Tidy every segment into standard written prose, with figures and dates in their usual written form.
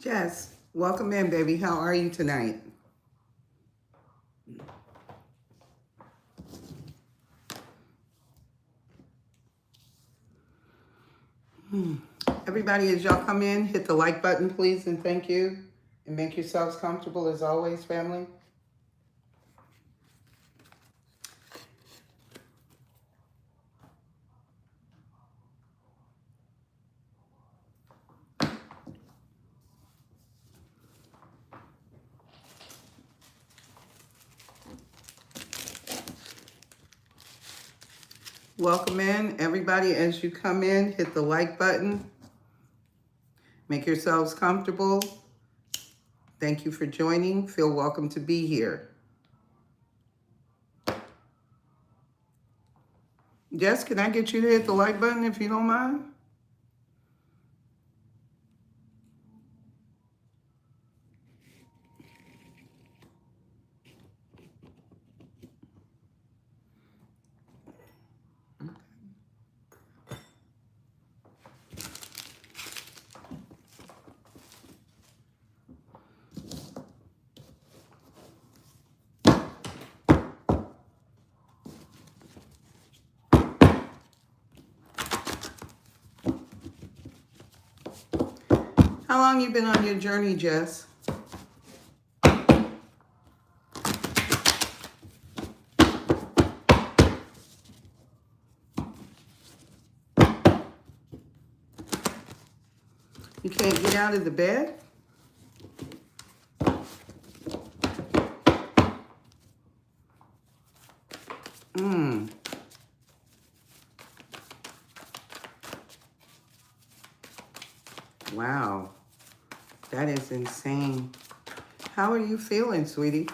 Jess, welcome in, baby. How are you tonight? Everybody, as y'all come in, hit the like button, please, and thank you. And make yourselves comfortable as always, family. Welcome in, everybody. As you come in, hit the like button. Make yourselves comfortable. Thank you for joining. Feel welcome to be here. Jess, can I get you to hit the like button if you don't mind? How long you been on your journey, Jess? You can't get out of the bed? Wow. That is insane. How are you feeling, sweetie?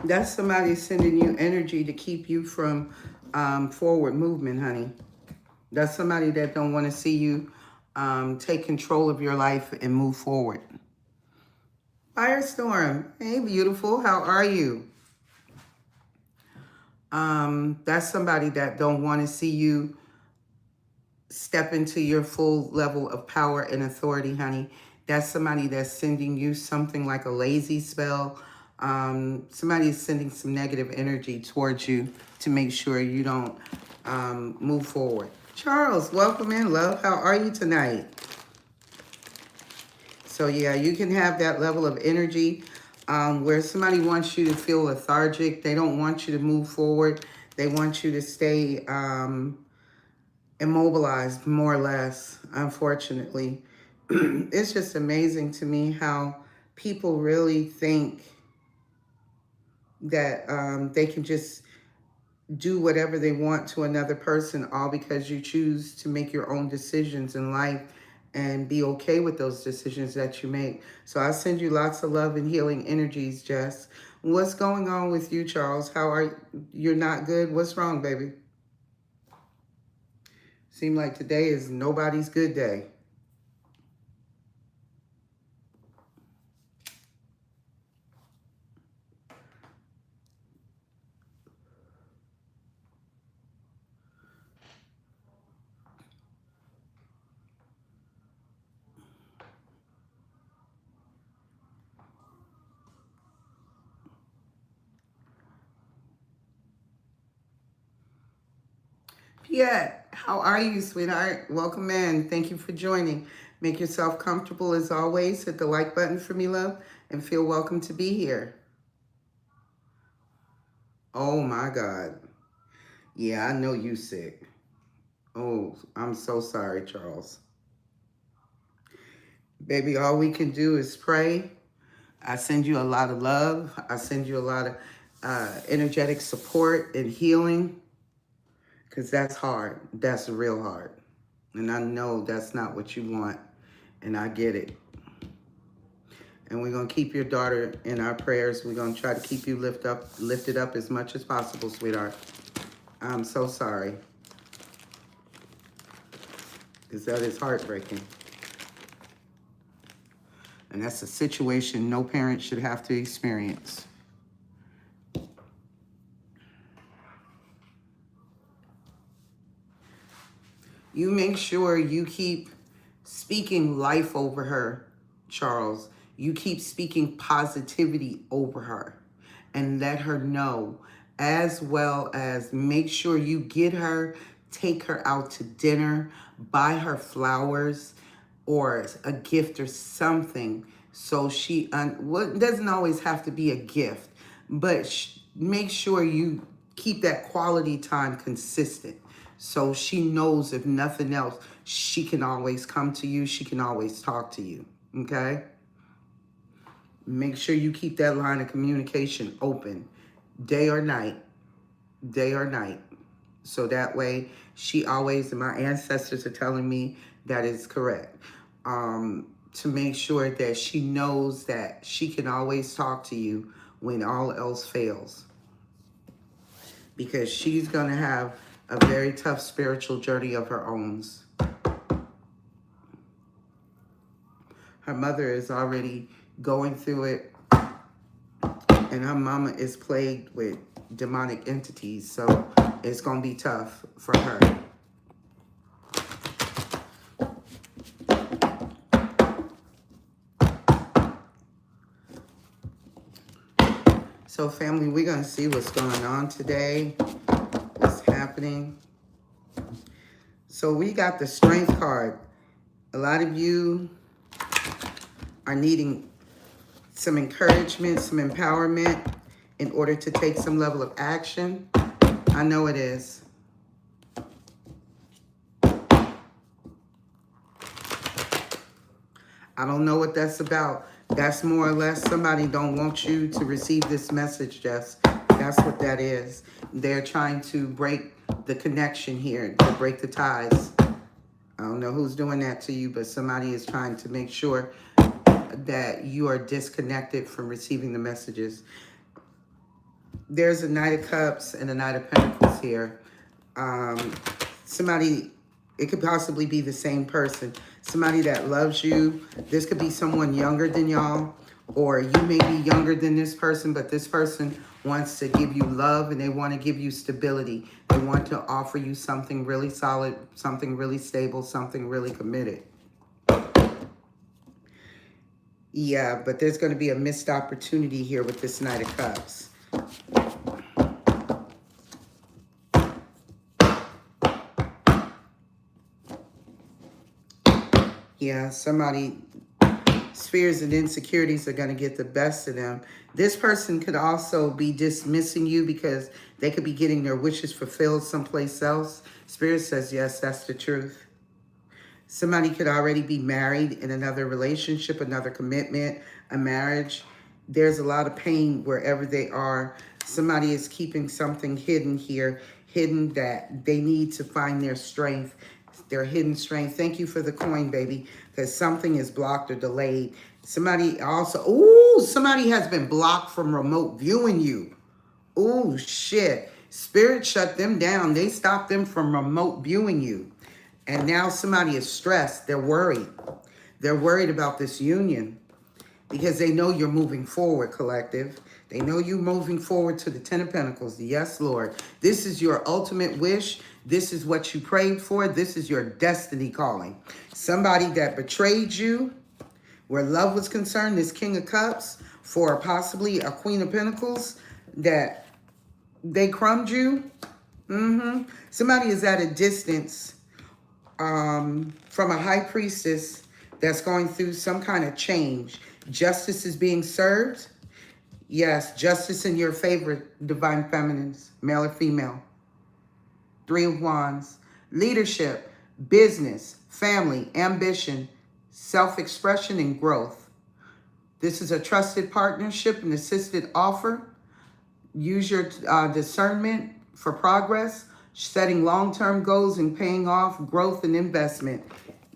That's somebody sending you energy to keep you from forward movement, honey. That's somebody that don't want to see you take control of your life and move forward. Firestorm, hey, beautiful. How are you? That's somebody that don't want to see you step into your full level of power and authority, honey. That's somebody that's sending you something like a lazy spell. Somebody is sending some negative energy towards you to make sure you don't move forward. Charles, welcome in, love. How are you tonight? So yeah, you can have that level of energy where somebody wants you to feel lethargic. They don't want you to move forward. They want you to stay immobilized, more or less, unfortunately. It's just amazing to me how people really think that they can just do whatever they want to another person, all because you choose to make your own decisions in life and be okay with those decisions that you make. So I send you lots of love and healing energies, Jess. What's going on with you, Charles? How are you? You're not good? What's wrong, baby? Seem like today is nobody's good day. Piet, how are you, sweetheart? Welcome in. Thank you for joining. Make yourself comfortable as always. Hit the like button for me, love, and feel welcome to be here. Oh my God. Yeah, I know you sick. Oh, I'm so sorry, Charles. Baby, all we can do is pray. I send you a lot of love. I send you a lot of energetic support and healing because that's hard. That's real hard. And I know that's not what you want. And I get it. And we're going to keep your daughter in our prayers. We're going to try to keep you lifted up as much as possible, sweetheart. I'm so sorry. Because that is heartbreaking. And that's a situation no parent should have to experience. You make sure you keep speaking life over her, Charles. You keep speaking positivity over her and let her know, as well as make sure you get her, take her out to dinner, buy her flowers or a gift or something. So she, well, it doesn't always have to be a gift, but make sure you keep that quality time consistent. So she knows, if nothing else, she can always come to you. She can always talk to you, okay? Make sure you keep that line of communication open, day or night, day or night. So that way she always, and my ancestors are telling me that is correct, to make sure that she knows that she can always talk to you when all else fails. Because she's going to have a very tough spiritual journey of her own. Her mother is already going through it, and her mama is plagued with demonic entities, so it's going to be tough for her. So family, we're going to see what's going on today, what's happening. So we got the Strength card. A lot of you are needing some encouragement, some empowerment in order to take some level of action. I know it is. I don't know what that's about. That's more or less somebody don't want you to receive this message, Jess. That's what that is. They're trying to break the connection here, to break the ties. I don't know who's doing that to you, but somebody is trying to make sure that you are disconnected from receiving the messages. There's a Knight of Cups and a Knight of Pentacles here. Somebody, it could possibly be the same person. Somebody that loves you. This could be someone younger than y'all, or you may be younger than this person, but this person wants to give you love and they want to give you stability. They want to offer you something really solid, something really stable, something really committed. Yeah, but there's going to be a missed opportunity here with this Knight of Cups. Yeah, somebody, fears and insecurities are going to get the best of them. This person could also be dismissing you because they could be getting their wishes fulfilled someplace else. Spirit says, yes, that's the truth. Somebody could already be married in another relationship, another commitment, a marriage. There's a lot of pain wherever they are. Somebody is keeping something hidden here, hidden that they need to find their strength, their hidden strength. Thank you for the coin, baby, because something is blocked or delayed. Somebody also, ooh, somebody has been blocked from remote viewing you. Ooh, shit. Spirit shut them down. They stopped them from remote viewing you. And now somebody is stressed. They're worried. They're worried about this union because they know you're moving forward, collective. They know you're moving forward to the Ten of Pentacles. Yes, Lord. This is your ultimate wish. This is what you prayed for. This is your destiny calling. Somebody that betrayed you, where love was concerned, this King of Cups, for possibly a Queen of Pentacles, that they crumbed you. Somebody is at a distance from a high priestess that's going through some kind of change. Justice is being served. Yes, justice in your favor, divine feminines, male or female. Three of Wands. Leadership, business, family, ambition, self-expression, and growth. This is a trusted partnership, an assisted offer. Use your discernment for progress, setting long-term goals and paying off growth and investment.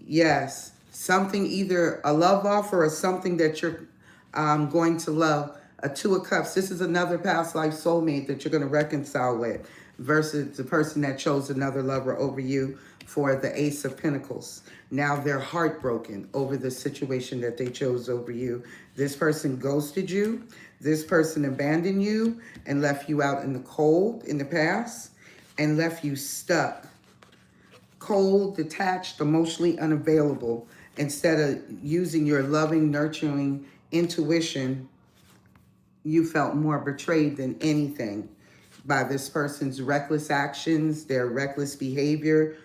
Yes, something, either a love offer or something that you're going to love. A Two of Cups. This is another past life soulmate that you're going to reconcile with. versus the person that chose another lover over you for the Ace of Pentacles. Now they're heartbroken over the situation that they chose over you. This person ghosted you. This person abandoned you and left you out in the cold in the past and left you stuck, cold, detached, emotionally unavailable. Instead of using your loving, nurturing intuition, you felt more betrayed than anything by this person's reckless actions, their reckless behavior.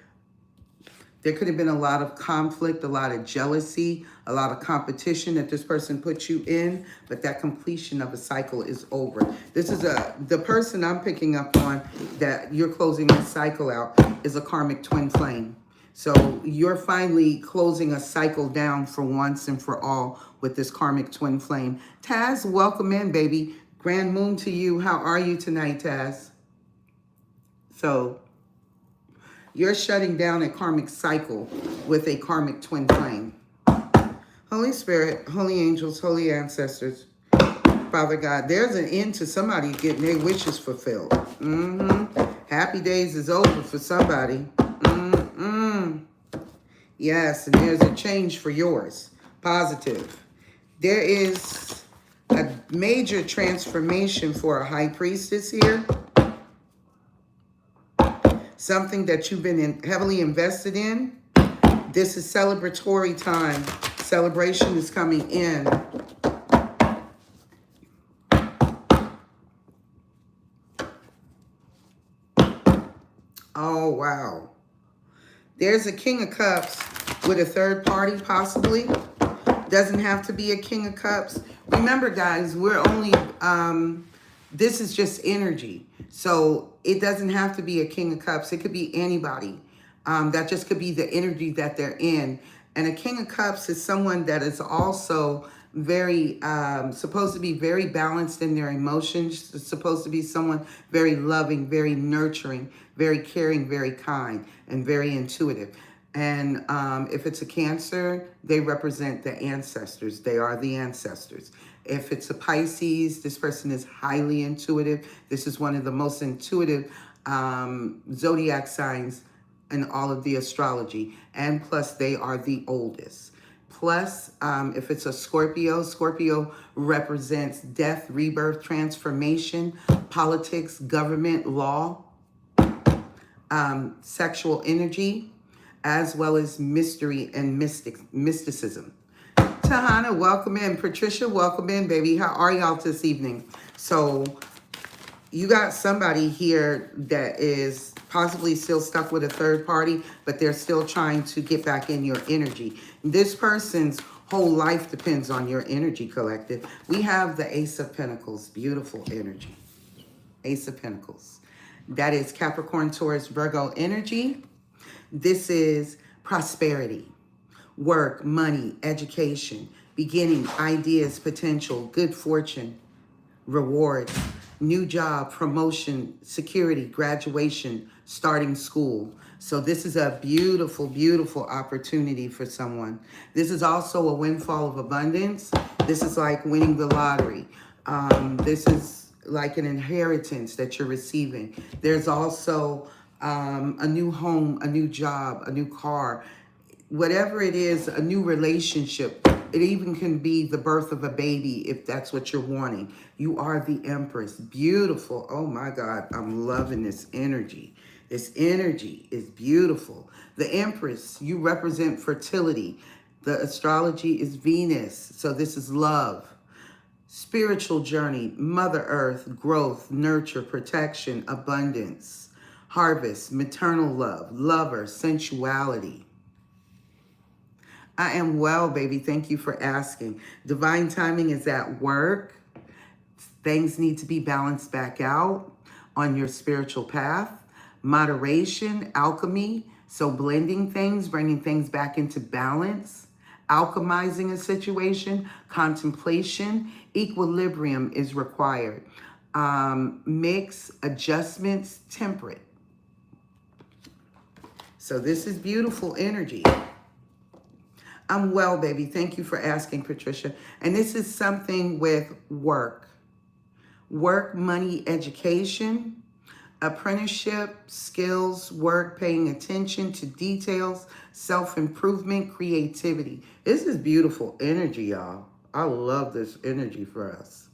There could have been a lot of conflict, a lot of jealousy, a lot of competition that this person put you in, but that completion of a cycle is over. This is the person I'm picking up on that you're closing this cycle out is a karmic twin flame. So you're finally closing a cycle down for once and for all with this karmic twin flame. Taz, welcome in, baby. Grand moon to you. How are you tonight, Taz? So you're shutting down a karmic cycle with a karmic twin flame. Holy Spirit, holy angels, holy ancestors, Father God, there's an end to somebody getting their wishes fulfilled. Happy days is over for somebody. Yes, and there's a change for yours. Positive. There is a major transformation for a high priestess here. Something that you've been heavily invested in. This is celebratory time. Celebration is coming in. Oh, wow. There's a King of Cups with a third party, possibly. Doesn't have to be a King of Cups. Remember, guys, we're only, this is just energy. So it doesn't have to be a King of Cups. It could be anybody. That just could be the energy that they're in. And a King of Cups is someone that is also very, supposed to be very balanced in their emotions. It's supposed to be someone very loving, very nurturing, very caring, very kind, and very intuitive. And if it's a Cancer, they represent the ancestors. They are the ancestors. If it's a Pisces, this person is highly intuitive. This is one of the most intuitive zodiac signs in all of the astrology. And plus, they are the oldest. Plus, if it's a Scorpio, Scorpio represents death, rebirth, transformation, politics, government, law, sexual energy, as well as mystery and mysticism. Tahana, welcome in. Patricia, welcome in, baby. How are y'all this evening? So you got somebody here that is possibly still stuck with a third party, but they're still trying to get back in your energy. This person's whole life depends on your energy, collective. We have the Ace of Pentacles, beautiful energy. Ace of Pentacles. That is Capricorn, Taurus, Virgo energy. This is prosperity, work, money, education, beginning, ideas, potential, good fortune, rewards, new job, promotion, security, graduation, starting school. So this is a beautiful, beautiful opportunity for someone. This is also a windfall of abundance. This is like winning the lottery. This is like an inheritance that you're receiving. There's also a new home, a new job, a new car, whatever it is, a new relationship. It even can be the birth of a baby if that's what you're wanting. You are the Empress. Beautiful. Oh my God, I'm loving this energy. This energy is beautiful. The Empress, you represent fertility. The astrology is Venus. So this is love. Spiritual journey, Mother Earth, growth, nurture, protection, abundance, harvest, maternal love, lover, sensuality. I am well, baby. Thank you for asking. Divine timing is at work. Things need to be balanced back out on your spiritual path. Moderation, alchemy. So blending things, bringing things back into balance. Alchemizing a situation. Contemplation. Equilibrium is required. Mix, adjustments, temperate. So this is beautiful energy. I'm well, baby. Thank you for asking, Patricia. And this is something with work. Work, money, education. Apprenticeship, skills, work, paying attention to details, self-improvement, creativity. This is beautiful energy, y'all. I love this energy for us.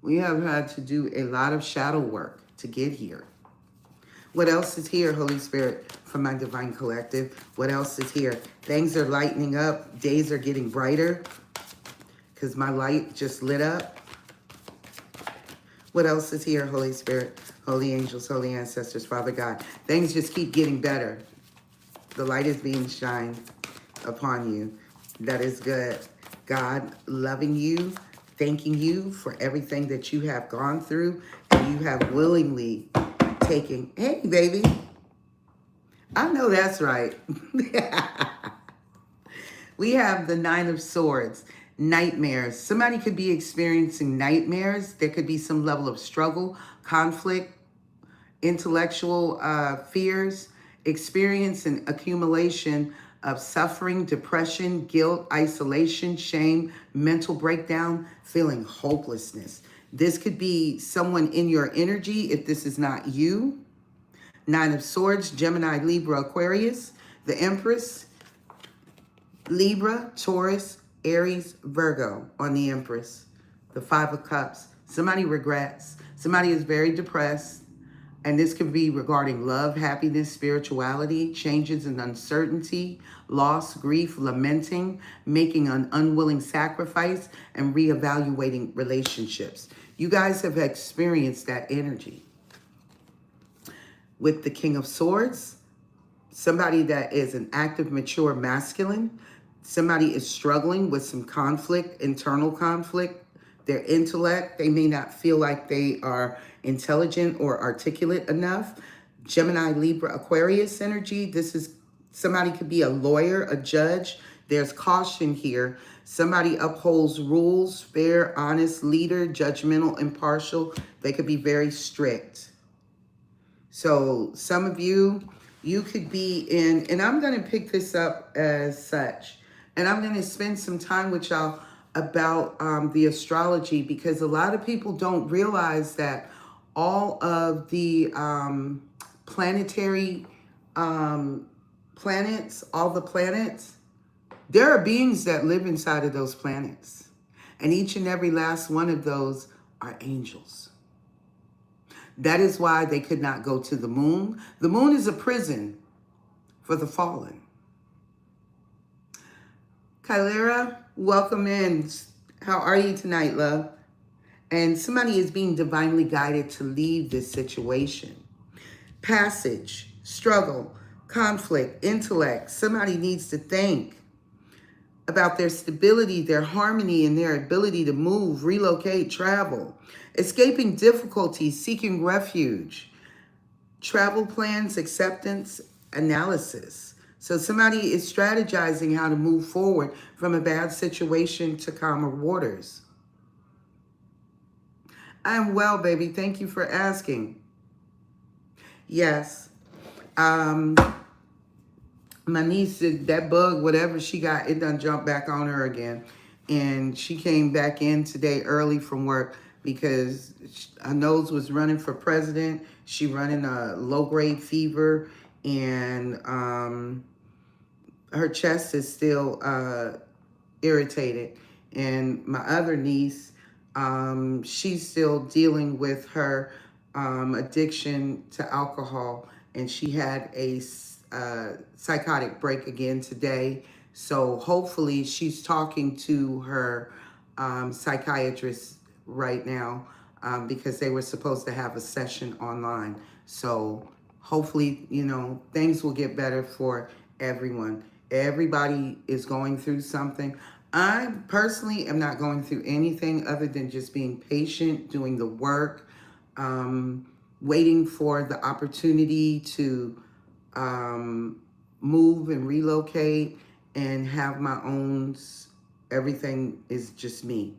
We have had to do a lot of shadow work to get here. What else is here, Holy Spirit, from my Divine Collective? What else is here? Things are lightening up. Days are getting brighter because my light just lit up. What else is here, Holy Spirit? Holy angels, holy ancestors, Father God. Things just keep getting better. The light is being shined upon you. That is good. God loving you, thanking you for everything that you have gone through and you have willingly taken. Hey, baby. I know that's right. We have the Nine of Swords, nightmares. Somebody could be experiencing nightmares. There could be some level of struggle, conflict, intellectual fears, experience and accumulation of suffering, depression, guilt, isolation, shame, mental breakdown, feeling hopelessness. This could be someone in your energy if this is not you. Nine of Swords, Gemini, Libra, Aquarius, the Empress, Libra, Taurus, Aries, Virgo on the Empress. The Five of Cups. Somebody regrets. Somebody is very depressed. And this could be regarding love, happiness, spirituality, changes and uncertainty, loss, grief, lamenting, making an unwilling sacrifice, and reevaluating relationships. You guys have experienced that energy. With the King of Swords, somebody that is an active, mature masculine. Somebody is struggling with some conflict, internal conflict. Their intellect, they may not feel like they are intelligent or articulate enough. Gemini, Libra, Aquarius energy. This is somebody could be a lawyer, a judge. There's caution here. Somebody upholds rules, fair, honest, leader, judgmental, impartial. They could be very strict. So some of you could be in, and I'm going to pick this up as such. And I'm going to spend some time with y'all about the astrology, because a lot of people don't realize that all of the planetary planets, all the planets, there are beings that live inside of those planets. And each and every last one of those are angels. That is why they could not go to the moon. The moon is a prison for the fallen. Kylera, welcome in. How are you tonight, love? And somebody is being divinely guided to leave this situation. Passage, struggle, conflict, intellect. Somebody needs to think about their stability, their harmony, and their ability to move, relocate, travel. Escaping difficulties, seeking refuge. Travel plans, acceptance, analysis. So somebody is strategizing how to move forward from a bad situation to calmer waters. I'm well, baby. Thank you for asking. Yes. My niece, that bug, whatever she got, it done jumped back on her again. And she came back in today early from work because her nose was running for president. She running a low-grade fever, and her chest is still irritated. And my other niece, she's still dealing with her addiction to alcohol, and she had a psychotic break again today. So hopefully she's talking to her psychiatrist right now because they were supposed to have a session online. So hopefully, you know, things will get better for everyone. Everybody is going through something. I personally am not going through anything other than just being patient, doing the work, waiting for the opportunity to move and relocate and have my own. Everything is just me.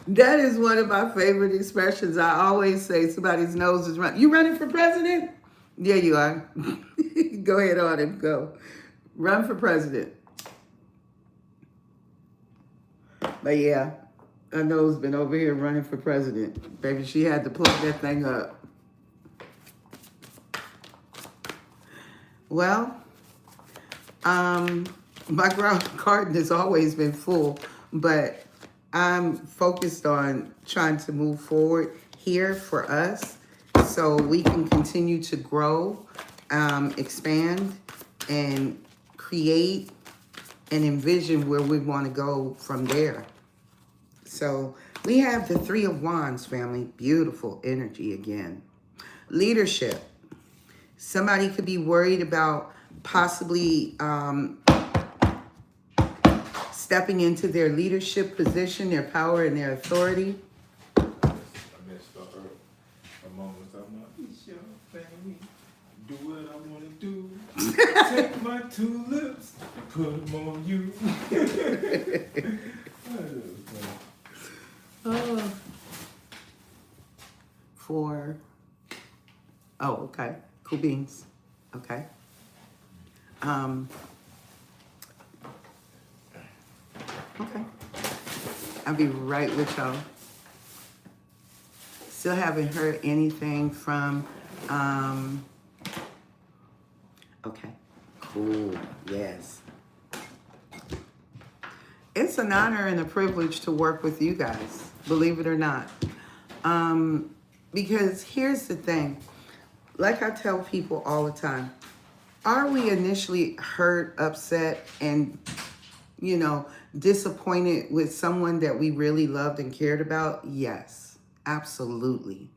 That is one of my favorite expressions. I always say somebody's nose is running. You running for president? Yeah, you are. Go ahead on and go. Run for president. But yeah, I know has been over here running for president. Baby, she had to plug that thing up. Well, my garden has always been full, but I'm focused on trying to move forward here for us so we can continue to grow, expand, and create and envision where we want to go from there. So we have the Three of Wands, family. Beautiful energy again. Leadership. Somebody could be worried about possibly stepping into their leadership position, their power, and their authority. I messed up a moment. I'm not, it's your thing. Do what I want to do. Take my two lips and put them on you. Oh. Oh, okay. Cool beans. Okay. Okay. I'll be right with y'all. Still haven't heard anything from, okay. Cool. Yes. It's an honor and a privilege to work with you guys, believe it or not. Because here's the thing. Like I tell people all the time, are we initially hurt, upset, and, disappointed with someone that we really loved and cared about? Yes, absolutely.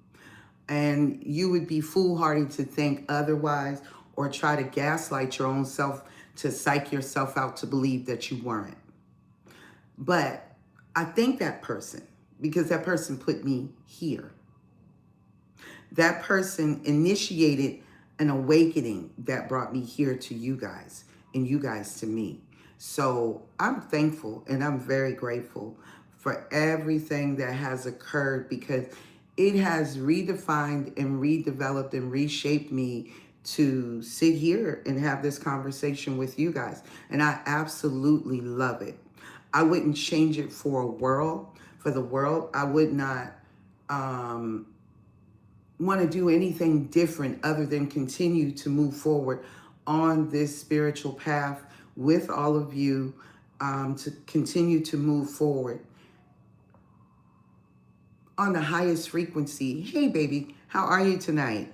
And you would be foolhardy to think otherwise or try to gaslight your own self to psych yourself out to believe that you weren't. But I thank that person because that person put me here. That person initiated an awakening that brought me here to you guys and you guys to me. So I'm thankful and I'm very grateful for everything that has occurred because it has redefined and redeveloped and reshaped me to sit here and have this conversation with you guys. And I absolutely love it. I wouldn't change it for the world. I would not want to do anything different other than continue to move forward on this spiritual path with all of you, to continue to move forward on the highest frequency. Hey, baby, how are you tonight?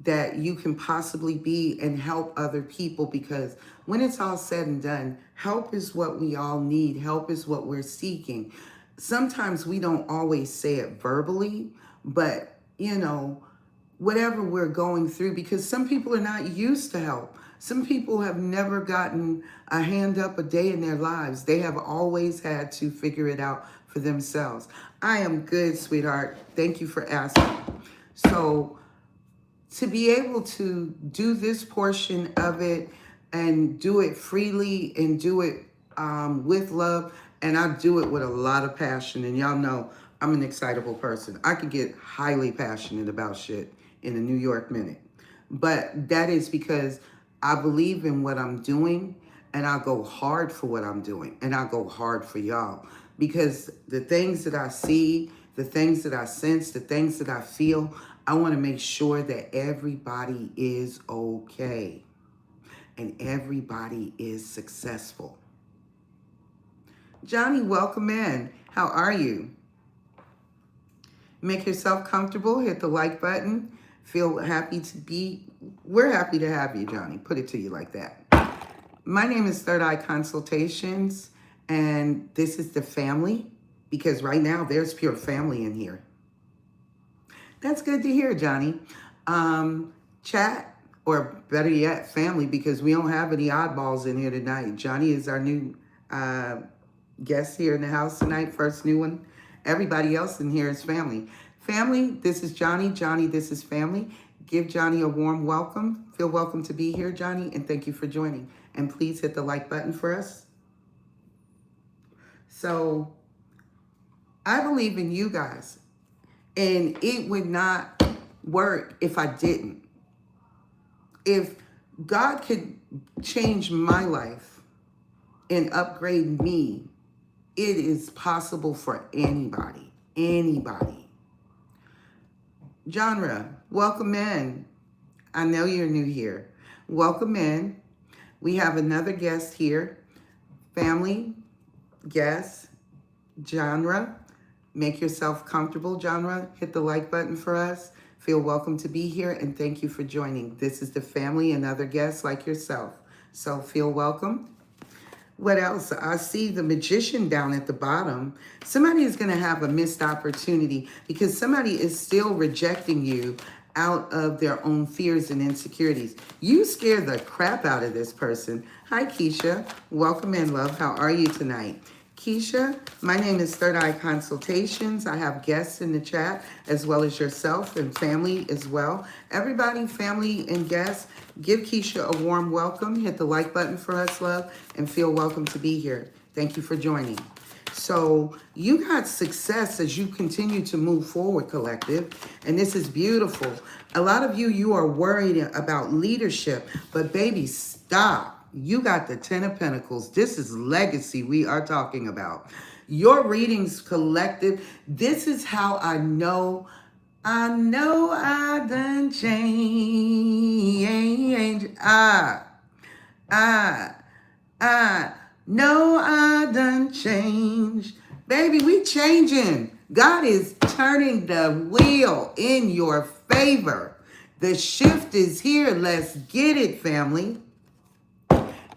That you can possibly be and help other people, because when it's all said and done, help is what we all need. Help is what we're seeking. Sometimes we don't always say it verbally, but whatever we're going through, because some people are not used to help. Some people have never gotten a hand up a day in their lives. They have always had to figure it out for themselves. I am good, sweetheart. Thank you for asking. So to be able to do this portion of it and do it freely and do it with love, and I do it with a lot of passion, and y'all know I'm an excitable person. I could get highly passionate about shit in a New York minute. But that is because I believe in what I'm doing, and I'll go hard for what I'm doing, and I'll go hard for y'all. Because the things that I see, the things that I sense, the things that I feel, I want to make sure that everybody is okay and everybody is successful. Johnny, welcome in. How are you? Make yourself comfortable. Hit the like button. Feel happy to be. We're happy to have you, Johnny. Put it to you like that. My name is Third Eye Consultations, and this is the family, because right now there's pure family in here. That's good to hear, Johnny. Chat, or better yet, family, because we don't have any oddballs in here tonight. Johnny is our new guest here in the house tonight, first new one. Everybody else in here is family. Family, this is Johnny. Johnny, this is family. Give Johnny a warm welcome. Feel welcome to be here, Johnny, and thank you for joining. And please hit the like button for us. So, I believe in you guys, and it would not work if I didn't. If God could change my life and upgrade me It is possible for anybody. Anybody. Genre, welcome in. I know you're new here. Welcome in. We have another guest here. Family, guest, Genre. Make yourself comfortable, Genre. Hit the like button for us. Feel welcome to be here, and thank you for joining. This is the family and other guests like yourself. So feel welcome. What else? I see the magician down at the bottom. Somebody is going to have a missed opportunity because somebody is still rejecting you out of their own fears and insecurities. You scare the crap out of this person. Hi, Keisha. Welcome in, love. How are you tonight? Keisha, my name is Third Eye Consultations. I have guests in the chat as well as yourself and family as well. Everybody, family and guests, give Keisha a warm welcome. Hit the like button for us, love, and feel welcome to be here. Thank you for joining. So you got success as you continue to move forward, collective, and this is beautiful. A lot of you are worried about leadership, but baby, stop. You got the 10 of Pentacles. This is legacy we are talking about. Your readings, collective, this is how I know I done changed. I know I done changed. Baby, we changing. God is turning the wheel in your favor. The shift is here. Let's get it, family.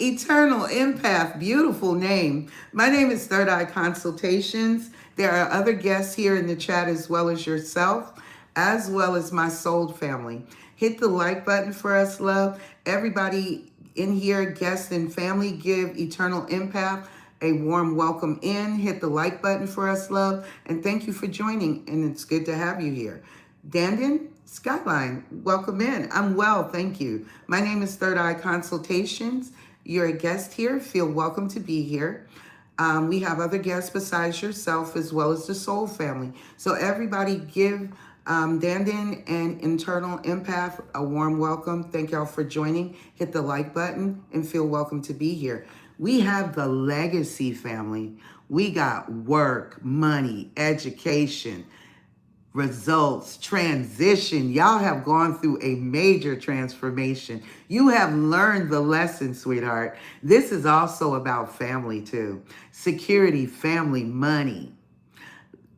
Eternal Empath, beautiful name. My name is Third Eye Consultations. There are other guests here in the chat as well as yourself, as well as my soul family. Hit the like button for us, love. Everybody in here, guests and family, give Eternal Empath a warm welcome in. Hit the like button for us, love. And thank you for joining, and it's good to have you here. Dandon Skyline, welcome in. I'm well, thank you. My name is Third Eye Consultations. You're a guest here. Feel welcome to be here. We have other guests besides yourself as well as the soul family. So everybody give Dandon and Internal Empath a warm welcome. Thank y'all for joining. Hit the like button and feel welcome to be here. We have the legacy family. We got work, money, education, results, transition. Y'all have gone through a major transformation. You have learned the lesson, sweetheart. This is also about family too. Security, family, money,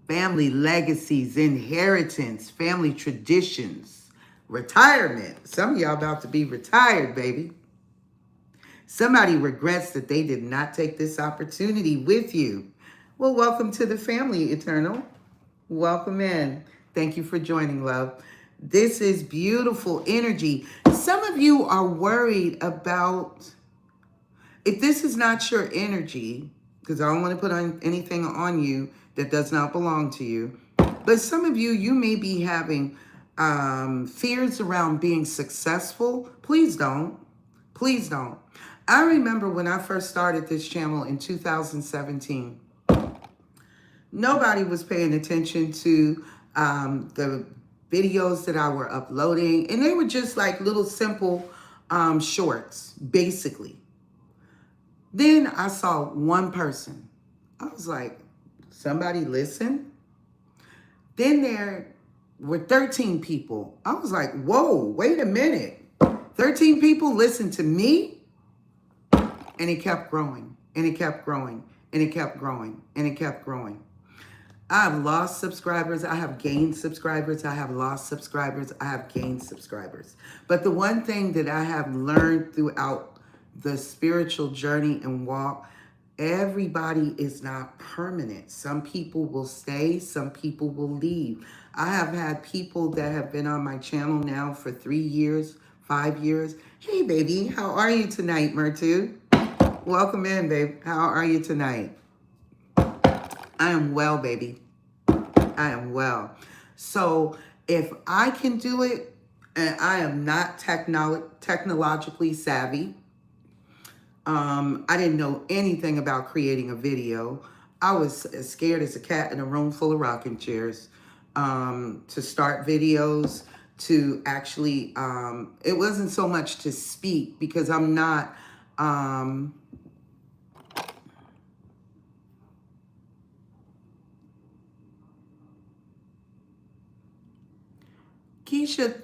family legacies, inheritance, family traditions, retirement. Some of y'all about to be retired, baby. Somebody regrets that they did not take this opportunity with you. Well, welcome to the family, Eternal. Welcome in. Thank you for joining, love. This is beautiful energy. Some of you are worried about, if this is not your energy, because I don't want to put on anything on you that does not belong to you, but some of you, you may be having fears around being successful. Please don't. Please don't. I remember when I first started this channel in 2017, nobody was paying attention to the videos that I were uploading. And they were just like little simple shorts, basically. Then I saw one person. I was like, somebody listen? Then there were 13 people. I was like, whoa, wait a minute. 13 people listen to me? And it kept growing, and it kept growing, and it kept growing, and it kept growing. I have lost subscribers. I have gained subscribers. I have lost subscribers. I have gained subscribers. But the one thing that I have learned throughout the spiritual journey and walk, everybody is not permanent. Some people will stay. Some people will leave. I have had people that have been on my channel now for 3 years, 5 years. Hey, baby, how are you tonight, Murtu? Welcome in, babe. How are you tonight? I am well, baby. I am well. So if I can do it, and I am not technologically savvy, I didn't know anything about creating a video. I was as scared as a cat in a room full of rocking chairs to start videos, to actually, it wasn't so much to speak because I'm not, Keisha,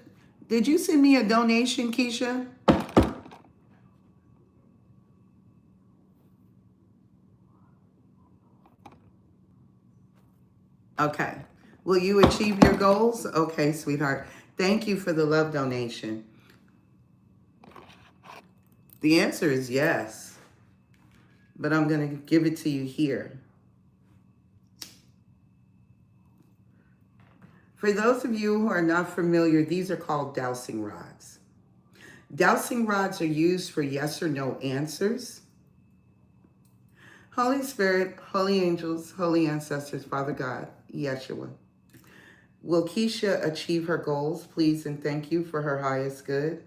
did you send me a donation, Keisha? Okay. Will you achieve your goals? Okay, sweetheart. Thank you for the love donation. The answer is yes, but I'm going to give it to you here. For those of you who are not familiar, these are called dowsing rods. Dowsing rods are used for yes or no answers. Holy Spirit, holy angels, holy ancestors, Father God, Yeshua. Will Keisha achieve her goals, please, and thank you for her highest good?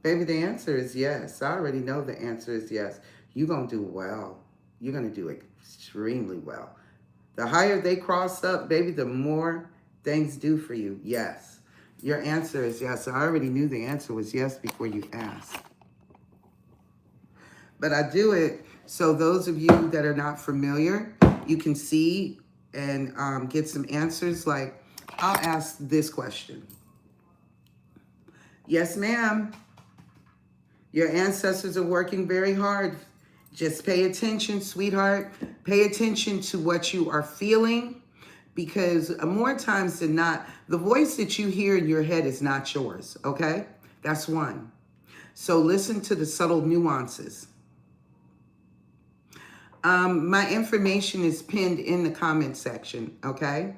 Baby, the answer is yes. I already know the answer is yes. You're going to do well. You're going to do extremely well. The higher they cross up, baby, the more things do for you. Yes. Your answer is yes. I already knew the answer was yes before you asked. But I do it so those of you that are not familiar, you can see and get some answers. Like, I'll ask this question. Yes, ma'am. Your ancestors are working very hard. Just pay attention, sweetheart. Pay attention to what you are feeling, because more times than not, the voice that you hear in your head is not yours, okay? That's one. So listen to the subtle nuances. My information is pinned in the comment section, okay?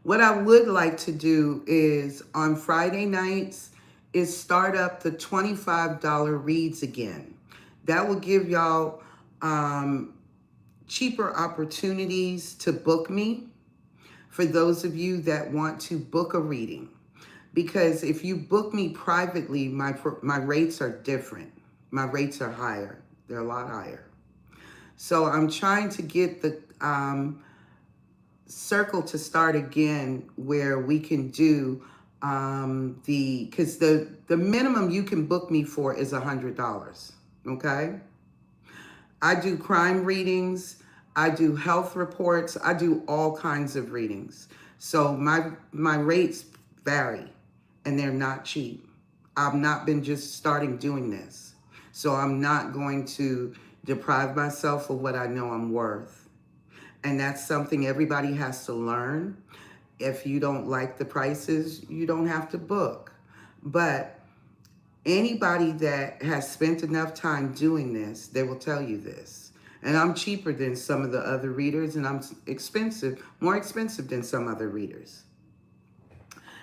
What I would like to do is on Friday nights is start up the $25 reads again. That will give y'all cheaper opportunities to book me for those of you that want to book a reading. Because if you book me privately, my rates are different. My rates are higher. They're a lot higher. So I'm trying to get the circle to start again where we can do because the minimum you can book me for is $100, okay? I do crime readings, I do health reports, I do all kinds of readings. So my rates vary and they're not cheap. I've not been just starting doing this. So I'm not going to deprive myself of what I know I'm worth. And that's something everybody has to learn. If you don't like the prices, you don't have to book. But anybody that has spent enough time doing this, they will tell you this. And I'm cheaper than some of the other readers, and I'm expensive, more expensive than some other readers.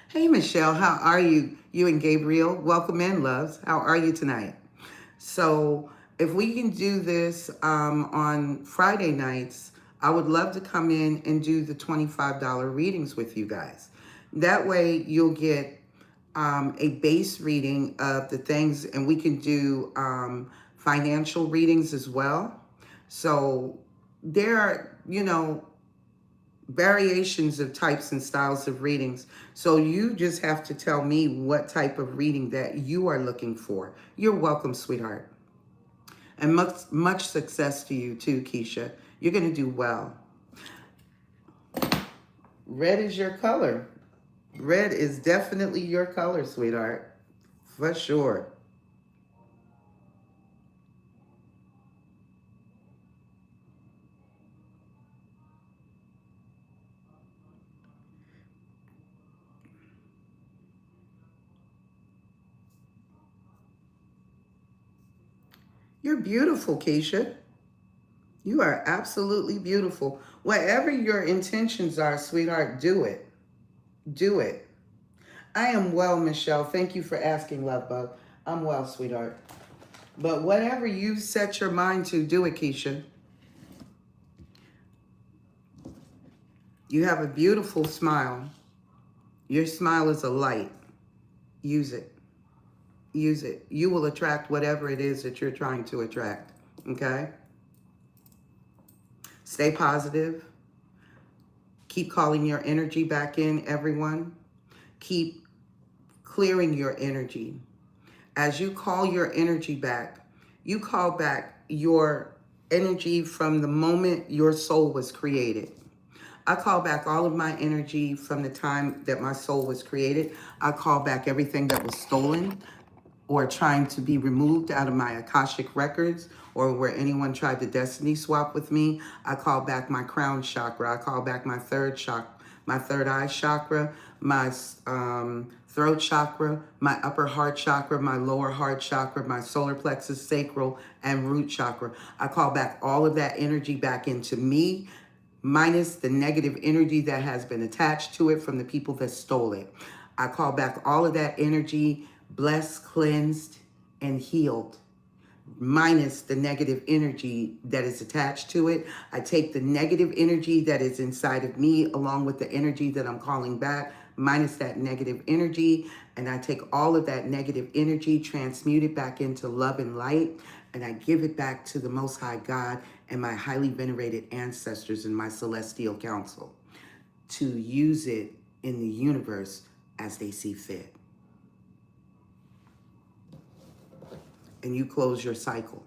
Hey, Michelle, how are you? You and Gabriel, welcome in, loves. How are you tonight? So if we can do this on Friday nights, I would love to come in and do the $25 readings with you guys. That way you'll get a base reading of the things, and we can do financial readings as well. So there are, variations of types and styles of readings. So you just have to tell me what type of reading that you are looking for. You're welcome, sweetheart. And much success to you too, Keisha. You're going to do well. Red is your color. Red is definitely your color, sweetheart. For sure. You're beautiful, Keisha. You are absolutely beautiful. Whatever your intentions are, sweetheart, do it. Do it. I am well, Michelle. Thank you for asking, love bug. I'm well, sweetheart. But whatever you set your mind to, do it, Keisha. You have a beautiful smile. Your smile is a light. Use it. Use it. You will attract whatever it is that you're trying to attract. Okay? Stay positive. Keep calling your energy back in, everyone. Keep clearing your energy. As you call your energy back, you call back your energy from the moment your soul was created. I call back all of my energy from the time that my soul was created. I call back everything that was stolen or trying to be removed out of my Akashic records, or where anyone tried to destiny swap with me. I call back my crown chakra. I call back my third chakra, my third eye chakra, my throat chakra, my upper heart chakra, my lower heart chakra, my solar plexus, sacral, and root chakra. I call back all of that energy back into me, minus the negative energy that has been attached to it from the people that stole it. I call back all of that energy blessed, cleansed, and healed, minus the negative energy that is attached to it. I take the negative energy that is inside of me along with the energy that I'm calling back, minus that negative energy, and I take all of that negative energy, transmute it back into love and light, and I give it back to the Most High God and my highly venerated ancestors in my celestial council to use it in the universe as they see fit. And you close your cycle.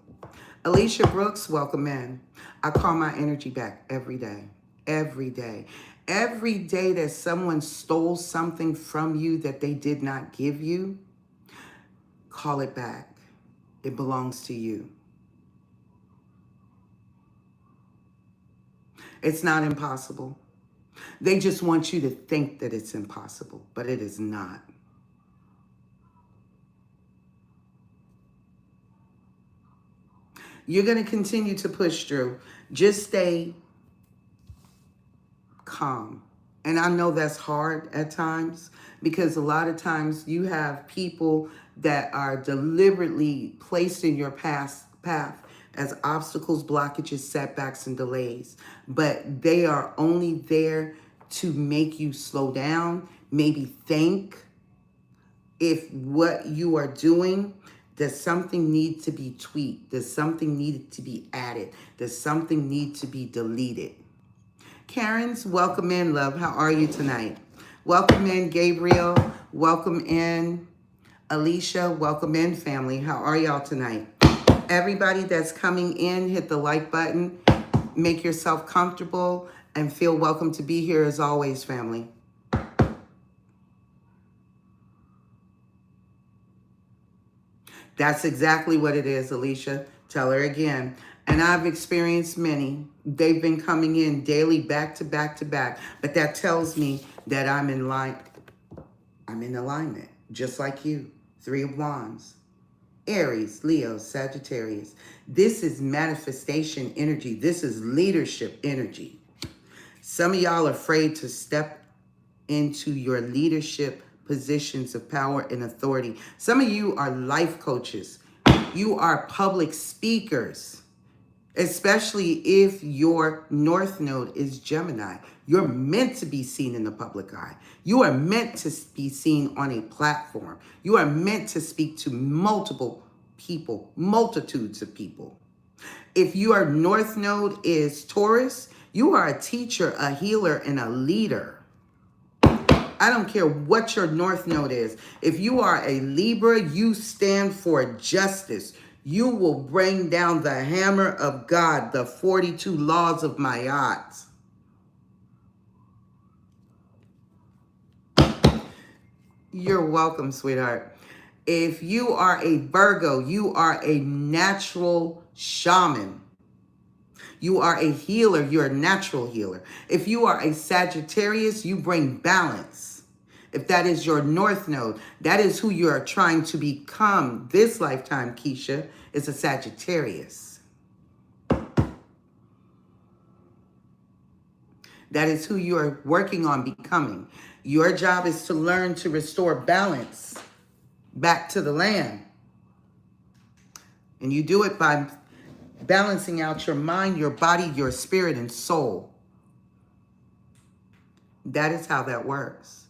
Alicia Brooks, welcome in. I call my energy back every day, every day. Every day that someone stole something from you that they did not give you, call it back. It belongs to you. It's not impossible. They just want you to think that it's impossible, but it is not. You're going to continue to push through. Just stay calm. And I know that's hard at times because a lot of times you have people that are deliberately placed in your path as obstacles, blockages, setbacks, and delays. But they are only there to make you slow down, maybe think if what you are doing, does something need to be tweaked? Does something need to be added? Does something need to be deleted? Karen's, welcome in, love. How are you tonight? Welcome in, Gabriel. Welcome in, Alicia. Welcome in, family. How are y'all tonight? Everybody that's coming in, hit the like button. Make yourself comfortable and feel welcome to be here as always, family. That's exactly what it is, Alicia. Tell her again. And I've experienced many. They've been coming in daily, back to back to back. But that tells me that I'm in line. I'm in alignment, just like you. 3 of Wands. Aries, Leo, Sagittarius. This is manifestation energy. This is leadership energy. Some of y'all are afraid to step into your leadership positions of power and authority. Some of you are life coaches. You are public speakers, especially if your North Node is Gemini. You're meant to be seen in the public eye. You are meant to be seen on a platform. You are meant to speak to multiple people, multitudes of people. If your North Node is Taurus, you are a teacher, a healer, and a leader. I don't care what your North Node is. If you are a Libra, you stand for justice. You will bring down the hammer of God, the 42 laws of Ma'at. You're welcome, sweetheart. If you are a Virgo, you are a natural shaman. You are a healer. You're a natural healer. If you are a Sagittarius, you bring balance. If that is your North Node, that is who you are trying to become this lifetime, Keisha, is a Sagittarius. That is who you are working on becoming. Your job is to learn to restore balance back to the land. And you do it by balancing out your mind, your body, your spirit, and soul. That is how that works.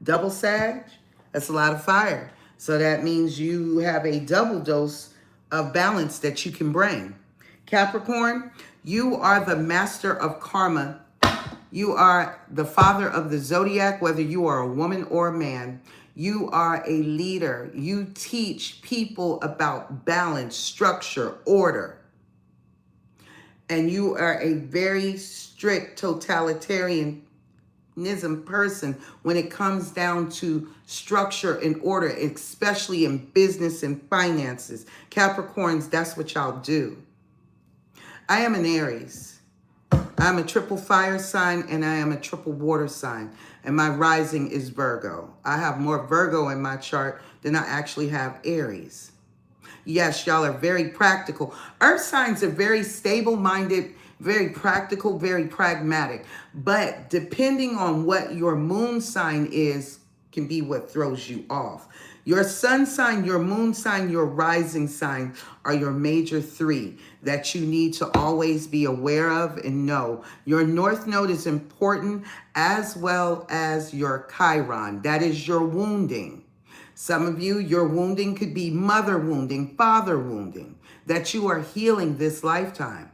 Double Sag, that's a lot of fire. So that means you have a double dose of balance that you can bring. Capricorn, you are the master of karma. You are the father of the zodiac, whether you are a woman or a man. You are a leader. You teach people about balance, structure, order. And you are a very strict totalitarianism person when it comes down to structure and order, especially in business and finances. Capricorns, that's what y'all do. I am an Aries. I'm a triple fire sign and I am a triple water sign. And my rising is Virgo. I have more Virgo in my chart than I actually have Aries. Yes, y'all are very practical. Earth signs are very stable-minded, very practical, very pragmatic. But depending on what your moon sign is, can be what throws you off. Your sun sign, your moon sign, your rising sign are your major three that you need to always be aware of and know. Your north node is important, as well as your Chiron. That is your wounding. Some of you, your wounding could be mother wounding, father wounding, that you are healing this lifetime.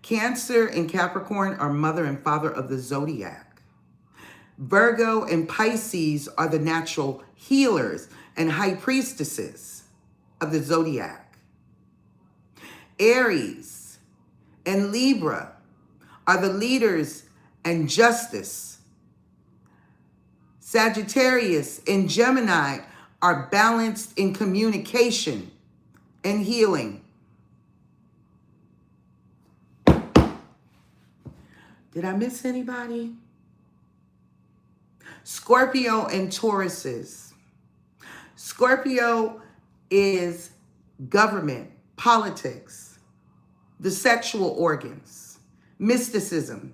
Cancer and Capricorn are mother and father of the zodiac. Virgo and Pisces are the natural healers and high priestesses of the zodiac. Aries and Libra are the leaders and justice. Sagittarius and Gemini are balanced in communication and healing. Did I miss anybody? Scorpio and Tauruses. Scorpio is government, politics, the sexual organs, mysticism,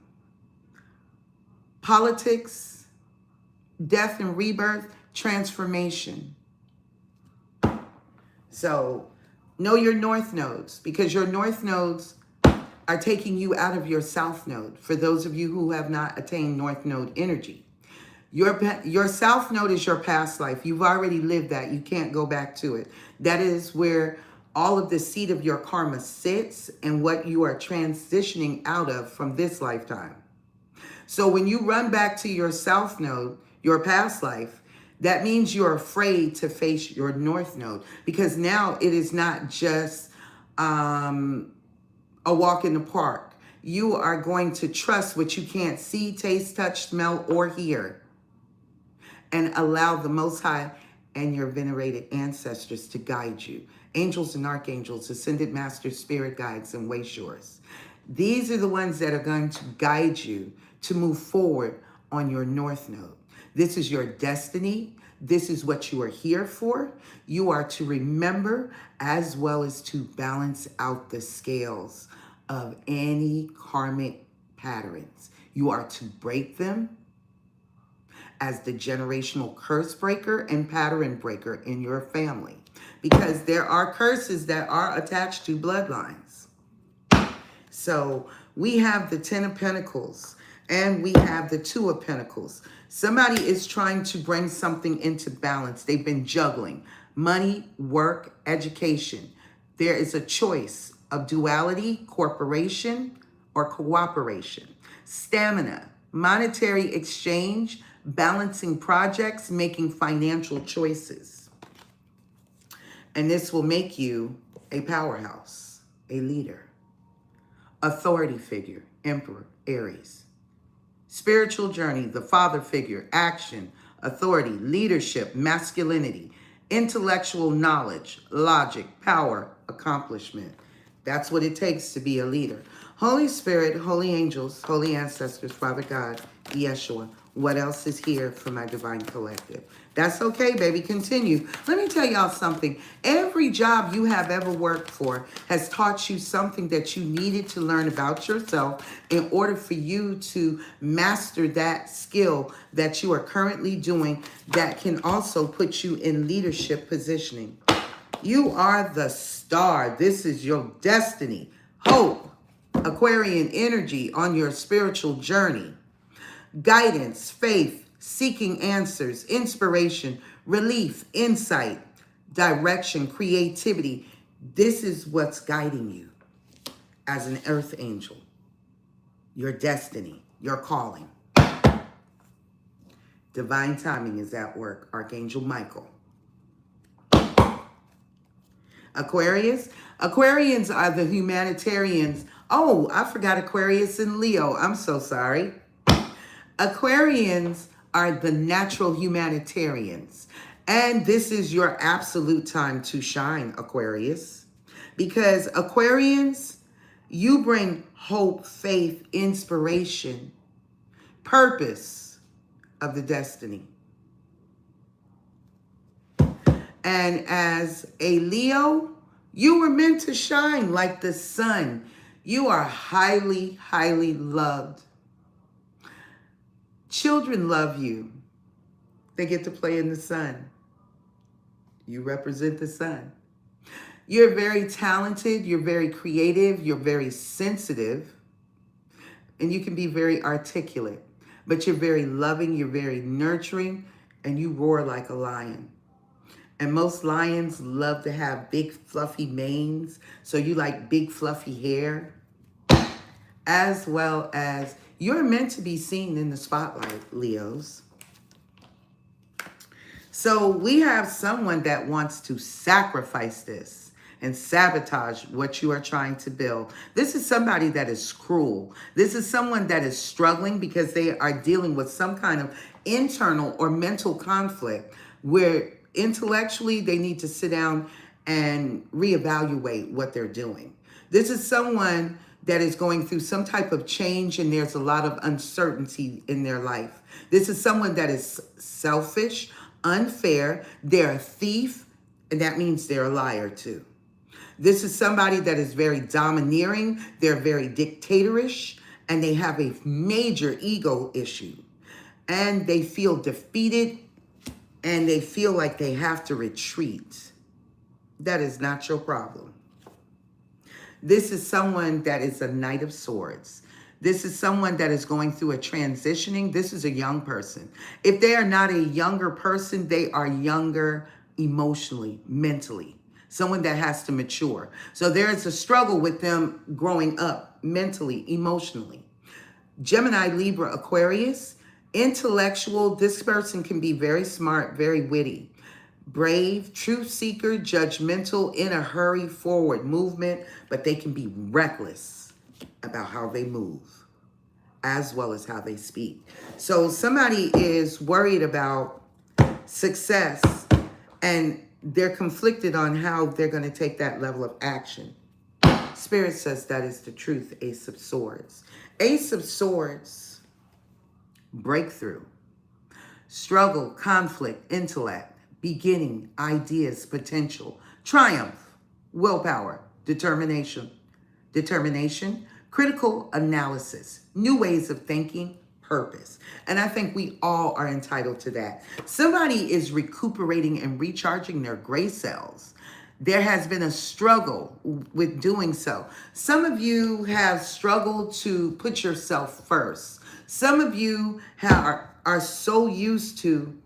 politics, death and rebirth, transformation. So know your north nodes, because your north nodes are taking you out of your south node. For those of you who have not attained north node energy, your south node is your past life. You've already lived that. You can't go back to it. That is where all of the seed of your karma sits and what you are transitioning out of from this lifetime. So when you run back to your south node, your past life, that means you're afraid to face your north node, because now it is not just a walk in the park. You are going to trust what you can't see, taste, touch, smell, or hear, and allow the Most High and your venerated ancestors to guide you. Angels and archangels, ascended masters, spirit guides, and wayshores. These are the ones that are going to guide you to move forward on your north node. This is your destiny. This is what you are here for. You are to remember, as well as to balance out the scales of any karmic patterns. You are to break them as the generational curse breaker and pattern breaker in your family, because there are curses that are attached to bloodlines. So we have the 10 of Pentacles and we have the 2 of Pentacles. Somebody is trying to bring something into balance. They've been juggling money, work, education. There is a choice of duality, corporation, or cooperation. Stamina, monetary exchange, balancing projects, making financial choices. And this will make you a powerhouse, a leader, authority figure, Emperor, Aries. Spiritual journey, the father figure, action, authority, leadership, masculinity, intellectual knowledge, logic, power, accomplishment. That's what it takes to be a leader. Holy Spirit, holy angels, holy ancestors, Father God, Yeshua. What else is here for my divine collective? That's okay, baby. Continue. Let me tell y'all something. Every job you have ever worked for has taught you something that you needed to learn about yourself in order for you to master that skill that you are currently doing, that can also put you in leadership positioning. You are the star. This is your destiny. Hope, Aquarian energy on your spiritual journey. Guidance, faith, seeking answers, inspiration, relief, insight, direction, creativity. This is what's guiding you as an earth angel. Your destiny, your calling. Divine timing is at work. Archangel Michael. Aquarius. Aquarians are the humanitarians Oh, I forgot Aquarius and Leo. I'm so sorry. Aquarians are the natural humanitarians. And this is your absolute time to shine, Aquarius. Because Aquarians, you bring hope, faith, inspiration, purpose of the destiny. And as a Leo, you were meant to shine like the sun. You are highly, highly loved. Children love you. They get to play in the sun. You represent the sun. You're very talented. You're very creative. You're very sensitive. And you can be very articulate. But you're very loving. You're very nurturing. And you roar like a lion. And most lions love to have big fluffy manes. So you like big fluffy hair. As well as you're meant to be seen in the spotlight, Leos. So we have someone that wants to sacrifice this and sabotage what you are trying to build. This is somebody that is cruel. This is someone that is struggling because they are dealing with some kind of internal or mental conflict where intellectually they need to sit down and reevaluate what they're doing. This is someone that is going through some type of change and there's a lot of uncertainty in their life. This is someone that is selfish, unfair, they're a thief, and that means they're a liar too. This is somebody that is very domineering, they're very dictatorish, and they have a major ego issue. And they feel defeated, and they feel like they have to retreat. That is not your problem. This is someone that is a Knight of Swords. This is someone that is going through a transitioning. This is a young person. If they are not a younger person, they are younger emotionally, mentally. Someone that has to mature. So there is a struggle with them growing up mentally, emotionally. Gemini, Libra, Aquarius, intellectual. This person can be very smart, very witty. Brave, truth seeker, judgmental, in a hurry, forward movement, but they can be reckless about how they move as well as how they speak. So somebody is worried about success and they're conflicted on how they're going to take that level of action. Spirit says that is the truth. Ace of Swords. Ace of Swords, breakthrough, struggle, conflict, intellect, beginning, ideas, potential, triumph, willpower, determination, critical analysis, new ways of thinking, purpose. And I think we all are entitled to that. Somebody is recuperating and recharging their gray cells. There has been a struggle with doing so. Some of you have struggled to put yourself first. Some of you are so used to,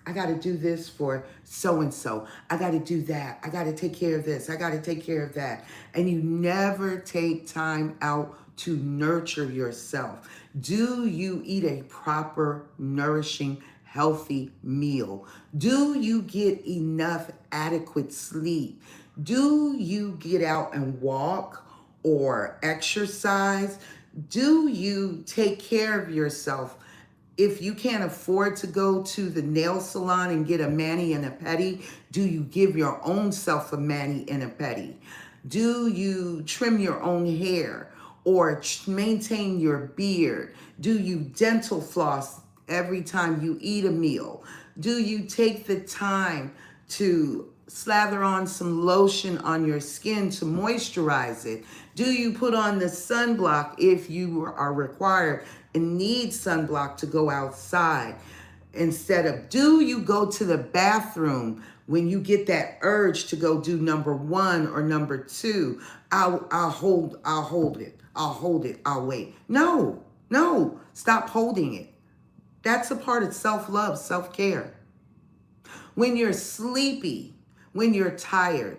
I got to do this for so-and-so. I got to do that. I got to take care of this. I got to take care of that. And you never take time out to nurture yourself. Do you eat a proper, nourishing, healthy meal? Do you get enough adequate sleep? Do you get out and walk or exercise? Do you take care of yourself? If you can't afford to go to the nail salon and get a mani and a pedi, do you give your own self a mani and a pedi? Do you trim your own hair or maintain your beard? Do you dental floss every time you eat a meal? Do you take the time to slather on some lotion on your skin to moisturize it? Do you put on the sunblock if you are required and need sunblock to go outside? Instead of, do you go to the bathroom when you get that urge to go do number one or number two? I'll hold it. I'll wait. No, stop holding it. That's a part of self-love, self-care. When you're sleepy, when you're tired.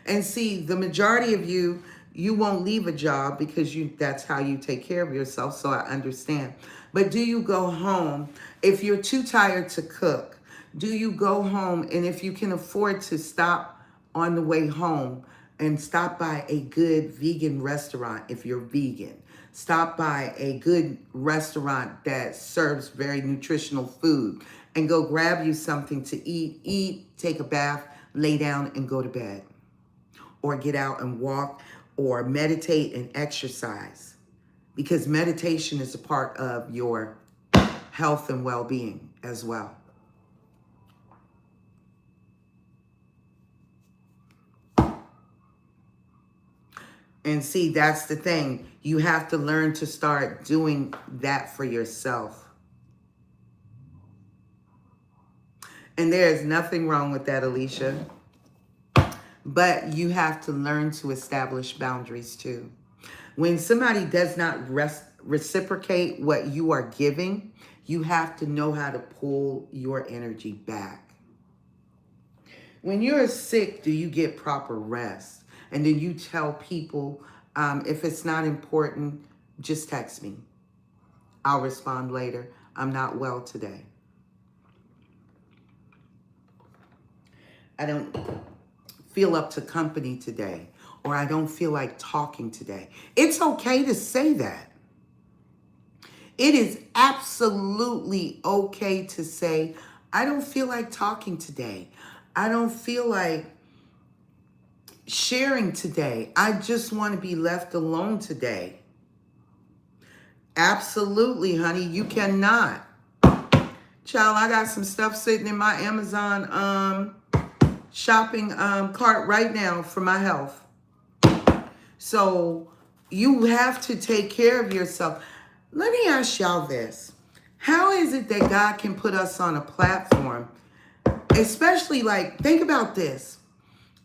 And see, the majority of you won't leave a job because that's how you take care of yourself, so I understand. But do you go home, if you're too tired to cook, do you go home, and if you can afford to stop on the way home and stop by a good vegan restaurant if you're vegan. Stop by a good restaurant that serves very nutritional food and go grab you something to eat, take a bath, lay down and go to bed. Or get out and walk or meditate and exercise, because meditation is a part of your health and well-being as well. And see, that's the thing. You have to learn to start doing that for yourself. And there is nothing wrong with that, Alicia. But you have to learn to establish boundaries too. When somebody does not reciprocate what you are giving, you have to know how to pull your energy back. When you're sick, do you get proper rest? And then you tell people, if it's not important, just text me. I'll respond later. I'm not well today. I don't feel up to company today, or I don't feel like talking today. It's okay to say that. It is absolutely okay to say, I don't feel like talking today. I don't feel like sharing today. I just want to be left alone today. Absolutely, honey. You cannot. Child, I got some stuff sitting in my Amazon shopping cart right now for my health. So you have to take care of yourself. Let me ask y'all this. How is it that God can put us on a platform, especially like, think about this.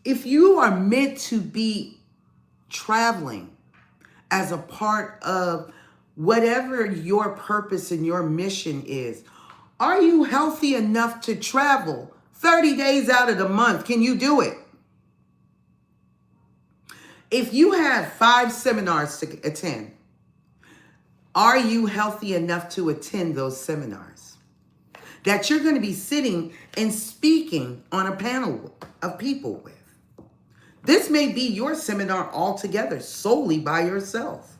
If you are meant to be traveling as a part of whatever your purpose and your mission is, are you healthy enough to travel 30 days out of the month? Can you do it? If you have 5 seminars to attend, are you healthy enough to attend those seminars? That you're going to be sitting and speaking on a panel of people with. This may be your seminar altogether, solely by yourself.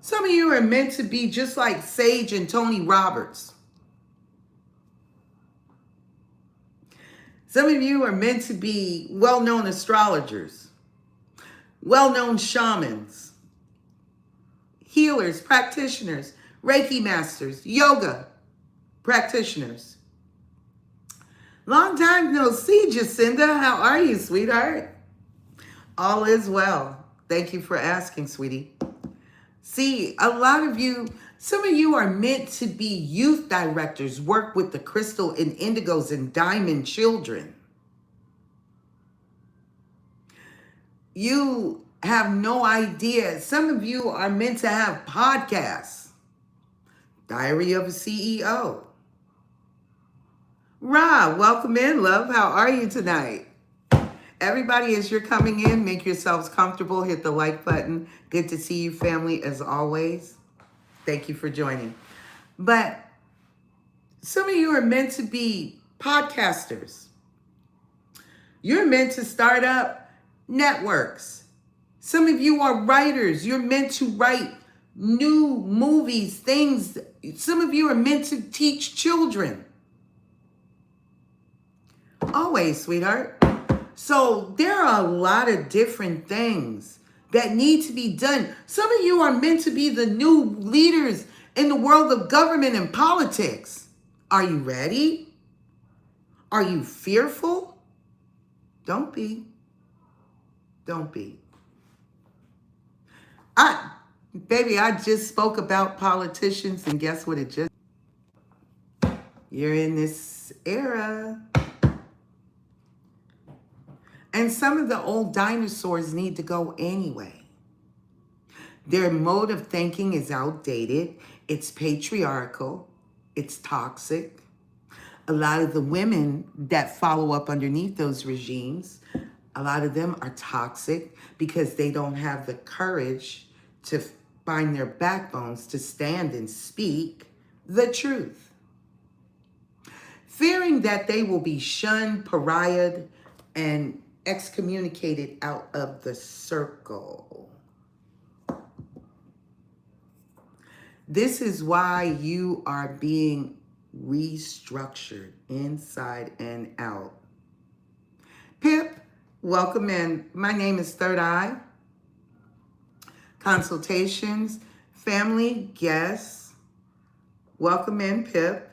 Some of you are meant to be just like Sage and Tony Roberts. Some of you are meant to be well-known astrologers, well-known shamans, healers, practitioners, Reiki masters, yoga practitioners. Long time no see, Jacinda. How are you, sweetheart? All is well. Thank you for asking, sweetie. See, a lot of you, some of you are meant to be youth directors, work with the crystal and indigos and diamond children. You have no idea. Some of you are meant to have podcasts. Diary of a CEO. Ra, welcome in, love. How are you tonight? Everybody, as you're coming in, make yourselves comfortable. Hit the like button. Good to see you, family, as always. Thank you for joining. But some of you are meant to be podcasters. You're meant to start up networks. Some of you are writers. You're meant to write new movies, things. Some of you are meant to teach children. Always, sweetheart. So there are a lot of different things that need to be done. Some of you are meant to be the new leaders in the world of government and politics. Are you ready? Are you fearful? Don't be. Don't be. Baby, I just spoke about politicians, and guess what it just... You're in this era. And some of the old dinosaurs need to go anyway. Their mode of thinking is outdated. It's patriarchal. It's toxic. A lot of the women that follow up underneath those regimes, a lot of them are toxic because they don't have the courage to find their backbones to stand and speak the truth. Fearing that they will be shunned, pariahed, and excommunicated out of the circle. This is why you are being restructured inside and out. Pip, welcome in. My name is Third Eye. Consultations, family, guests. Welcome in, Pip.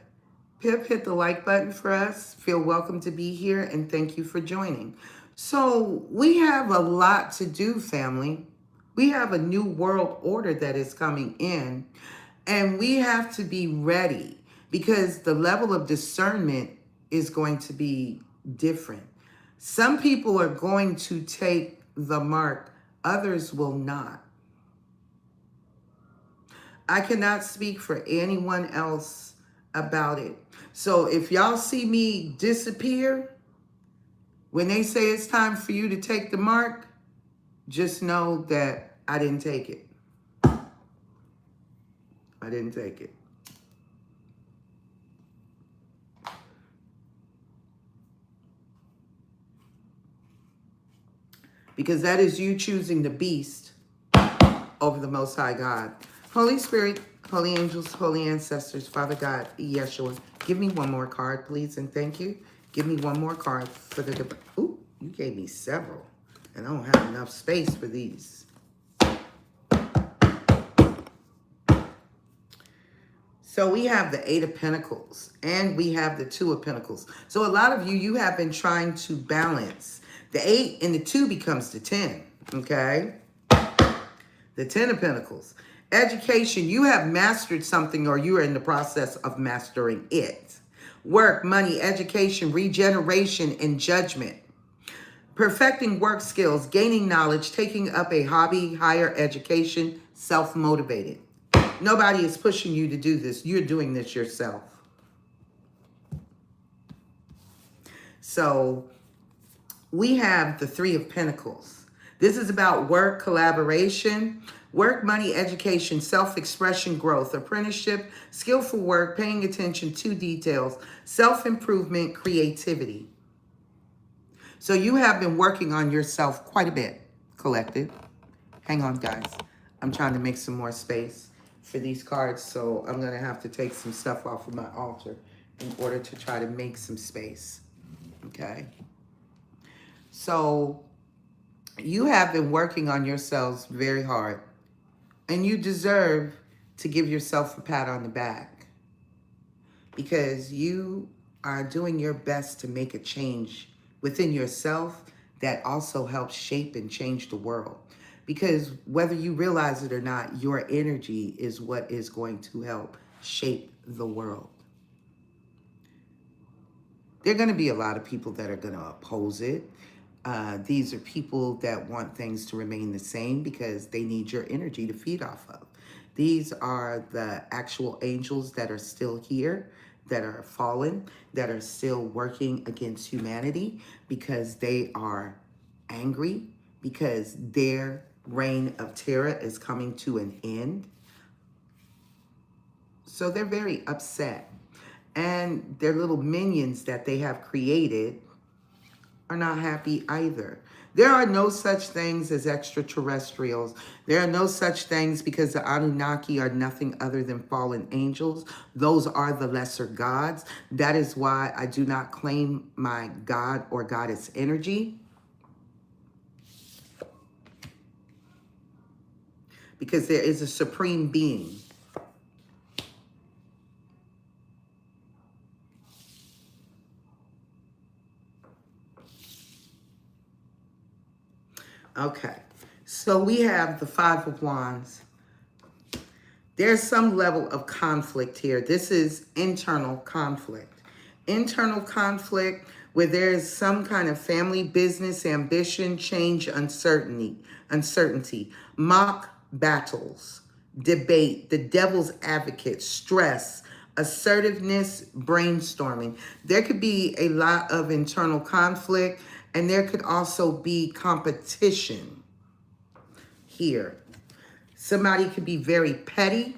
Pip, hit the like button for us. Feel welcome to be here, and thank you for joining. So we have a lot to do, family. We have a new world order that is coming in, and we have to be ready because the level of discernment is going to be different. Some people are going to take the mark, others will not. I cannot speak for anyone else about it. So if y'all see me disappear, when they say it's time for you to take the mark, just know that I didn't take it. I didn't take it. Because that is you choosing the beast over the Most High God. Holy Spirit, holy angels, holy ancestors, Father God, Yeshua, give me one more card, please, and thank you. Give me one more card for the... Ooh, you gave me several, and I don't have enough space for these. So we have the Eight of Pentacles, and we have the Two of Pentacles. So a lot of you have been trying to balance. The 8 and the 2 becomes the 10, okay? The 10 of Pentacles. Education, you have mastered something or you are in the process of mastering it. Work, money, education, regeneration, and judgment. Perfecting work skills, gaining knowledge, taking up a hobby, higher education, self-motivated. Nobody is pushing you to do this. You're doing this yourself. So we have the Three of Pentacles. This is about work, collaboration, work, money, education, self-expression, growth, apprenticeship, skillful work, paying attention to details, self-improvement, creativity. So you have been working on yourself quite a bit, collective. Hang on, guys. I'm trying to make some more space for these cards, so I'm going to have to take some stuff off of my altar in order to try to make some space, okay? So you have been working on yourselves very hard, and you deserve to give yourself a pat on the back because you are doing your best to make a change within yourself that also helps shape and change the world. Because whether you realize it or not, your energy is what is going to help shape the world. There are going to be a lot of people that are going to oppose it. These are people that want things to remain the same because they need your energy to feed off of. These are the actual angels that are still here, that are fallen, that are still working against humanity because they are angry, because their reign of terror is coming to an end. So they're very upset. And their little minions that they have created are not happy either. There are no such things as extraterrestrials. There are no such things because the Anunnaki are nothing other than fallen angels. Those are the lesser gods. That is why I do not claim my god or goddess energy. Because there is a supreme being. Okay, so we have the Five of Wands. There's some level of conflict here. This is internal conflict. Internal conflict where there's some kind of family, business, ambition, change, uncertainty, mock battles, debate, the devil's advocate, stress, assertiveness, brainstorming. There could be a lot of internal conflict, and there could also be competition here. Somebody could be very petty,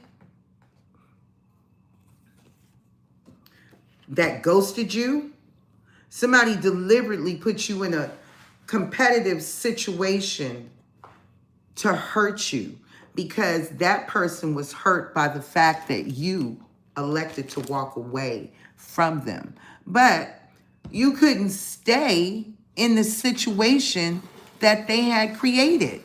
that ghosted you. Somebody deliberately put you in a competitive situation to hurt you, because that person was hurt by the fact that you elected to walk away from them. But you couldn't stay in the situation that they had created.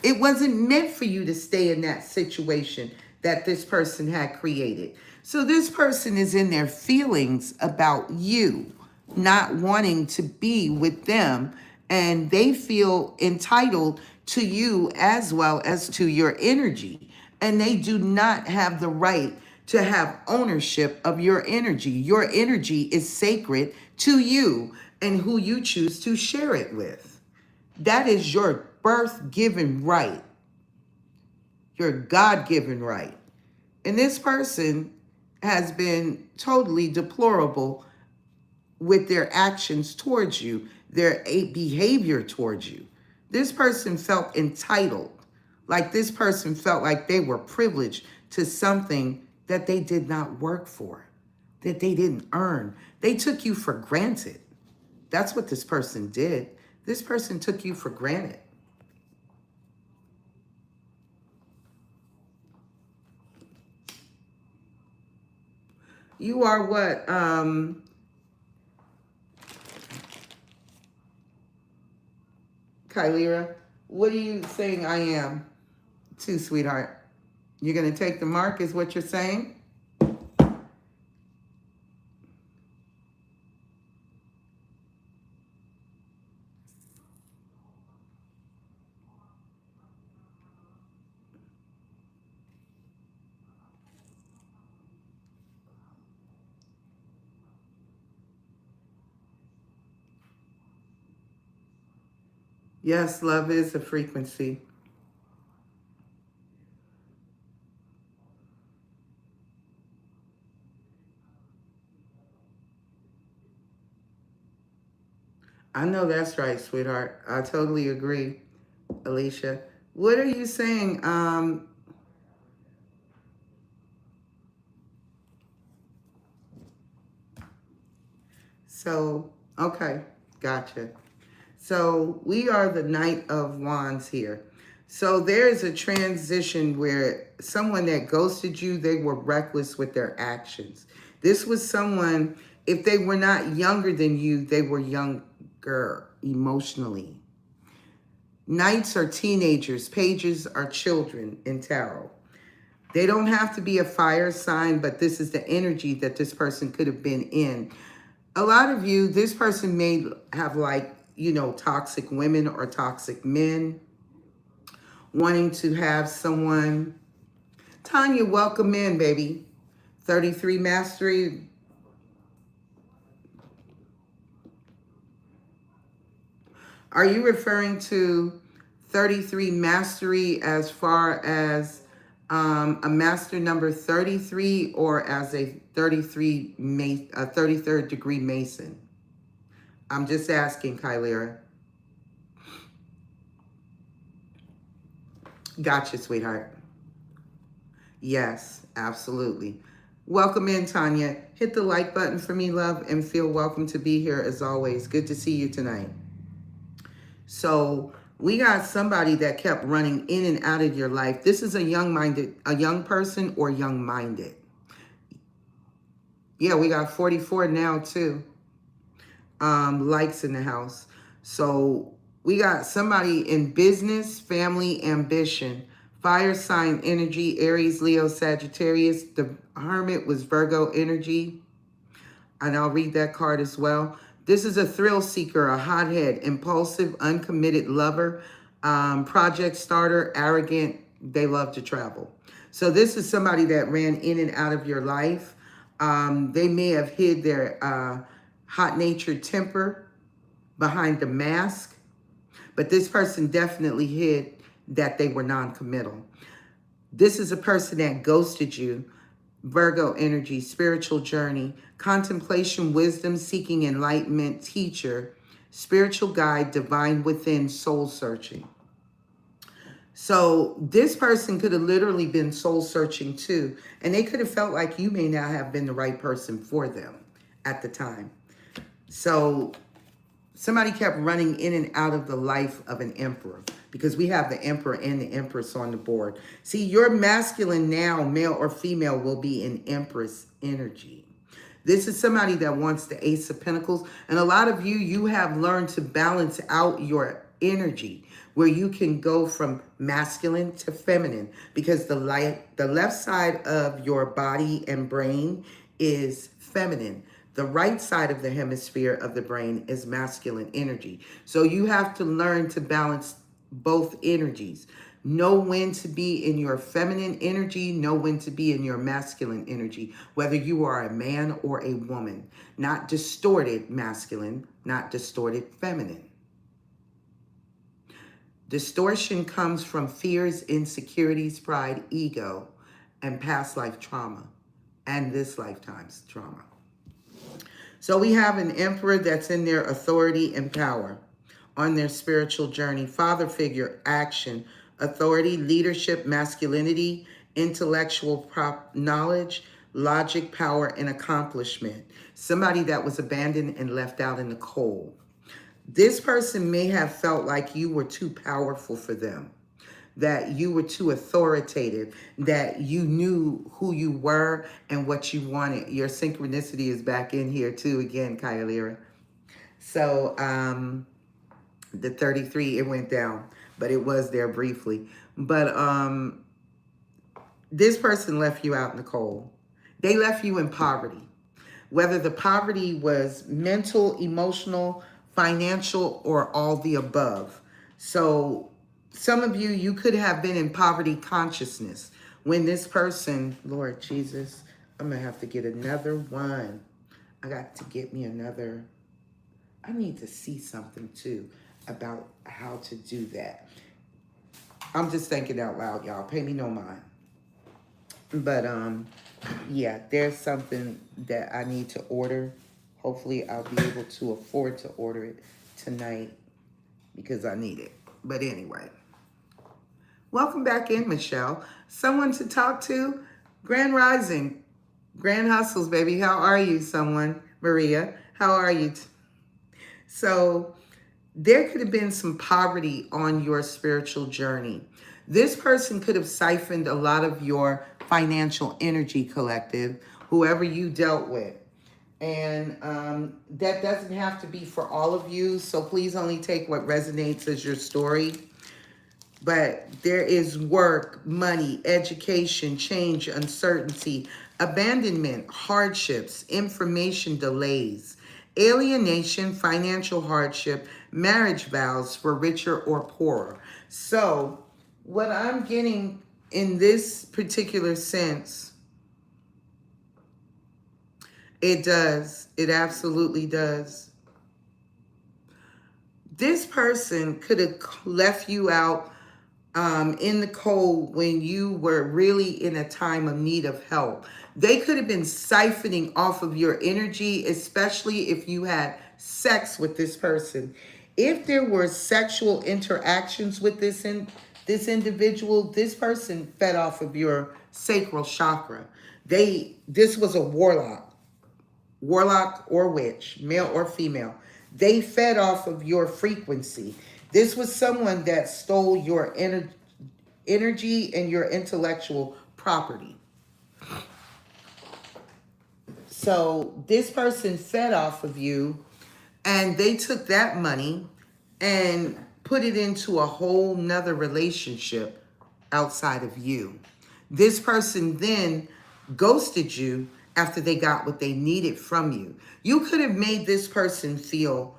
It wasn't meant for you to stay in that situation that this person had created. So this person is in their feelings about you not wanting to be with them, and they feel entitled to you as well as to your energy. And they do not have the right to have ownership of your energy. Your energy is sacred to you and who you choose to share it with. That is your birth-given right, your God-given right. And this person has been totally deplorable with their actions towards you, their behavior towards you. This person felt entitled, like this person felt like they were privileged to something that they did not work for, that they didn't earn. They took you for granted. That's what this person did. This person took you for granted. You are what? Kylera, what are you saying I am too, sweetheart? You're going to take the mark is what you're saying? Yes, love is a frequency. I know that's right, sweetheart. I totally agree, Alicia. What are you saying? Okay, gotcha. So we are the Knight of Wands here. So there is a transition where someone that ghosted you, they were reckless with their actions. This was someone, if they were not younger than you, they were younger emotionally. Knights are teenagers, pages are children in tarot. They don't have to be a fire sign, but this is the energy that this person could have been in. A lot of you, this person may have toxic women or toxic men, wanting to have someone. Tanya, welcome in, baby. 33 Mastery. Are you referring to 33 Mastery as far as a master number 33, or as a 33rd degree Mason? I'm just asking, Kylera. Gotcha, sweetheart. Yes, absolutely. Welcome in, Tanya. Hit the like button for me, love, and feel welcome to be here as always. Good to see you tonight. So we got somebody that kept running in and out of your life. This is a young person or young-minded. Yeah, we got 44 now too. Likes in the house. So we got somebody in business, family, ambition, fire sign energy, Aries, Leo, Sagittarius. The Hermit was Virgo energy. And I'll read that card as well. This is a thrill seeker, a hothead, impulsive, uncommitted lover, project starter, arrogant. They love to travel. So this is somebody that ran in and out of your life. They may have hid their hot-natured temper behind the mask, but this person definitely hid that they were non-committal. This is a person that ghosted you. Virgo energy, spiritual journey, contemplation, wisdom, seeking enlightenment, teacher, spiritual guide, divine within, soul searching. So this person could have literally been soul searching too, and they could have felt like you may not have been the right person for them at the time. So Somebody kept running in and out of the life of an emperor because we have the emperor and the empress on the board. See, your masculine now, male or female, will be in empress energy. This is somebody that wants the Ace of Pentacles. And a lot of you, you have learned to balance out your energy where you can go from masculine to feminine because the left side of your body and brain is feminine. The right side of the hemisphere of the brain is masculine energy. So you have to learn to balance both energies. Know when to be in your feminine energy, know when to be in your masculine energy, whether you are a man or a woman. Not distorted masculine, not distorted feminine. Distortion comes from fears, insecurities, pride, ego, and past life trauma, and this lifetime's trauma. So we have an emperor that's in their authority and power on their spiritual journey. Father figure, action, authority, leadership, masculinity, intellectual knowledge, logic, power, and accomplishment. Somebody that was abandoned and left out in the cold. This person may have felt like you were too powerful for them, that you were too authoritative, that you knew who you were and what you wanted. Your synchronicity is back in here too again, Kyalira. So the 33, it went down, but it was there briefly. But this person left you out in the cold. They left you in poverty. Whether the poverty was mental, emotional, financial, or all the above. So some of you, you could have been in poverty consciousness when this person, Lord Jesus, I'm going to have to get another one. I got to get me another. I need to see something too about how to do that. I'm just thinking out loud, y'all. Pay me no mind. But yeah, there's something that I need to order. Hopefully I'll be able to afford to order it tonight because I need it. But anyway, welcome back in, Michelle. Someone to talk to? Grand Rising, Grand Hustles, baby. How are you, someone? Maria, how are you? So there could have been some poverty on your spiritual journey. This person could have siphoned a lot of your financial energy, collective, whoever you dealt with. And that doesn't have to be for all of you. So please only take what resonates as your story. But there is work, money, education, change, uncertainty, abandonment, hardships, information delays, alienation, financial hardship, marriage vows for richer or poorer. So what I'm getting in this particular sense, it does. It absolutely does. This person could have left you out in the cold when you were really in a time of need of help. They could have been siphoning off of your energy, especially if you had sex with this person. If there were sexual interactions with this individual, this person fed off of your sacral chakra. This was a warlock or witch, male or female. They fed off of your frequency. This was someone that stole your energy and your intellectual property. So this person fed off of you, and they took that money and put it into a whole nother relationship outside of you. This person then ghosted you after they got what they needed from you. You could have made this person feel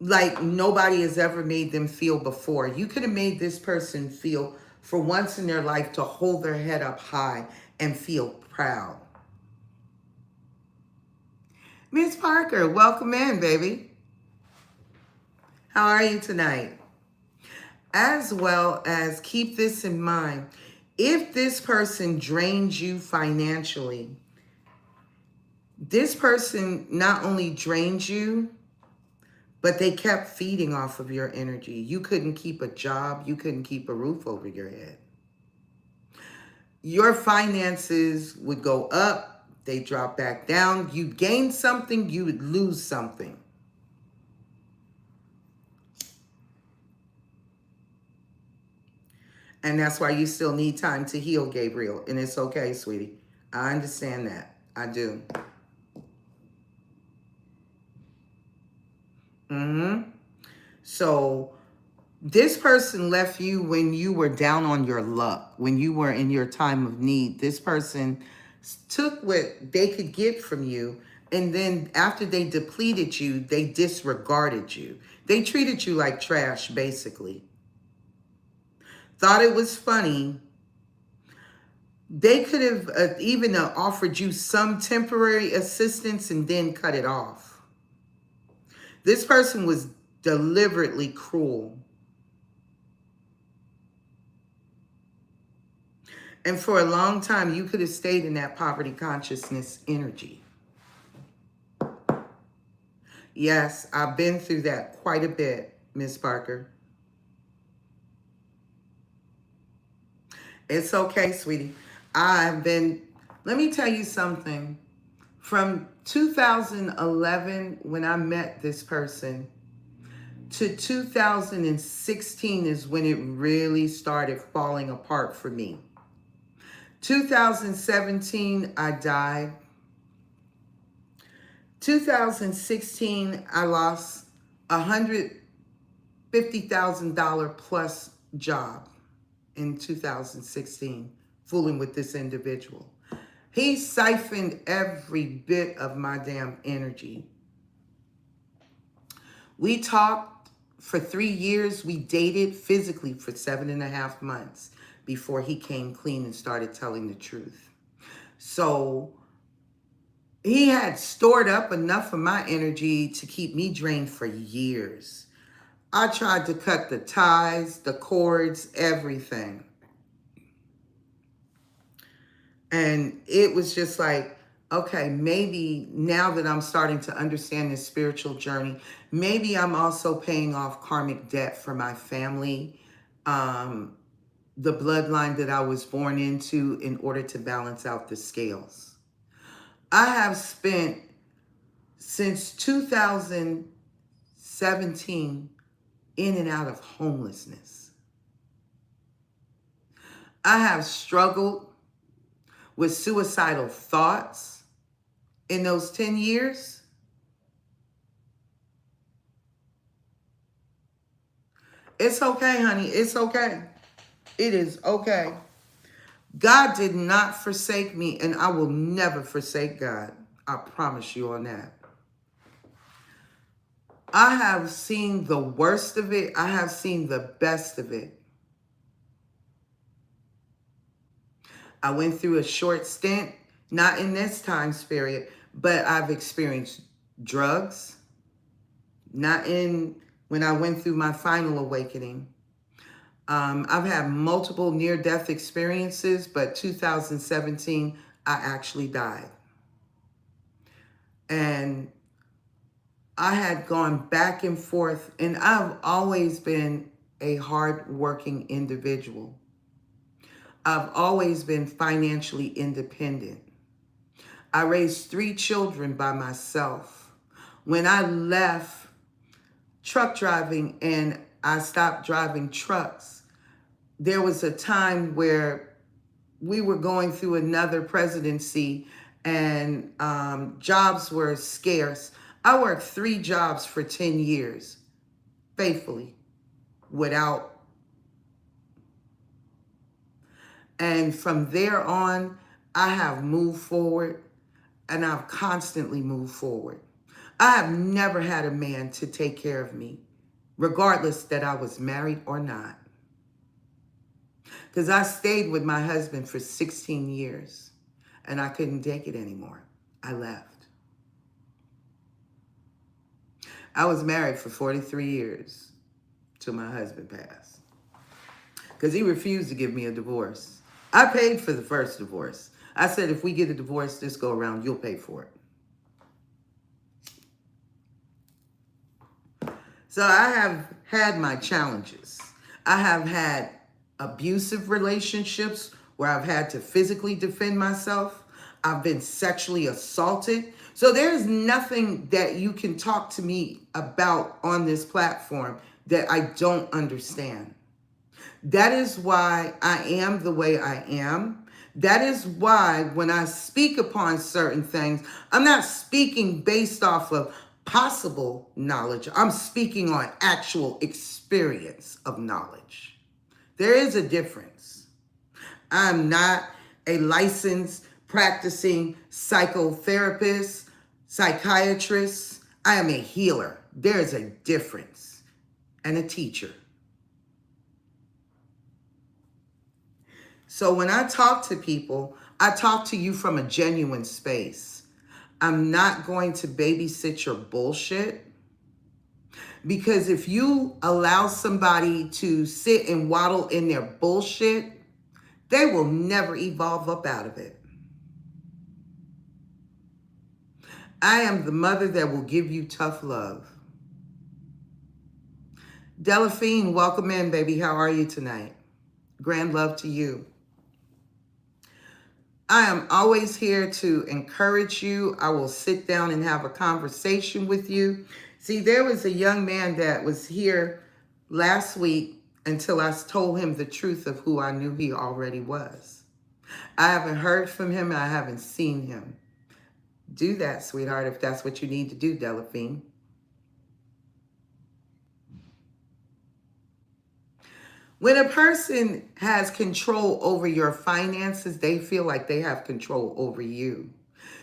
like nobody has ever made them feel before. You could have made this person feel for once in their life to hold their head up high and feel proud. Miss Parker, welcome in, baby. How are you tonight? As well as keep this in mind. If this person drains you financially, this person not only drains you, but they kept feeding off of your energy. You couldn't keep a job. You couldn't keep a roof over your head. Your finances would go up. They drop back down. You gain something, you would lose something. And that's why you still need time to heal, Gabriel. And it's okay, sweetie. I understand that. I do. So this person left you when you were down on your luck, when you were in your time of need. This person took what they could get from you, and then after they depleted you, they disregarded you. They treated you like trash, basically. Thought it was funny. They could have even offered you some temporary assistance and then cut it off. This person was deliberately cruel. And for a long time, you could have stayed in that poverty consciousness energy. Yes, I've been through that quite a bit, Miss Parker. It's okay, sweetie. Let me tell you something. From 2011, when I met this person, to 2016 is when it really started falling apart for me. 2017, I died. 2016, I lost $150,000 plus job in 2016, fooling with this individual. He siphoned every bit of my damn energy. We talked for 3 years. We dated physically for 7.5 months before he came clean and started telling the truth. So he had stored up enough of my energy to keep me drained for years. I tried to cut the ties, the cords, everything. And it was just like, okay, maybe now that I'm starting to understand this spiritual journey, maybe I'm also paying off karmic debt for my family, the bloodline that I was born into, in order to balance out the scales. I have spent since 2017 in and out of homelessness. I have struggled with suicidal thoughts in those 10 years. It's okay, honey. It's okay. It is okay. God did not forsake me, and I will never forsake God. I promise you on that. I have seen the worst of it. I have seen the best of it. I went through a short stint, not in this time period, but I've experienced drugs, not in when I went through my final awakening. I've had multiple near-death experiences, but 2017, I actually died. And I had gone back and forth, and I've always been a hard-working individual. I've always been financially independent. I raised 3 children by myself. When I left truck driving and I stopped driving trucks, there was a time where we were going through another presidency and jobs were scarce. I worked 3 jobs for 10 years, faithfully, without. And from there on, I have moved forward, and I've constantly moved forward. I have never had a man to take care of me, regardless that I was married or not. Because I stayed with my husband for 16 years, and I couldn't take it anymore. I left. I was married for 43 years till my husband passed, because he refused to give me a divorce. I paid for the first divorce. I said, if we get a divorce this go around, you'll pay for it. So I have had my challenges. I have had abusive relationships where I've had to physically defend myself. I've been sexually assaulted. So there's nothing that you can talk to me about on this platform that I don't understand. That is why I am the way I am. That is why when I speak upon certain things, I'm not speaking based off of possible knowledge. I'm speaking on actual experience of knowledge. There is a difference. I'm not a licensed practicing psychotherapist, psychiatrist. I am a healer. There is a difference, and a teacher. So when I talk to people, I talk to you from a genuine space. I'm not going to babysit your bullshit, because if you allow somebody to sit and waddle in their bullshit, they will never evolve up out of it. I am the mother that will give you tough love. Delphine, welcome in, baby. How are you tonight? Grand love to you. I am always here to encourage you. I will sit down and have a conversation with you. See, there was a young man that was here last week until I told him the truth of who I knew he already was. I haven't heard from him. I haven't seen him. Do that, sweetheart, if that's what you need to do, Delphine. When a person has control over your finances, they feel like they have control over you.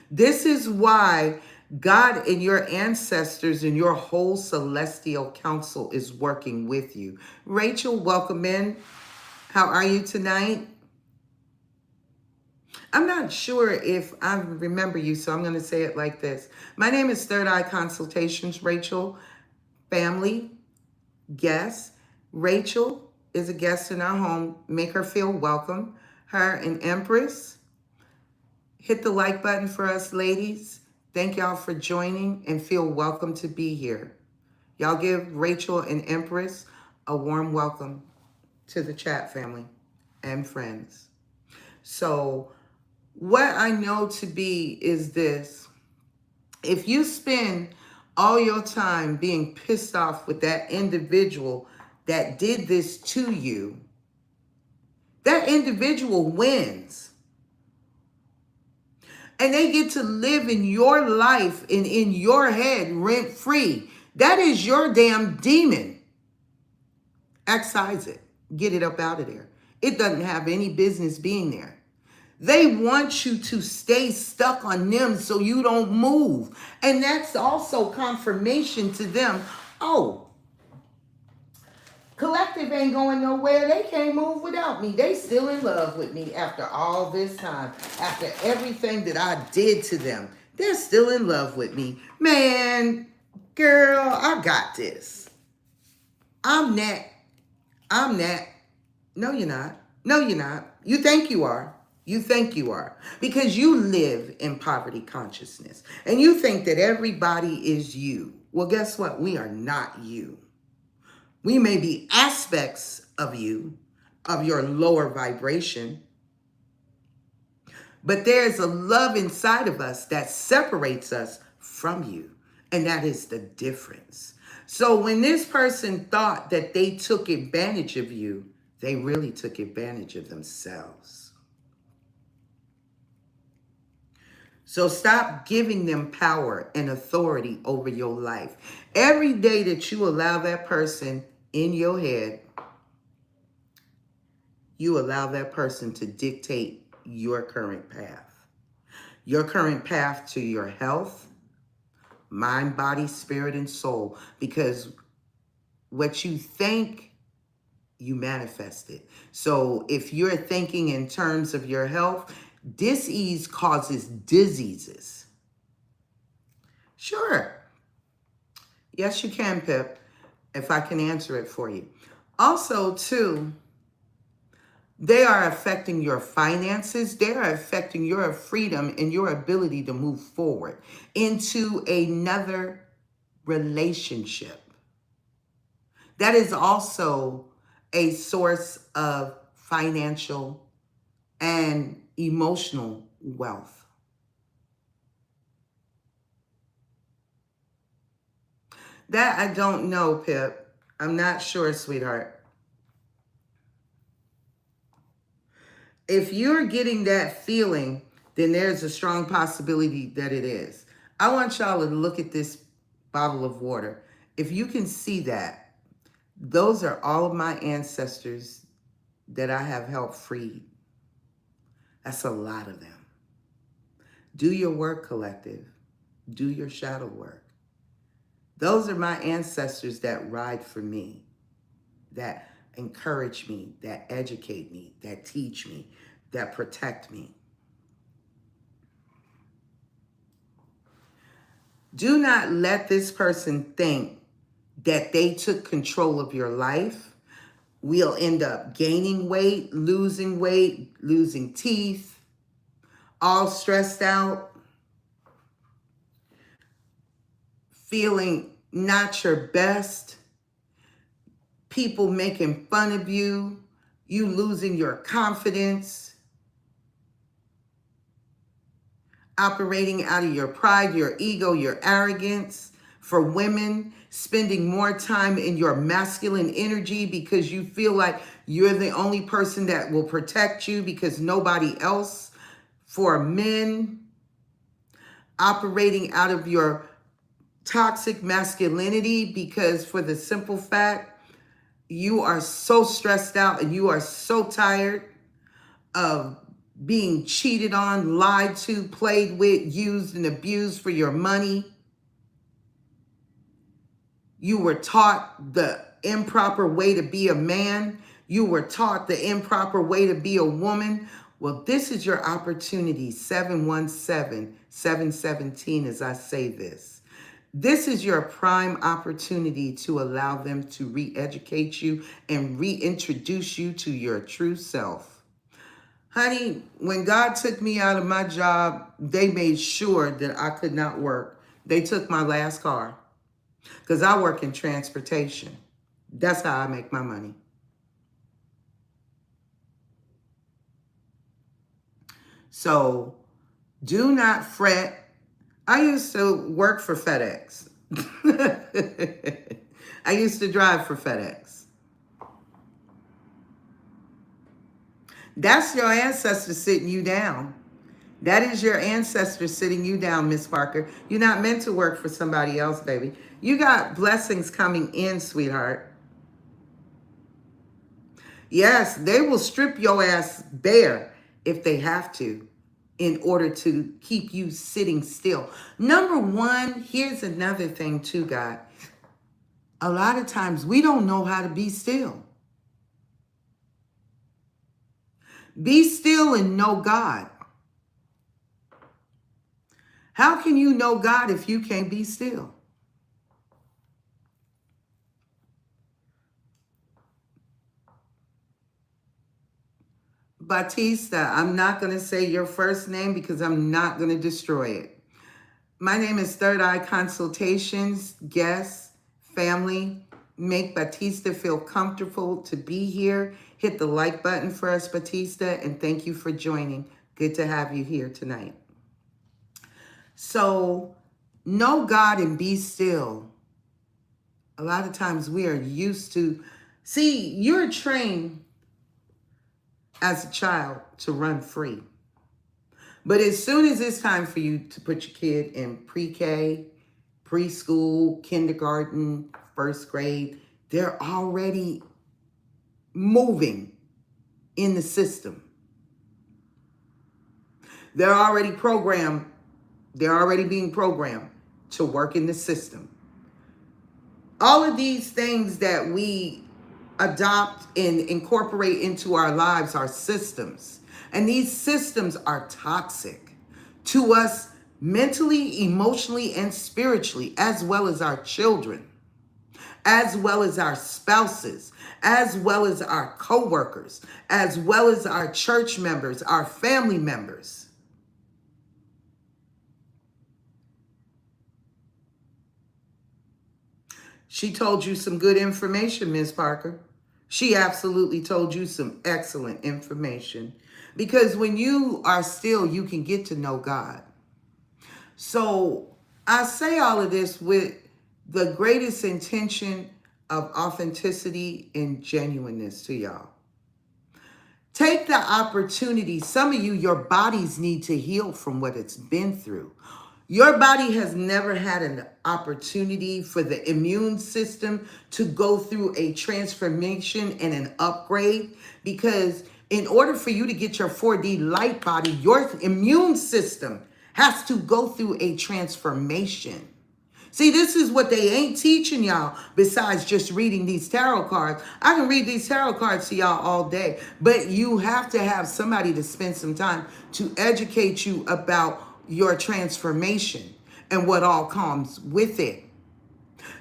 This is why God and your ancestors and your whole celestial council is working with you. Rachel, welcome in. How are you tonight? I'm not sure if I remember you, so I'm going to say it like this. My name is Third Eye Consultations, Rachel. Family, guest. Rachel is a guest in our home. Make her feel welcome. Her and Empress. Hit the like button for us, ladies. Thank y'all for joining and feel welcome to be here. Y'all give Rachel and Empress a warm welcome to the chat family and friends. So what I know to be is this. If you spend all your time being pissed off with that individual that did this to you, that individual wins. And they get to live in your life and in your head rent free. That is your damn demon. Excise it. Get it up out of there. It doesn't have any business being there. They want you to stay stuck on them so you don't move. And that's also confirmation to them. Oh, collective ain't going nowhere. They can't move without me. They still in love with me after all this time. After everything that I did to them. They're still in love with me. Man, girl, I got this. I'm that. I'm that. No, you're not. No, you're not. You think you are. You think you are. Because you live in poverty consciousness. And you think that everybody is you. Well, guess what? We are not you. We may be aspects of you, of your lower vibration. But there's a love inside of us that separates us from you. And that is the difference. So when this person thought that they took advantage of you, they really took advantage of themselves. So stop giving them power and authority over your life. Every day that you allow that person in your head, you allow that person to dictate your current path. Your current path to your health, mind, body, spirit, and soul. Because what you think, you manifest it. So if you're thinking in terms of your health, dis-ease causes diseases. Sure. Yes, you can, Pip, if I can answer it for you. Also, too, they are affecting your finances. They are affecting your freedom and your ability to move forward into another relationship. That is also a source of financial and emotional wealth. That I don't know, Pip. I'm not sure, sweetheart. If you're getting that feeling, then there's a strong possibility that it is. I want y'all to look at this bottle of water. If you can see that, those are all of my ancestors that I have helped free. That's a lot of them. Do your work, collective. Do your shadow work. Those are my ancestors that ride for me, that encourage me, that educate me, that teach me, that protect me. Do not let this person think that they took control of your life. We'll end up gaining weight, losing teeth, all stressed out, feeling not your best, people making fun of you, you losing your confidence, operating out of your pride, your ego, your arrogance. For women, spending more time in your masculine energy because you feel like you're the only person that will protect you because nobody else. For men, operating out of your toxic masculinity because for the simple fact, you are so stressed out and you are so tired of being cheated on, lied to, played with, used and abused for your money. You were taught the improper way to be a man. You were taught the improper way to be a woman. Well, this is your opportunity, 717-717, as I say this. This is your prime opportunity to allow them to re-educate you and reintroduce you to your true self. Honey, when God took me out of my job, they made sure that I could not work. They took my last car because I work in transportation. That's how I make my money. So do not fret. I used to work for FedEx. I used to drive for FedEx. That's your ancestor sitting you down. That is your ancestor sitting you down, Miss Parker. You're not meant to work for somebody else, baby. You got blessings coming in, sweetheart. Yes, they will strip your ass bare if they have to in order to keep you sitting still. Number one, here's another thing too, God. A lot of times we don't know how to be still. Be still and know God. How can you know God if you can't be still? Batista, I'm not going to say your first name because I'm not going to destroy it. My name is Third Eye Consultations. Guests, family, make Batista feel comfortable to be here. Hit the like button for us, Batista, and thank you for joining. Good to have you here tonight. So, know God and be still. A lot of times we are used to, see, you're trained as a child to run free. But as soon as it's time for you to put your kid in pre-K, preschool, kindergarten, first grade, they're already moving in the system. They're already programmed. They're already being programmed to work in the system. All of these things that we adopt and incorporate into our lives are systems. And these systems are toxic to us mentally, emotionally, and spiritually, as well as our children, as well as our spouses, as well as our co-workers, as well as our church members, our family members. She told you some good information, Ms. Parker. She absolutely told you some excellent information. Because when you are still, you can get to know God. So I say all of this with the greatest intention of authenticity and genuineness to y'all. Take the opportunity. Some of you, your bodies need to heal from what it's been through. Your body has never had an opportunity for the immune system to go through a transformation and an upgrade, because in order for you to get your 4D light body, your immune system has to go through a transformation. See, this is what they ain't teaching y'all besides just reading these tarot cards. I can read these tarot cards to y'all all day, but you have to have somebody to spend some time to educate you about your transformation and what all comes with it.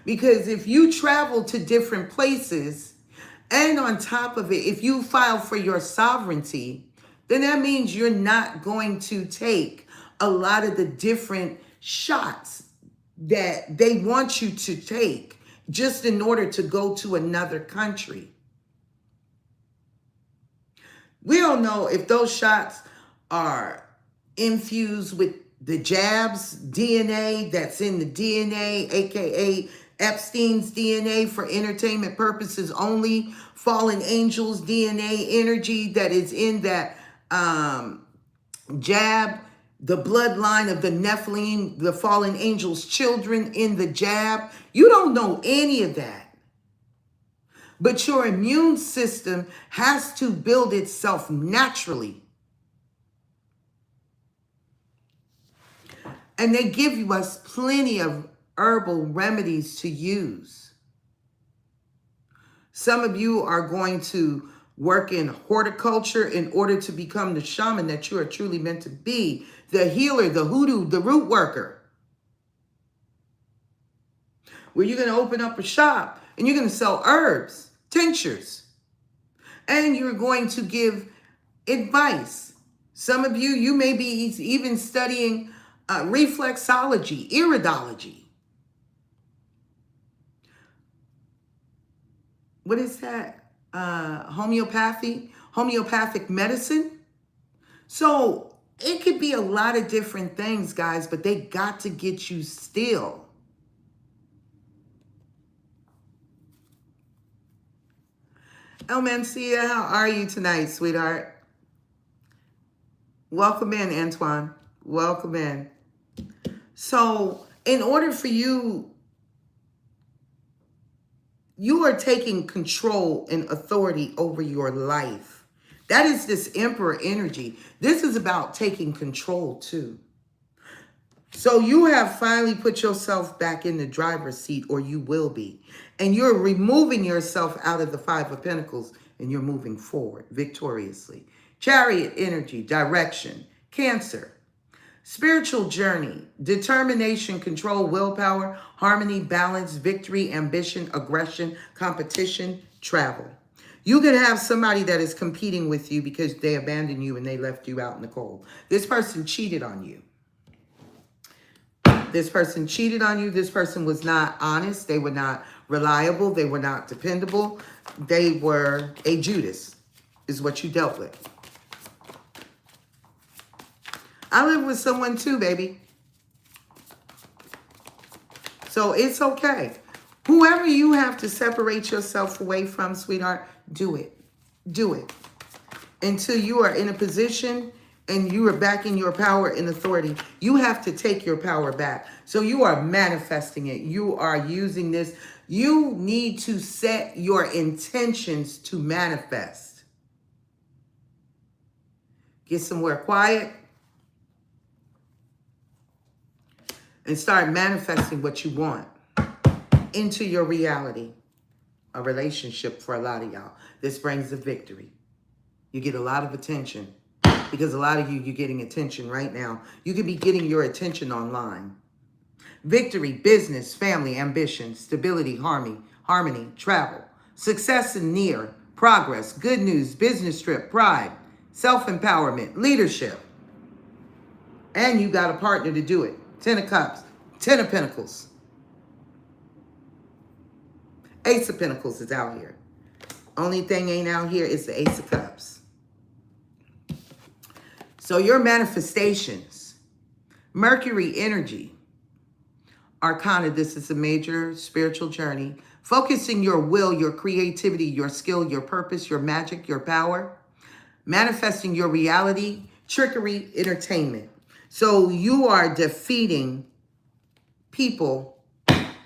Because if you travel to different places, and on top of it, if you file for your sovereignty, then that means you're not going to take a lot of the different shots that they want you to take just in order to go to another country. We don't know if those shots are infused with the jabs DNA that's in the DNA, aka Epstein's DNA for entertainment purposes only, fallen angels DNA energy that is in that jab, the bloodline of the Nephilim, the fallen angels' children in the jab. You don't know any of that. But your immune system has to build itself naturally. And they give us plenty of herbal remedies to use. Some of you are going to work in horticulture in order to become the shaman that you are truly meant to be, the healer, the hoodoo, the root worker. Where you're going to open up a shop and you're going to sell herbs, tinctures, and you're going to give advice. Some of you, you may be even studying reflexology, iridology. What is that? Homeopathic medicine. So it could be a lot of different things, guys, but they got to get you still. El Mancia, how are you tonight, sweetheart? Welcome in, Antoine. Welcome in. So in order for you are taking control and authority over your life. That is this emperor energy. This is about taking control too. So you have finally put yourself back in the driver's seat, or you will be. And you're removing yourself out of the Five of Pentacles and you're moving forward victoriously. Chariot energy, direction, Cancer. Spiritual journey, determination, control, willpower, harmony, balance, victory, ambition, aggression, competition, travel. You can have somebody that is competing with you because they abandoned you and they left you out in the cold. This person cheated on you. This person cheated on you. This person was not honest. They were not reliable. They were not dependable. They were a Judas, is what you dealt with. I live with someone too, baby. So it's okay. Whoever you have to separate yourself away from, sweetheart, do it. Do it. Until you are in a position and you are back in your power and authority. You have to take your power back. So you are manifesting it. You are using this. You need to set your intentions to manifest. Get somewhere quiet. And start manifesting what you want into your reality. A relationship for a lot of y'all. This brings a victory. You get a lot of attention. Because a lot of you, you're getting attention right now. You could be getting your attention online. Victory, business, family, ambition, stability, harmony, travel. Success and near, progress, good news, business trip, pride, self-empowerment, leadership. And you got a partner to do it. 10 of Cups, 10 of Pentacles. Ace of Pentacles is out here. Only thing ain't out here is the Ace of Cups. So your manifestations, Mercury energy, Arcana, this is a major spiritual journey. Focusing your will, your creativity, your skill, your purpose, your magic, your power. manifesting your reality, trickery, entertainment. So you are defeating people.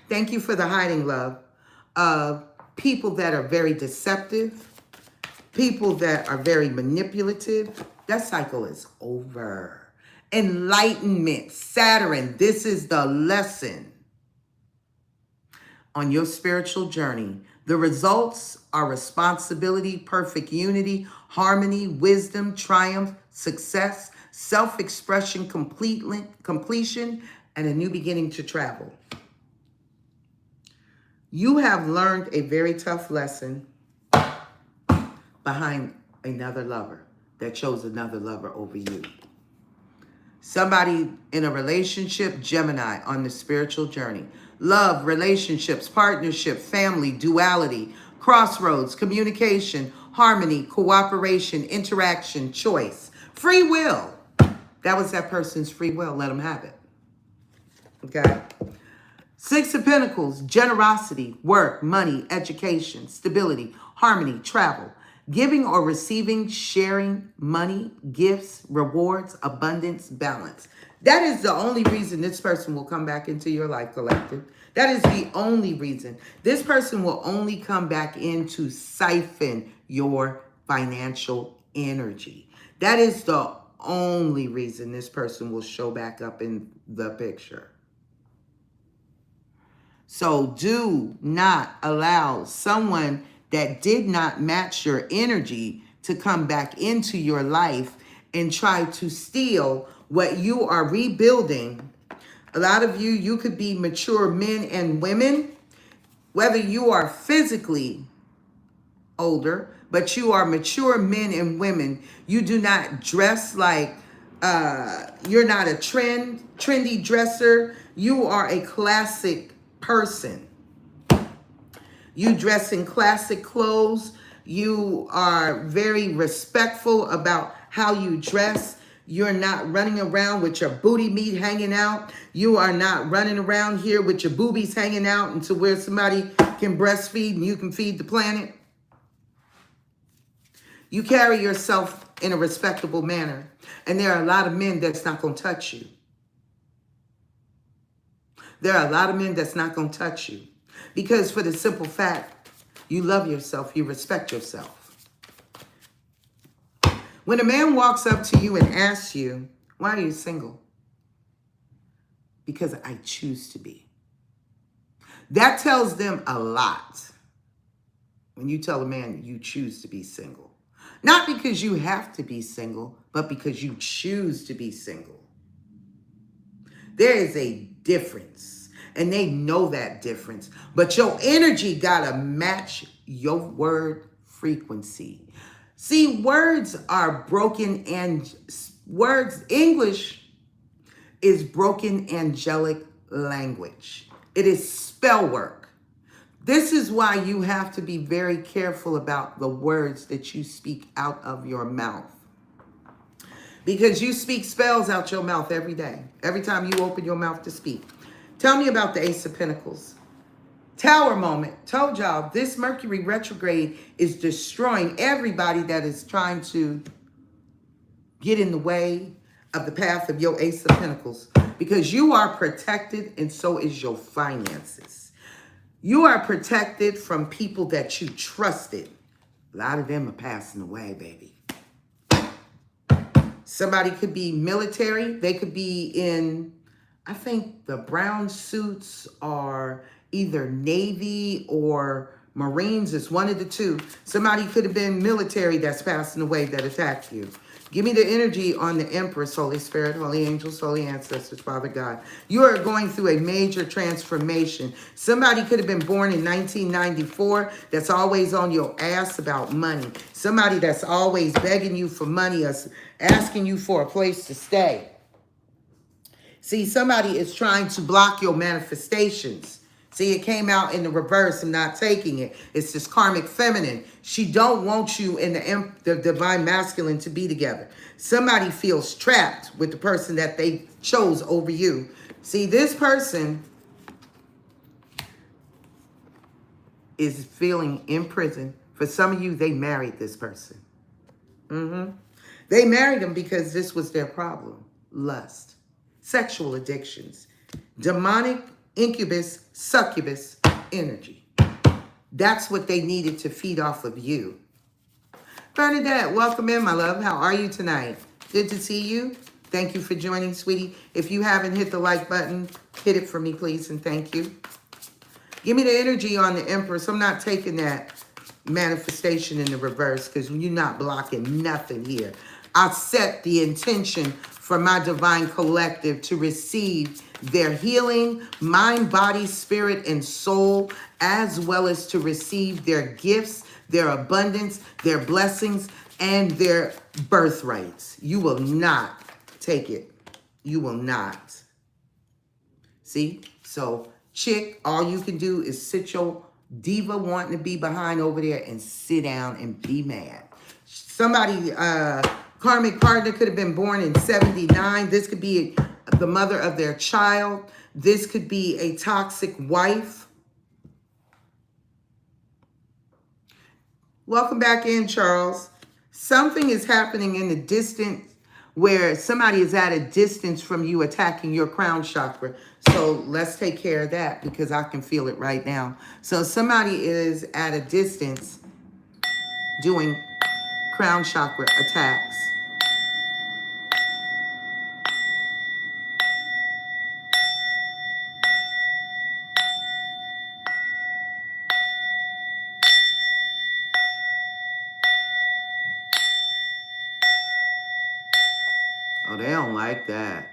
Thank you for the hiding, love. People that are very deceptive, people that are very manipulative. That cycle is over. Enlightenment, Saturn, this is the lesson on your spiritual journey. The results are responsibility, perfect unity, harmony, wisdom, triumph, success, self-expression, completion, and a new beginning to travel. You have learned a very tough lesson behind another lover that chose another lover over you. Somebody in a relationship, Gemini, on the spiritual journey. Love, relationships, partnership, family, duality, crossroads, communication, harmony, cooperation, interaction, choice, free will. That was that person's free will. Let them have it. Okay? Six of Pentacles, generosity, work, money, education, stability, harmony, travel, giving or receiving, sharing, money, gifts, rewards, abundance, balance. That is the only reason this person will come back into your life, collective. That is the only reason. This person will only come back in to siphon your financial energy. That is the only reason this person will show back up in the picture. So do not allow someone that did not match your energy to come back into your life and try to steal what you are rebuilding. A lot of you, you could be mature men and women, whether you are physically older, but you are mature men and women. You do not dress like, you're not a trendy dresser. You are a classic person. You dress in classic clothes. You are very respectful about how you dress. You're not running around with your booty meat hanging out. You are not running around here with your boobies hanging out into where somebody can breastfeed and you can feed the planet. You carry yourself in a respectable manner. And there are a lot of men that's not going to touch you. There are a lot of men that's not going to touch you. Because for the simple fact, you love yourself, you respect yourself. When a man walks up to you and asks you, why are you single? Because I choose to be. That tells them a lot. When you tell a man you choose to be single. Not because you have to be single, but because you choose to be single. There is a difference. And they know that difference. But your energy gotta match your word frequency. See, words are broken and words, English is broken angelic language. It is spell work. This is why you have to be very careful about the words that you speak out of your mouth. Because you speak spells out your mouth every day. Every time you open your mouth to speak. Tell me about the Ace of Pentacles. Tower moment. Told y'all, this Mercury retrograde is destroying everybody that is trying to get in the way of the path of your Ace of Pentacles. Because you are protected and so is your finances. You are protected from people that you trusted. A lot of them are passing away, baby. Somebody could be military. They could be in, I think the brown suits are either Navy or Marines. It's one of the two. Somebody could have been military that's passing away that attacked you. Give me the energy on the Empress, Holy Spirit, Holy Angels, Holy Ancestors, Father God. You are going through a major transformation. Somebody could have been born in 1994 that's always on your ass about money. Somebody that's always begging you for money or asking you for a place to stay. See, somebody is trying to block your manifestations. See, it came out in the reverse. I'm not taking it. It's this karmic feminine. She don't want you and the divine masculine to be together. Somebody feels trapped with the person that they chose over you. See, this person is feeling in prison. For some of you, they married this person. They married him because this was their problem. Lust, sexual addictions, demonic incubus, succubus energy. That's what they needed to feed off of you. Bernadette, welcome in, my love. How are you tonight? Good to see you. Thank you for joining, sweetie. If you haven't hit the like button, hit it for me, please, and thank you. Give me the energy on the Empress. I'm not taking that manifestation in the reverse because you're not blocking nothing here. I set the intention for my divine collective to receive their healing, mind, body, spirit, and soul, as well as to receive their gifts, their abundance, their blessings, and their birthrights. You will not take it. You will not. See? So, chick, all you can do is sit your diva wanting to be behind over there and sit down and be mad. Somebody, karmic partner could have been born in 79. This could be the mother of their child. This could be a toxic wife. Welcome back in, Charles. Something is happening in the distance where somebody is at a distance from you attacking your crown chakra. So let's take care of that because I can feel it right now. So somebody is at a distance doing crown chakra attacks. Oh, they don't like that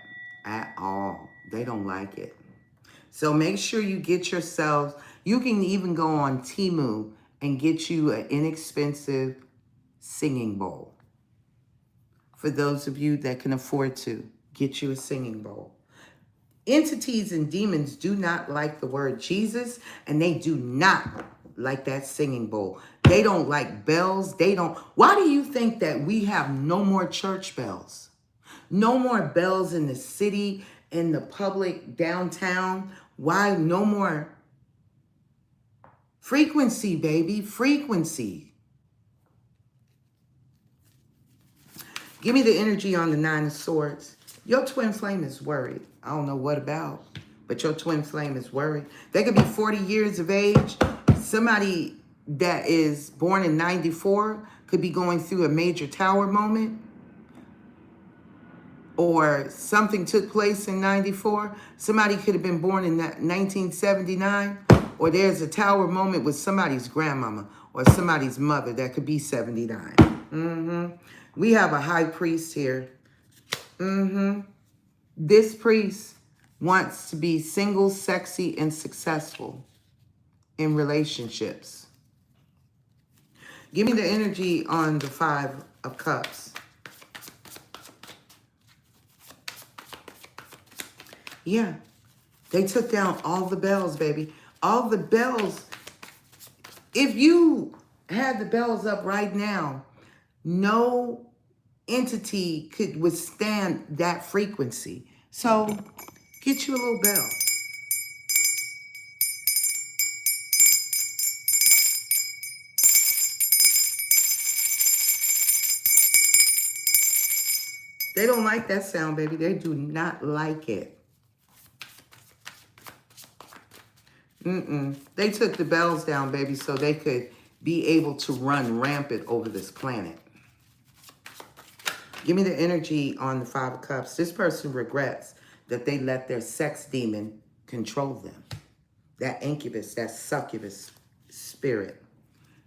at all. They don't like it. So make sure you get yourselves, you can even go on Temu and get you an inexpensive singing bowl. For those of you that can afford to, get you a singing bowl. Entities and demons do not like the word Jesus, and they do not like that singing bowl. They don't like bells. They don't. Why do you think that we have no more church bells? No more bells in the city, in the public, downtown. Why no more? Frequency, baby, frequency. Give me the energy on the Nine of Swords. Your twin flame is worried. I don't know what about, but your twin flame is worried. They could be 40 years of age. Somebody that is born in 94 could be going through a major tower moment. Or something took place in 94. Somebody could have been born in 1979. Or there's a tower moment with somebody's grandmama or somebody's mother that could be 79. We have a high priest here. This priest wants to be single, sexy, and successful in relationships. Give me the energy on the Five of Cups. Yeah, they took down all the bells, baby. All the bells. If you had the bells up right now, no entity could withstand that frequency. So get you a little bell. They don't like that sound, baby. They do not like it. They took the bells down, baby, so they could be able to run rampant over this planet. Give me the energy on the Five of Cups. This person regrets that they let their sex demon control them. That incubus, that succubus spirit.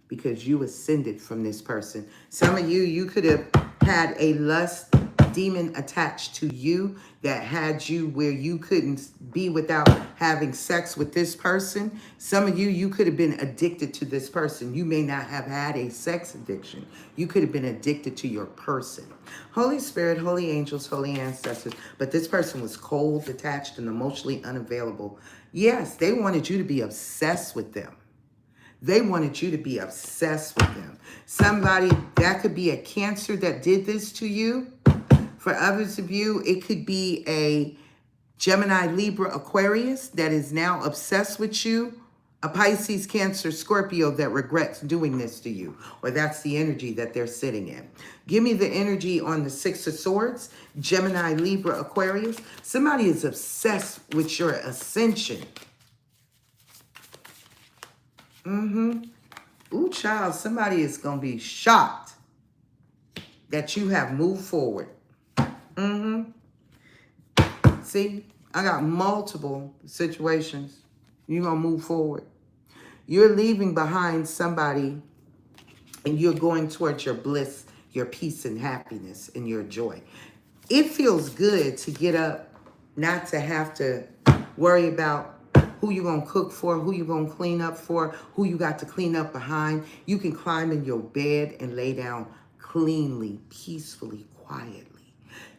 Because you ascended from this person. Some of you could have had a lust demon attached to you that had you where you couldn't be without having sex with this person. Some of you could have been addicted to this person. You may not have had a sex addiction. You could have been addicted to your person. Holy Spirit, holy angels, holy ancestors. But this person was cold, detached, and emotionally unavailable. Yes, they wanted you to be obsessed with them. They wanted you to be obsessed with them. Somebody, that could be a Cancer that did this to you. For others of you, it could be a Gemini, Libra, Aquarius that is now obsessed with you A Pisces, Cancer, Scorpio that regrets doing this to you, or that's the energy that they're sitting in. Give me the energy on the Six of Swords, Gemini, Libra, Aquarius. Somebody is obsessed with your ascension. Ooh, child, somebody is going to be shocked that you have moved forward. See, I got multiple situations. You're going to move forward. You're leaving behind somebody and you're going towards your bliss, your peace and happiness and your joy. It feels good to get up, not to have to worry about who you're going to cook for, who you're going to clean up for, who you got to clean up behind. You can climb in your bed and lay down cleanly, peacefully, quietly.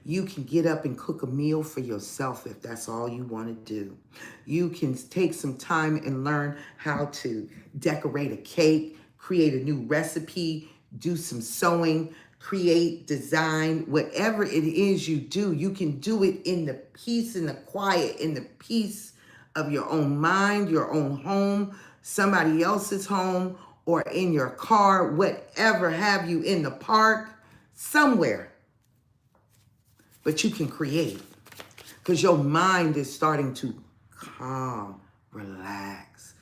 You can get up and cook a meal for yourself if that's all you want to do. You can take some time and learn how to decorate a cake, create a new recipe, do some sewing, create, design, whatever it is you do, you can do it in the peace and the quiet, in the peace of your own mind, your own home, somebody else's home, or in your car, whatever have you, in the park, somewhere. But you can create because your mind is starting to calm, relax.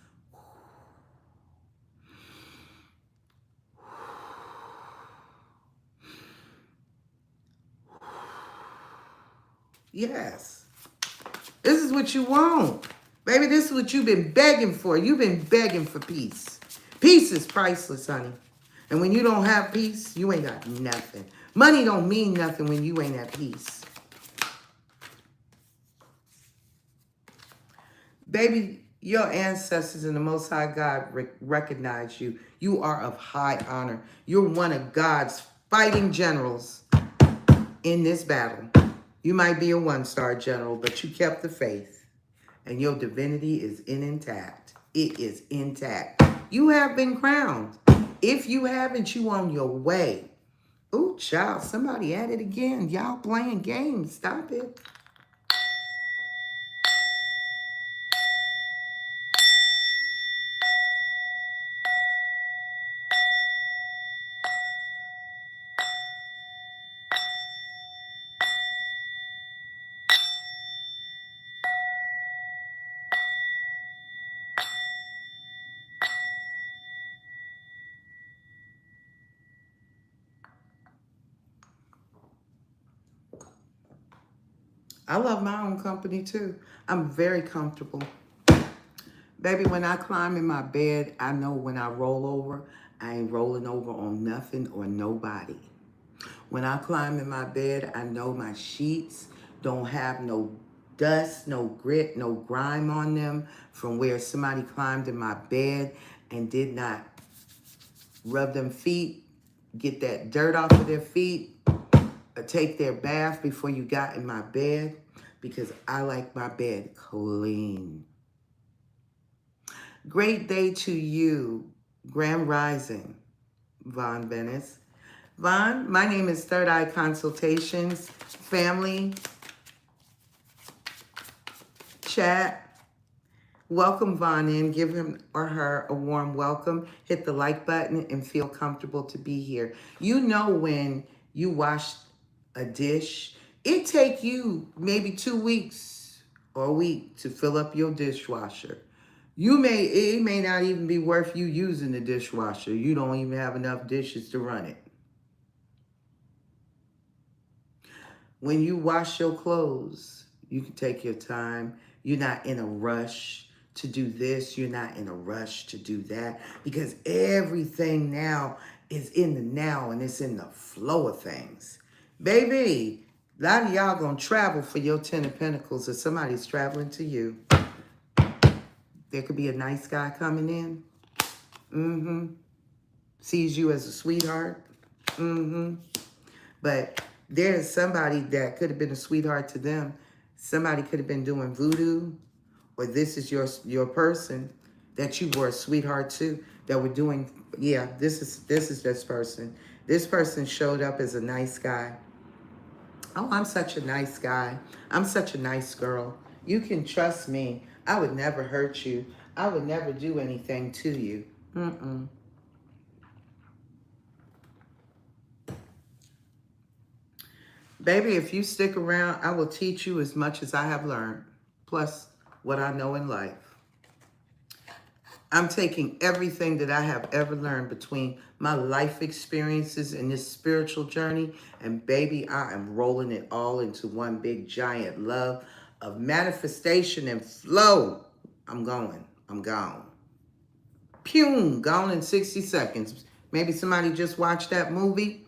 Yes. This is what you want. Baby, this is what you've been begging for. You've been begging for peace. Peace is priceless, honey. And when you don't have peace, you ain't got nothing. Money don't mean nothing when you ain't at peace. Baby, your ancestors and the Most High God recognize you. You are of high honor. You're one of God's fighting generals in this battle. You might be a one-star general, but you kept the faith. And your divinity is intact. It is intact. You have been crowned. If you haven't, you on your way. Ooh, child, somebody at it again. Y'all playing games. Stop it. I love my own company too. I'm very comfortable. Baby, when I climb in my bed, I know when I roll over, I ain't rolling over on nothing or nobody. When I climb in my bed, I know my sheets don't have no dust, no grit, no grime on them from where somebody climbed in my bed and did not rub them feet, get that dirt off of their feet, or take their bath before you got in my bed, because I like my bed clean. Great day to you, Grand Rising, Von Venice. Von, my name is Third Eye Consultations, family, chat. Welcome Von in, give him or her a warm welcome. Hit the like button and feel comfortable to be here. You know when you wash a dish, it take you maybe 2 weeks or a week to fill up your dishwasher. It may not even be worth you using the dishwasher. You don't even have enough dishes to run it. When you wash your clothes, you can take your time. You're not in a rush to do this. You're not in a rush to do that, because everything now is in the now and it's in the flow of things. Baby, a lot of y'all gonna travel for your 10 of Pentacles, or somebody's traveling to you. There could be a nice guy coming in. Sees you as a sweetheart. But there's somebody that could have been a sweetheart to them. Somebody could have been doing voodoo, or this is your person that you were a sweetheart to, that were doing, yeah, this is this person. This person showed up as a nice guy. Oh, I'm such a nice guy. I'm such a nice girl. You can trust me. I would never hurt you. I would never do anything to you. Baby, if you stick around, I will teach you as much as I have learned, plus what I know in life. I'm taking everything that I have ever learned between my life experiences and this spiritual journey, and baby, I am rolling it all into one big giant love of manifestation and flow. I'm gone. Pew, gone in 60 seconds. Maybe somebody just watched that movie.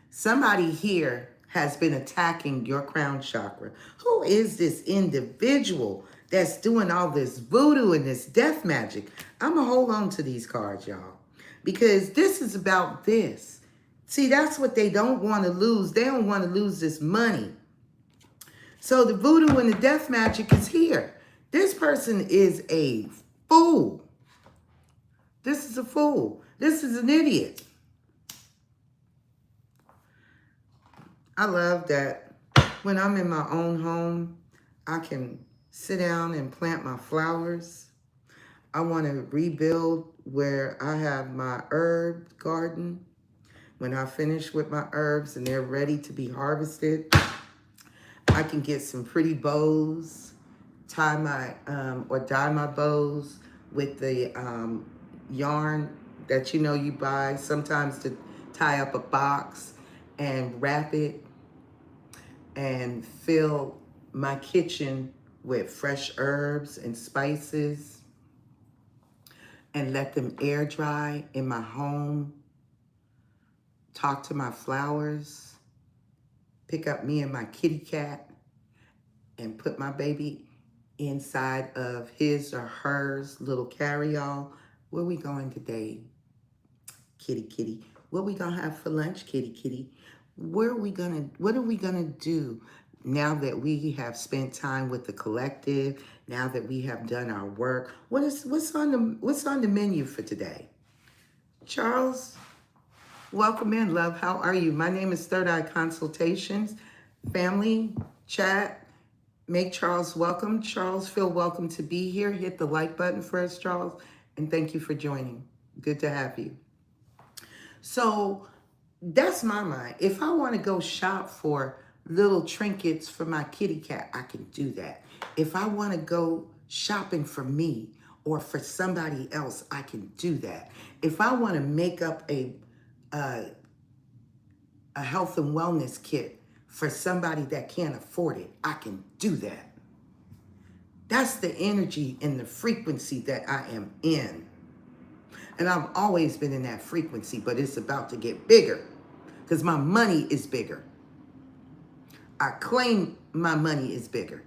Somebody here has been attacking your crown chakra. Who is this individual that's doing all this voodoo and this death magic? I'm going to hold on to these cards, y'all, because this is about this. See, that's what they don't want to lose. They don't want to lose this money. So the voodoo and the death magic is here. This person is a fool. This is a fool. This is an idiot. I love that when I'm in my own home, I can sit down and plant my flowers. I want to rebuild where I have my herb garden. When I finish with my herbs and they're ready to be harvested, I can get some pretty bows, tie my, or dye my bows with the yarn that you buy sometimes to tie up a box, and wrap it and fill my kitchen with fresh herbs and spices and let them air dry in my home. Talk to my flowers, pick up me and my kitty cat and put my baby inside of his or hers little carry-all. Where we going today? Kitty, kitty. What we gonna have for lunch, kitty, kitty? What are we gonna do now that we have spent time with the collective, now that we have done our work? What's on the menu for today? Charles, welcome in, love. How are you? My name is Third Eye Consultations. Family, chat, make Charles welcome. Charles, feel welcome to be here. Hit the like button for us, Charles, and thank you for joining. Good to have you. So that's my mind. If I want to go shop for little trinkets for my kitty cat, I can do that. If I want to go shopping for me or for somebody else, I can do that. If I want to make up a health and wellness kit for somebody that can't afford it, I can do that. That's the energy and the frequency that I am in. And I've always been in that frequency, but it's about to get bigger because my money is bigger. I claim my money is bigger.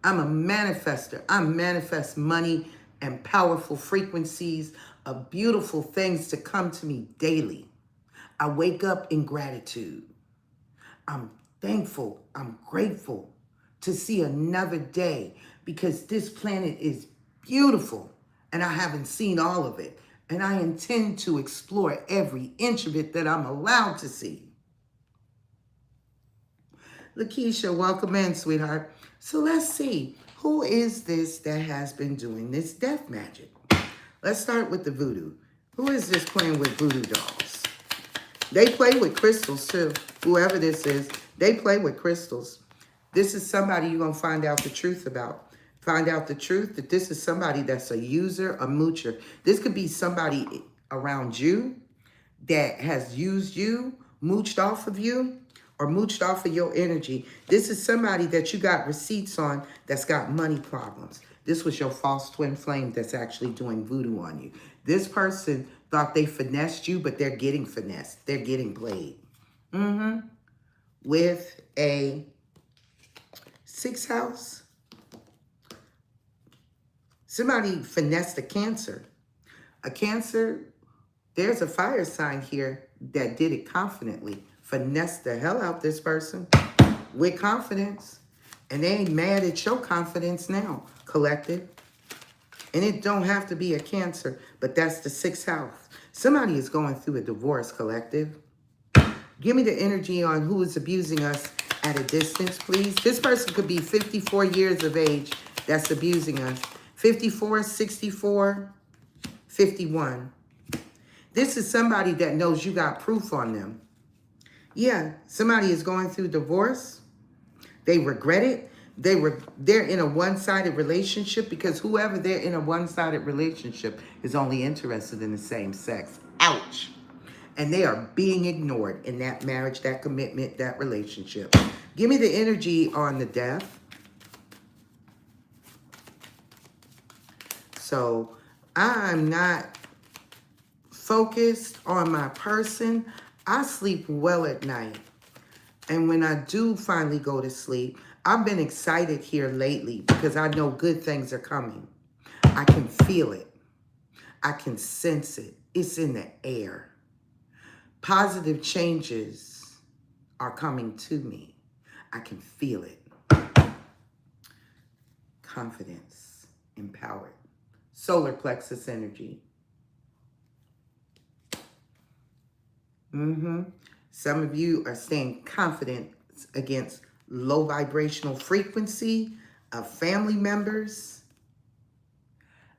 I'm a manifester. I manifest money and powerful frequencies of beautiful things to come to me daily. I wake up in gratitude. I'm thankful. I'm grateful to see another day because this planet is beautiful. And I haven't seen all of it. And I intend to explore every inch of it that I'm allowed to see. Lakeisha, welcome in, sweetheart. So let's see. Who is this that has been doing this death magic? Let's start with the voodoo. Who is this playing with voodoo dolls? They play with crystals too. Whoever this is, they play with crystals. This is somebody you're going to find out the truth about. Find out the truth that this is somebody that's a user, a moocher. This could be somebody around you that has used you, mooched off of you, or mooched off of your energy. This is somebody that you got receipts on that's got money problems. This was your false twin flame that's actually doing voodoo on you. This person thought they finessed you, but they're getting finessed. They're getting played. With a 6th house. Somebody finessed a Cancer. A Cancer, there's a fire sign here that did it confidently. Finessed the hell out this person with confidence. And they ain't mad at your confidence now, collective. And it don't have to be a Cancer, but that's the 6th house. Somebody is going through a divorce, collective. Give me the energy on who is abusing us at a distance, please. This person could be 54 years of age that's abusing us. 54, 64, 51. This is somebody that knows you got proof on them. Yeah, somebody is going through divorce. They regret it. They're in a one-sided relationship because whoever they're in a one-sided relationship is only interested in the same sex. Ouch. And they are being ignored in that marriage, that commitment, that relationship. Give me the energy on the death. So I'm not focused on my person. I sleep well at night. And when I do finally go to sleep, I've been excited here lately because I know good things are coming. I can feel it. I can sense it. It's in the air. Positive changes are coming to me. I can feel it. Confidence, empowered. Solar plexus energy. Some of you are staying confident against low vibrational frequency of family members,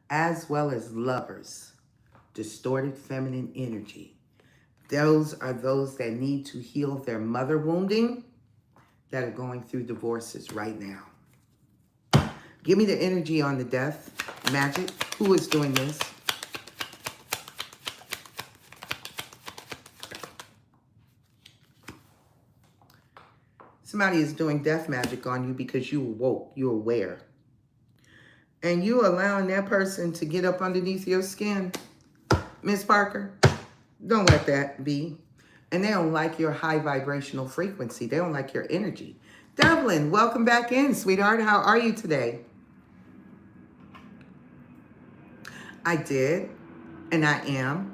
as well as lovers. Distorted feminine energy. Those are those that need to heal their mother wounding that are going through divorces right now. Give me the energy on the death. Magic. Who is doing this? Somebody is doing death magic on you because you awoke, you're aware. And you allowing that person to get up underneath your skin. Miss Parker, don't let that be. And they don't like your high vibrational frequency. They don't like your energy. Devlin, welcome back in, sweetheart. How are you today? I did, and I am.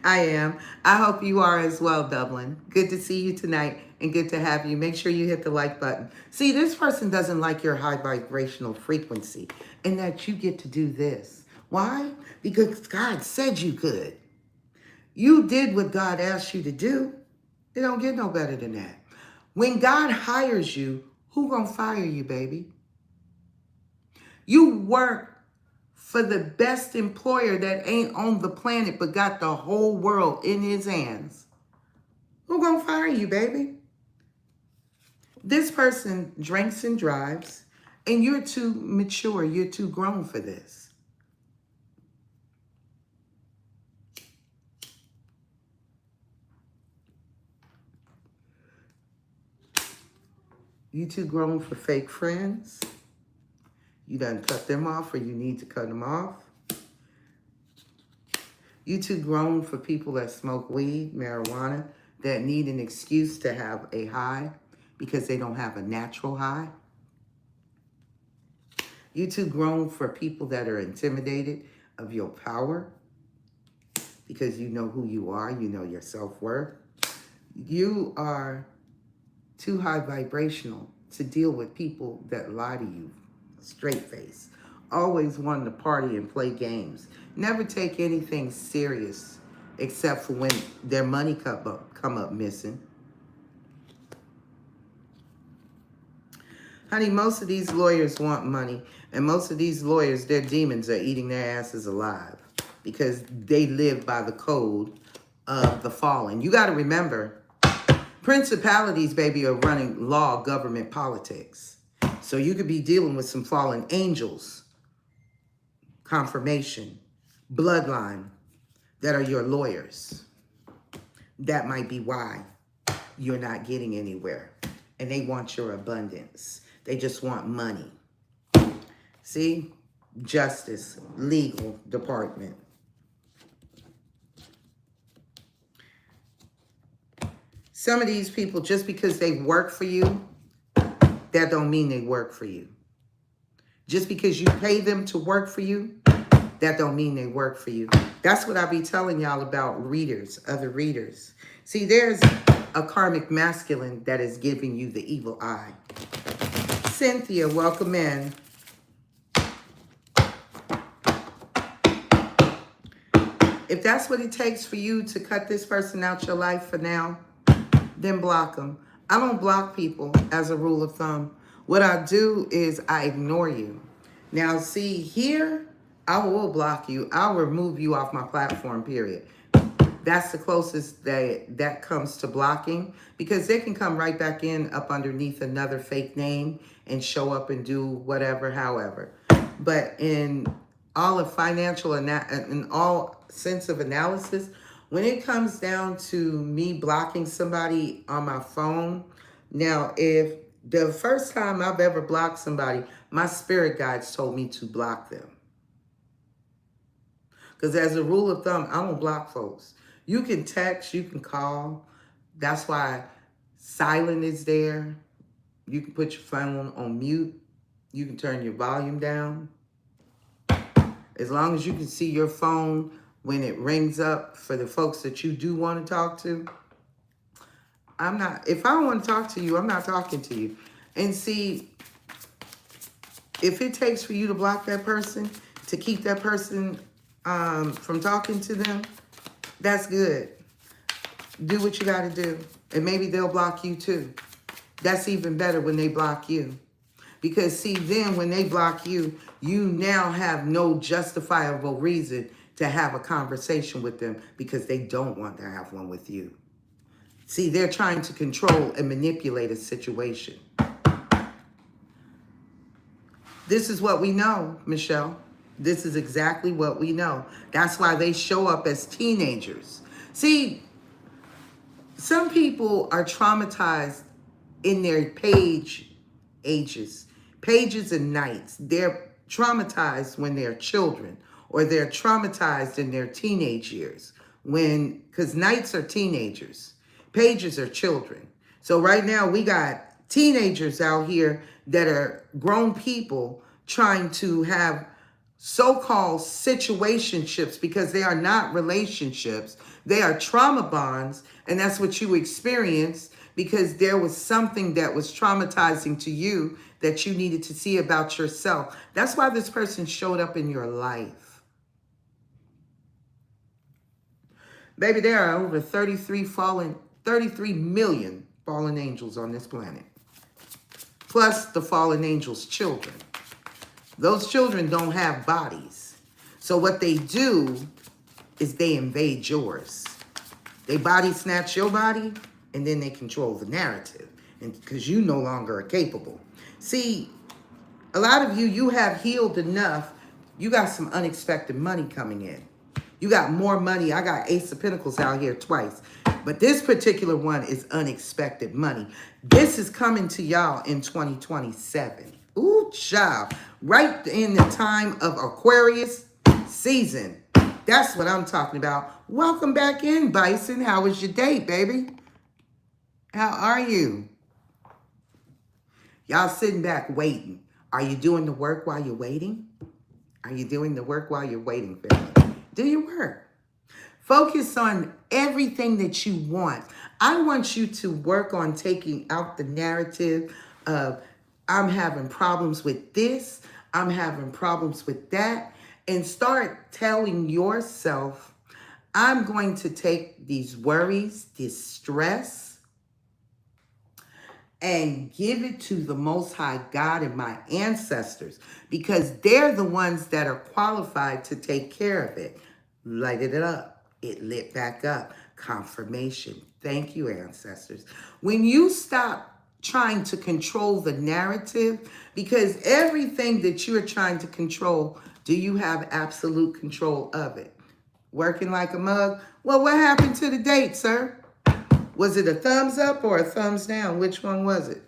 I am. I hope you are as well, Dublin. Good to see you tonight and good to have you. Make sure you hit the like button. See, this person doesn't like your high vibrational frequency and that you get to do this. Why? Because God said you could. You did what God asked you to do. It don't get no better than that. When God hires you, who gonna fire you, baby? You work for the best employer that ain't on the planet but got the whole world in his hands. Who gonna fire you, baby? This person drinks and drives, and you're too mature, you're too grown for this. You too grown for fake friends. You done cut them off or you need to cut them off. You too grown for people that smoke weed, marijuana, that need an excuse to have a high because they don't have a natural high. You too grown for people that are intimidated of your power because you know who you are, you know your self-worth. You are too high vibrational to deal with people that lie to you. Straight face. Always wanting to party and play games. Never take anything serious except for when their money come up missing. Honey, most of these lawyers want money, and most of these lawyers, their demons are eating their asses alive because they live by the code of the fallen. You got to remember, principalities, baby, are running law, government, politics. So you could be dealing with some fallen angels, confirmation, bloodline that are your lawyers. That might be why you're not getting anywhere. And they want your abundance. They just want money. See? Justice, legal department. Some of these people, just because they work for you, that don't mean they work for you. Just because you pay them to work for you, that don't mean they work for you. That's what I be telling y'all about readers, other readers. See, there's a karmic masculine that is giving you the evil eye. Cynthia, welcome in. If that's what it takes for you to cut this person out your life for now, then block them. I don't block people as a rule of thumb. What I do is I ignore you. Now, see, here, I will block you. I'll remove you off my platform, period. That's the closest that comes to blocking, because they can come right back in up underneath another fake name and show up and do whatever, however. But in all of financial and in all sense of analysis, when it comes down to me blocking somebody on my phone, now if the first time I've ever blocked somebody, my spirit guides told me to block them. Because as a rule of thumb, I don't block folks. You can text, you can call. That's why silent is there. You can put your phone on mute. You can turn your volume down. As long as you can see your phone when it rings up for the folks that you do want to talk to. If I don't want to talk to you, I'm not talking to you. And see, if it takes for you to block that person, to keep that person from talking to them, that's good. Do what you got to do. And maybe they'll block you too. That's even better when they block you. Because see, then when they block you, you now have no justifiable reason to have a conversation with them, because they don't want to have one with you. See, they're trying to control and manipulate a situation. This is what we know, Michelle. This is exactly what we know. That's why they show up as teenagers. See, some people are traumatized in their ages and nights. They're traumatized when they're children, or they're traumatized in their teenage years. Because nights are teenagers, pages are children. So right now we got teenagers out here that are grown people trying to have so-called situationships, because they are not relationships. They are trauma bonds, and that's what you experienced because there was something that was traumatizing to you that you needed to see about yourself. That's why this person showed up in your life. Baby, there are over 33 million fallen angels on this planet, plus the fallen angels' children. Those children don't have bodies. So what they do is they invade yours. They body snatch your body, and then they control the narrative, and because you no longer are capable. See, a lot of you have healed enough. You got some unexpected money coming in. You got more money. I got Ace of Pentacles out here twice. But this particular one is unexpected money. This is coming to y'all in 2027. Ooh, child. Right in the time of Aquarius season. That's what I'm talking about. Welcome back in, Bison. How was your day, baby? How are you? Y'all sitting back waiting. Are you doing the work while you're waiting? Are you doing the work while you're waiting, family? Do your work. Focus on everything that you want. I want you to work on taking out the narrative of, I'm having problems with this, I'm having problems with that, and start telling yourself, I'm going to take these worries, this stress, and give it to the Most High God and my ancestors, because they're the ones that are qualified to take care of it. Light it up. It lit back up. Confirmation. Thank you, ancestors. When you stop trying to control the narrative, because everything that you're trying to control, do you have absolute control of it? Working like a mug? Well, what happened to the date, sir? Was it a thumbs up or a thumbs down? Which one was it?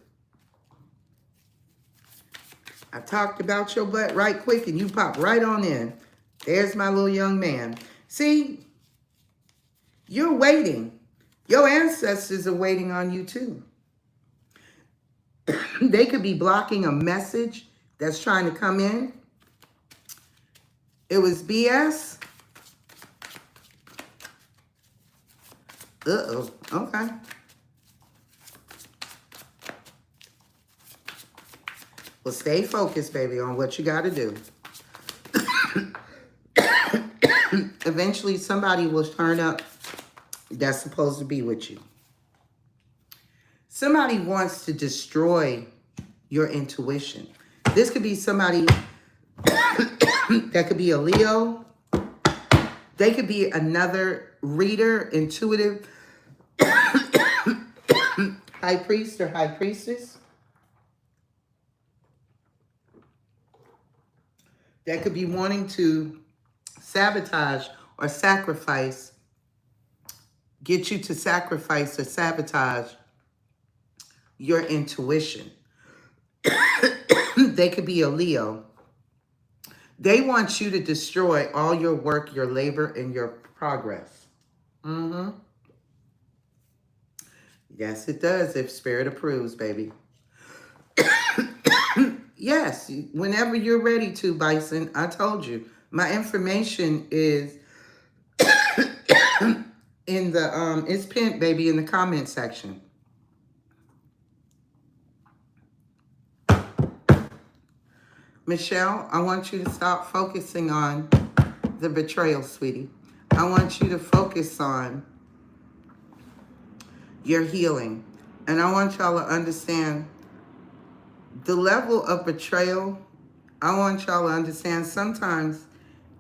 I talked about your butt right quick and you popped right on in. There's my little young man. See, you're waiting. Your ancestors are waiting on you too. They could be blocking a message that's trying to come in. It was BS. Uh-oh. Okay. Well, stay focused, baby, on what you got to do. Eventually, somebody will turn up that's supposed to be with you. Somebody wants to destroy your intuition. This could be somebody That could be a Leo. They could be another reader, intuitive, high priest or high priestess. That could be wanting to sabotage or sacrifice, get you to sacrifice or sabotage your intuition. They could be a Leo. They want you to destroy all your work, your labor, and your progress. Yes, it does, if Spirit approves, baby. Yes, whenever you're ready to, Bison. I told you. My information is in the, it's pinned, baby, in the comment section. Michelle, I want you to stop focusing on the betrayal, sweetie. I want you to focus on your healing. And I want y'all to understand the level of betrayal. I want y'all to understand sometimes,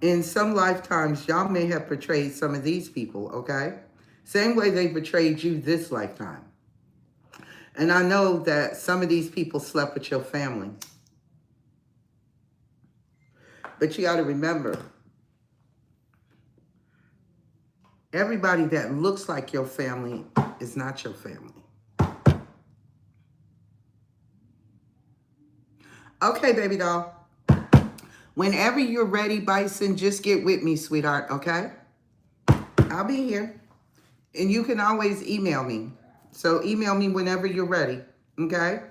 in some lifetimes, y'all may have betrayed some of these people, okay? Same way they betrayed you this lifetime. And I know that some of these people slept with your family. But you got to remember, everybody that looks like your family is not your family. Okay, baby doll. Whenever you're ready, Bison, just get with me, sweetheart, okay? I'll be here. And you can always email me. So email me whenever you're ready, okay?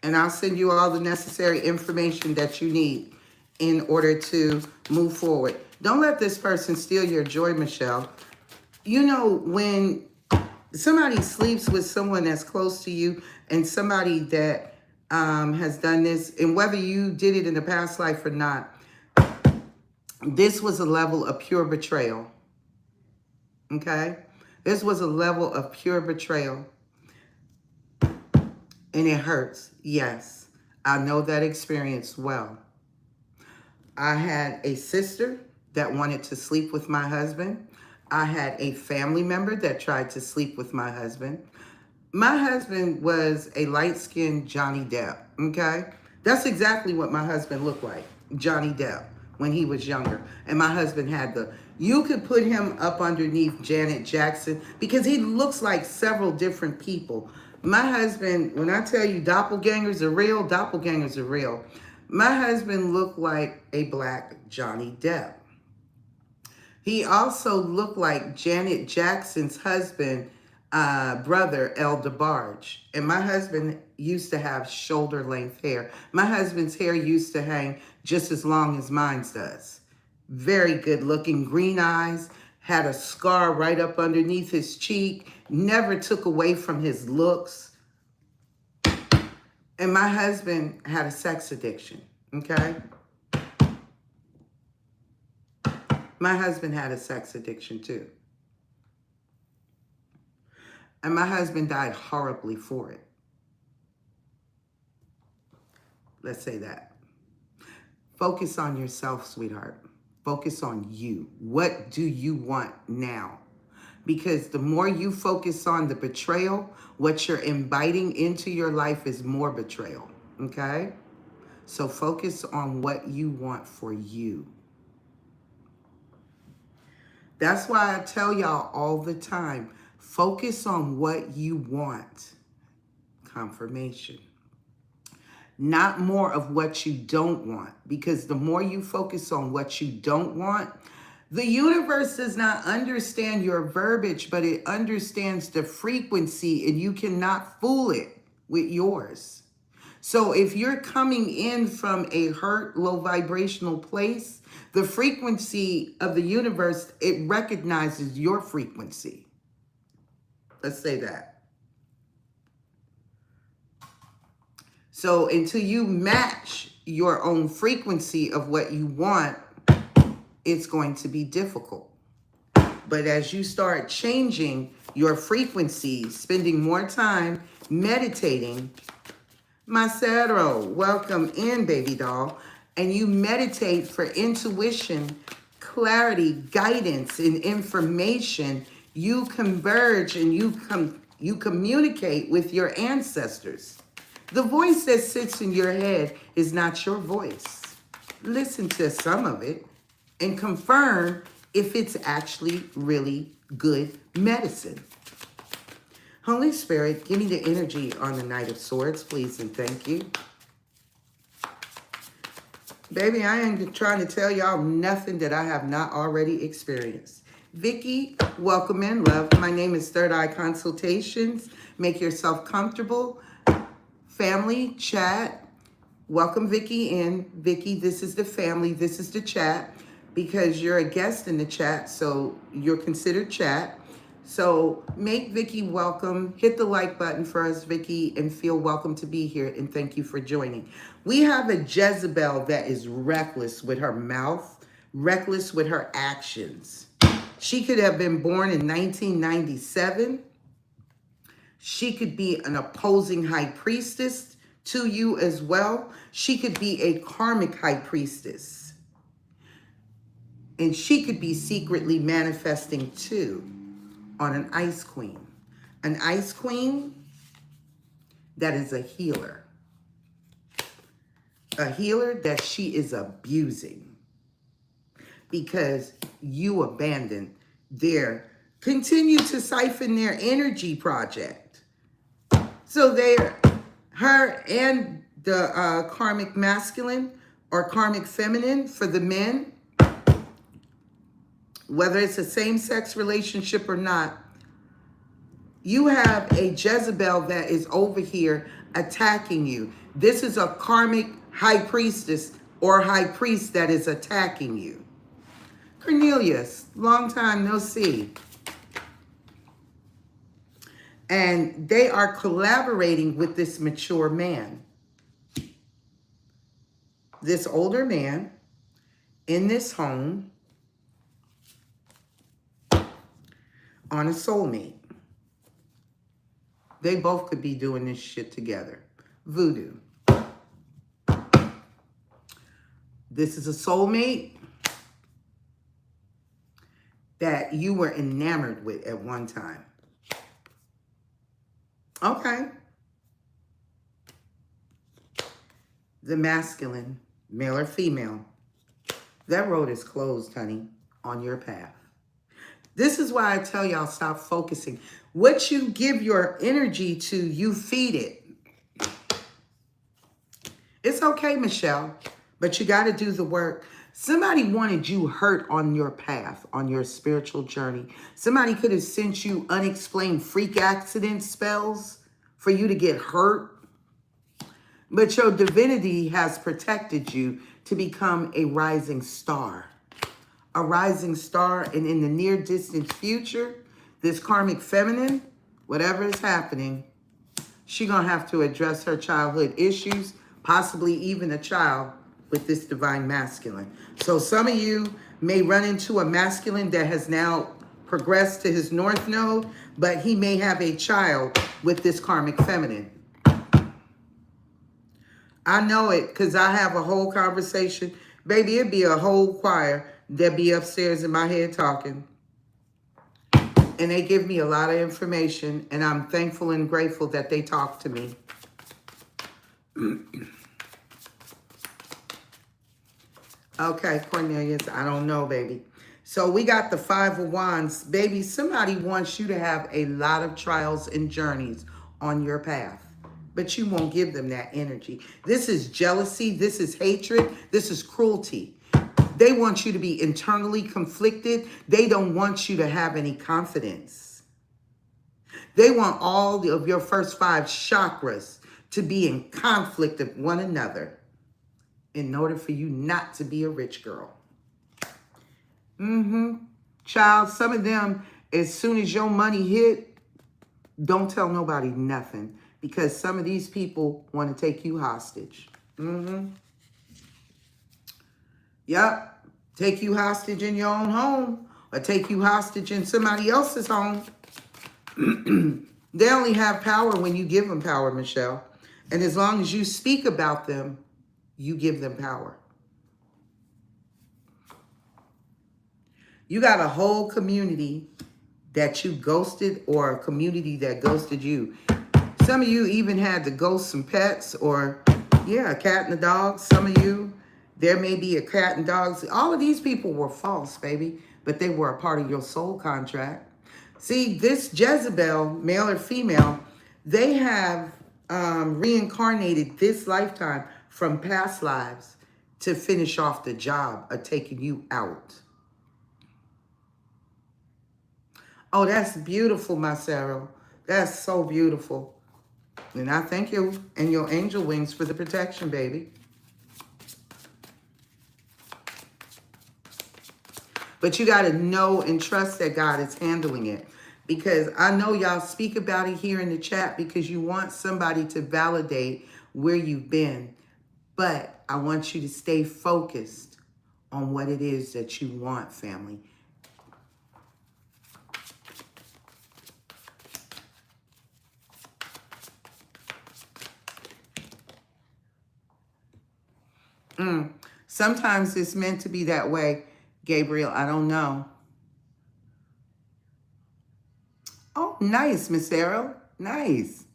And I'll send you all the necessary information that you need in order to move forward. Don't let this person steal your joy, Michelle. You know, when somebody sleeps with someone that's close to you and somebody that has done this, and whether you did it in a past life or not, this was a level of pure betrayal, okay? This was a level of pure betrayal. And it hurts, yes. I know that experience well. I had a sister that wanted to sleep with my husband. I had a family member that tried to sleep with my husband. My husband was a light-skinned Johnny Depp, okay? That's exactly what my husband looked like, Johnny Depp, when he was younger. And my husband had you could put him up underneath Janet Jackson because he looks like several different people. My husband, when I tell you doppelgangers are real, doppelgangers are real. My husband looked like a black Johnny Depp. He also looked like Janet Jackson's husband, brother, El DeBarge. And my husband used to have shoulder-length hair. My husband's hair used to hang just as long as mine does. Very good-looking, green eyes, had a scar right up underneath his cheek, never took away from his looks. And my husband had a sex addiction, okay? My husband had a sex addiction too. And my husband died horribly for it. Let's say that. Focus on yourself, sweetheart. Focus on you. What do you want now? Because the more you focus on the betrayal, what you're inviting into your life is more betrayal, okay? So focus on what you want for you. That's why I tell y'all all the time, focus on what you want. Confirmation. Not more of what you don't want. Because the more you focus on what you don't want, the universe does not understand your verbiage, but it understands the frequency, and you cannot fool it with yours. So if you're coming in from a hurt, low vibrational place, the frequency of the universe, it recognizes your frequency. Let's say that. So until you match your own frequency of what you want, it's going to be difficult. But as you start changing your frequency, spending more time meditating, Macero, welcome in, baby doll. And you meditate for intuition, clarity, guidance, and information. You converge and you communicate with your ancestors. The voice that sits in your head is not your voice. Listen to some of it and confirm if it's actually really good medicine. Holy Spirit, give me the energy on the Knight of Swords, please, and thank you. Baby, I ain't trying to tell y'all nothing that I have not already experienced. Vicky, welcome in, love. My name is Third Eye Consultations. Make yourself comfortable. Family, chat. Welcome Vicky in. Vicky, this is the family. This is the chat because you're a guest in the chat, so you're considered chat. So make Vicky welcome. Hit the like button for us, Vicky, and feel welcome to be here. And thank you for joining. We have a Jezebel that is reckless with her mouth, reckless with her actions. She could have been born in 1997. She could be an opposing high priestess to you as well. She could be a karmic high priestess. And she could be secretly manifesting too on an ice queen. An ice queen that is a healer. A healer that she is abusing because you abandoned their, continue to siphon their energy project. So her and the karmic masculine or karmic feminine for the men, whether it's a same-sex relationship or not, you have a Jezebel that is over here attacking you. This is a karmic high priestess or high priest that is attacking you. Cornelius, long time no see. And they are collaborating with this mature man. This older man in this home on a soulmate. They both could be doing this shit together. Voodoo. This is a soulmate that you were enamored with at one time. Okay. The masculine, male or female. That road is closed, honey, on your path. This is why I tell y'all stop focusing. What you give your energy to, you feed it. It's okay, Michelle, but you got to do the work. Somebody wanted you hurt on your path, on your spiritual journey. Somebody could have sent you unexplained freak accident spells for you to get hurt. But your divinity has protected you to become a rising star. A rising star, and in the near distant future, this karmic feminine, whatever is happening, she's going to have to address her childhood issues, possibly even a child with this divine masculine. So some of you may run into a masculine that has now progressed to his north node, but he may have a child with this karmic feminine. I know it because I have a whole conversation. Baby, it'd be a whole choir that be upstairs in my head talking. And they give me a lot of information, and I'm thankful and grateful that they talk to me. Okay, Cornelius, I don't know, baby. So we got the Five of Wands. Baby, somebody wants you to have a lot of trials and journeys on your path, but you won't give them that energy. This is jealousy. This is hatred. This is cruelty. They want you to be internally conflicted. They don't want you to have any confidence. They want all of your first 5 chakras to be in conflict with one another in order for you not to be a rich girl. Child, some of them, as soon as your money hit, don't tell nobody nothing, because some of these people want to take you hostage. Yep. Take you hostage in your own home or take you hostage in somebody else's home. They only have power when you give them power, Michelle. And as long as you speak about them, you give them power. You got a whole community that you ghosted, or a community that ghosted you. Some of you even had to ghost some pets, or yeah, a cat and a dog. Some of you, there may be a cat and dogs. All of these people were false, baby, but they were a part of your soul contract. See, this Jezebel, male or female, they have reincarnated this lifetime from past lives to finish off the job of taking you out. Oh, that's beautiful, Marcelo. That's so beautiful. And I thank you and your angel wings for the protection, baby. But you got to know and trust that God is handling it. Because I know y'all speak about it here in the chat because you want somebody to validate where you've been. But I want you to stay focused on what it is that you want, family. Sometimes it's meant to be that way, Gabriel. I don't know. Oh, nice, Miss Arrow. Nice.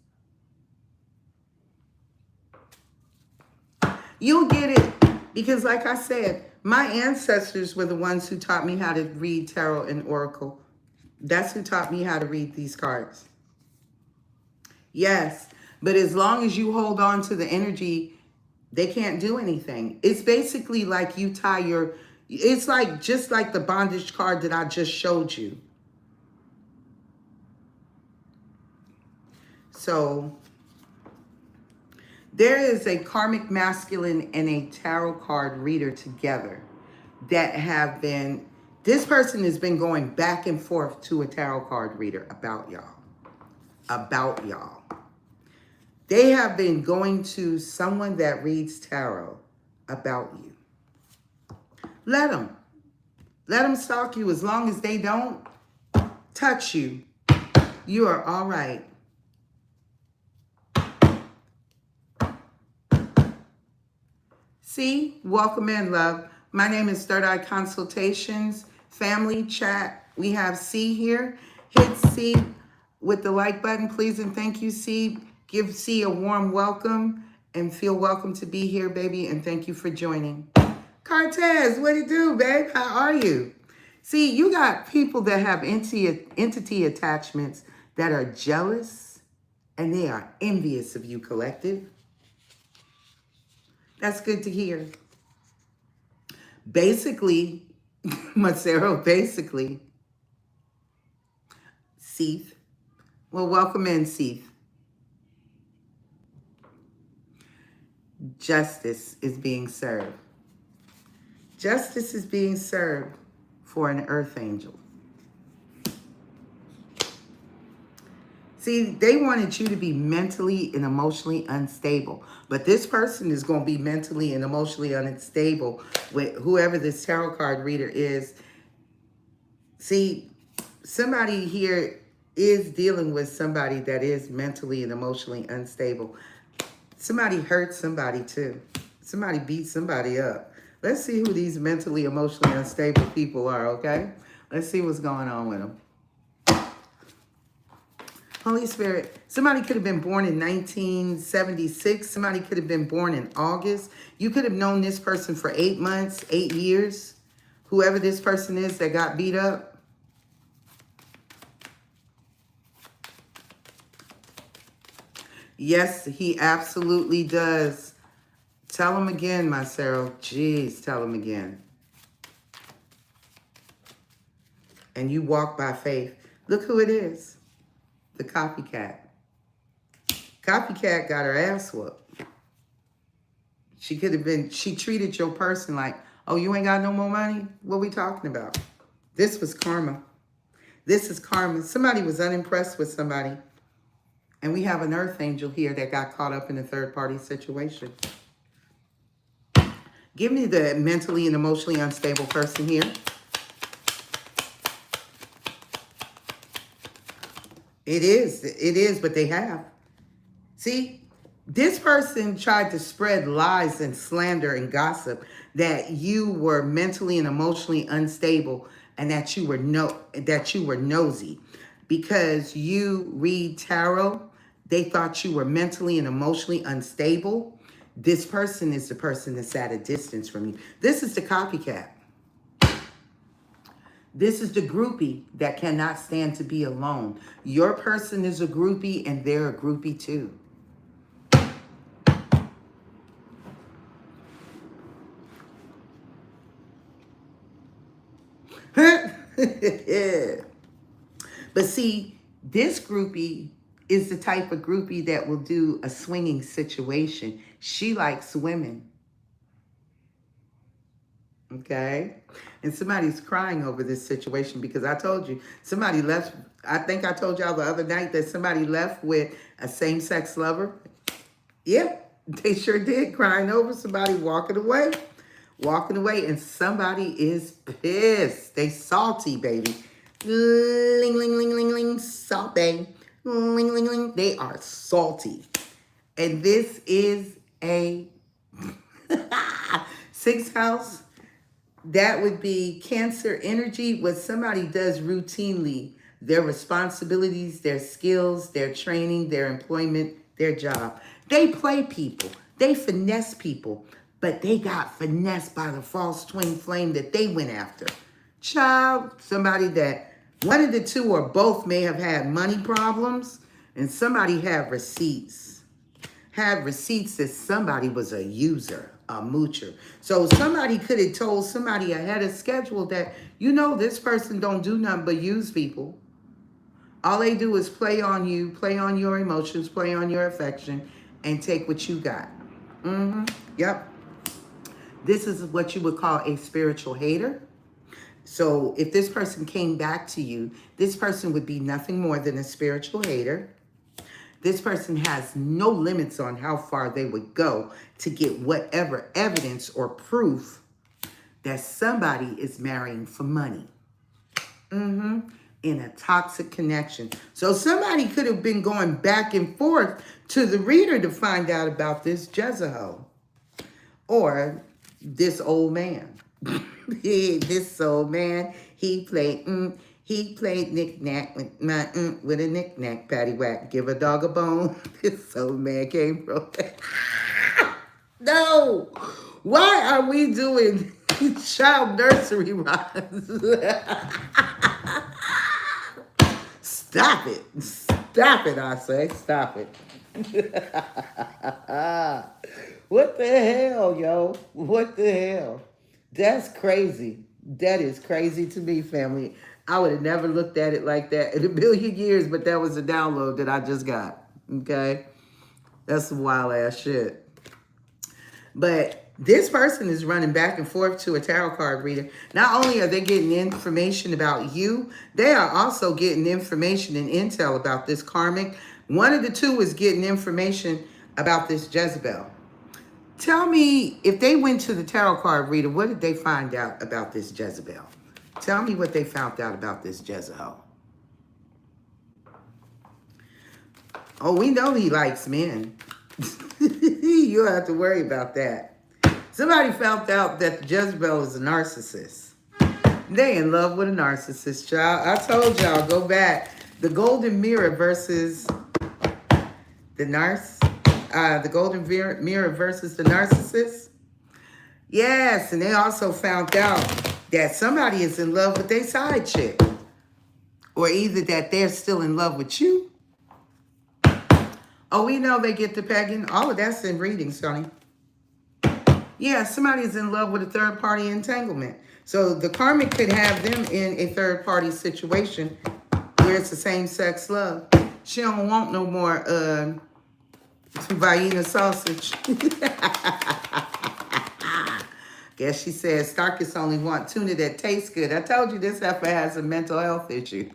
You'll get it because, like I said, my ancestors were the ones who taught me how to read tarot and oracle. That's who taught me how to read these cards. Yes, but as long as you hold on to the energy, they can't do anything. It's basically like you tie your, it's like just like the bondage card that I just showed you. So there is a karmic masculine and a tarot card reader together that have been, this person has been going back and forth to a tarot card reader about y'all. About y'all. They have been going to someone that reads tarot about you. Let them. Let them stalk you. As long as they don't touch you, you are all right. See, welcome in, love. My name is Third Eye Consultations. Family chat. We have C here. Hit C with the like button, please, and thank you, C. Give C a warm welcome and feel welcome to be here, baby, and thank you for joining. Cortez, what do you do, babe? How are you? See, you got people that have entity attachments that are jealous and they are envious of you, collective. That's good to hear. Basically, Macero, basically, Seeth. Well, welcome in, Seeth. Justice is being served. Justice is being served for an earth angel. See, they wanted you to be mentally and emotionally unstable. But this person is going to be mentally and emotionally unstable with whoever this tarot card reader is. See, somebody here is dealing with somebody that is mentally and emotionally unstable. Somebody hurt somebody too. Somebody beat somebody up. Let's see who these mentally, emotionally unstable people are, okay? Let's see what's going on with them. Holy Spirit, somebody could have been born in 1976. Somebody could have been born in August. You could have known this person for 8 months, 8 years. Whoever this person is that got beat up. Yes, he absolutely does. Tell him again, Marcelo. Jeez, tell him again. And you walk by faith. Look who it is. The copycat. Copycat got her ass whooped. She could have been, she treated your person like, oh, you ain't got no more money? What we talking about? This was karma. This is karma. Somebody was unimpressed with somebody. And we have an earth angel here that got caught up in a third-party situation. Give me the mentally and emotionally unstable person here. It is, but they have. See, This person tried to spread lies and slander and gossip that you were mentally and emotionally unstable and that you were nosy. Because you read tarot, they thought you were mentally and emotionally unstable. This person is the person that's at a distance from you. This is the copycat. This is the groupie that cannot stand to be alone. Your person is a groupie and they're a groupie too. But see, this groupie is the type of groupie that will do a swinging situation. She likes women. Okay? And somebody's crying over this situation because I told you, somebody left. I think I told y'all the other night that somebody left with a same-sex lover. Yeah, they sure did, crying over somebody walking away. And somebody is pissed. They salty, baby. Ling, ling, ling, ling, ling, salty. Ling, ling, ling. They are salty. And this is a sixth house. That would be Cancer energy. What somebody does routinely, their responsibilities, their skills, their training, their employment, their job. They play people. They finesse people. But they got finessed by the false twin flame that they went after. Child, somebody that one of the two or both may have had money problems, and somebody had receipts. Had receipts that somebody was a user, a moocher. So somebody could have told somebody ahead of schedule that, you know, this person don't do nothing but use people. All they do is play on you, play on your emotions, play on your affection, and take what you got. Yep. This is what you would call a spiritual hater. So if this person came back to you, this person would be nothing more than a spiritual hater. This person has no limits on how far they would go to get whatever evidence or proof that somebody is marrying for money. In a toxic connection. So somebody could have been going back and forth to the reader to find out about this Jezebel. Or this old man. This old man, he played knick-knack with a knick-knack, paddywhack, give a dog a bone. This old man came from No! Why are we doing child nursery rhymes? Stop it. Stop it, I say. Stop it. What the hell, yo? What the hell? That's crazy. That is crazy to me, family. I would have never looked at it like that in a billion years, but that was a download that I just got. Okay? That's some wild ass shit. But this person is running back and forth to a tarot card reader. Not only are they getting information about you, they are also getting information and intel about this karmic. One of the two is getting information about this Jezebel. Tell me, if they went to the tarot card reader, what did they find out about this Jezebel? Tell me what they found out about this Jezebel. Oh, we know he likes men. You don't have to worry about that. Somebody found out that the Jezebel is a narcissist. They in love with a narcissist, child. I told y'all, go back. The golden mirror versus the the golden mirror versus the narcissist. Yes, and they also found out that somebody is in love with their side chick. Or either that they're still in love with you. Oh, we know they get to pegging. All of that's in readings, Sonny. Yeah, somebody's in love with a third-party entanglement. So the karmic could have them in a third-party situation where it's the same-sex love. She don't want no more Vienna sausage. Guess she said Starkist only want tuna that tastes good. I told you this heifer has a mental health issue.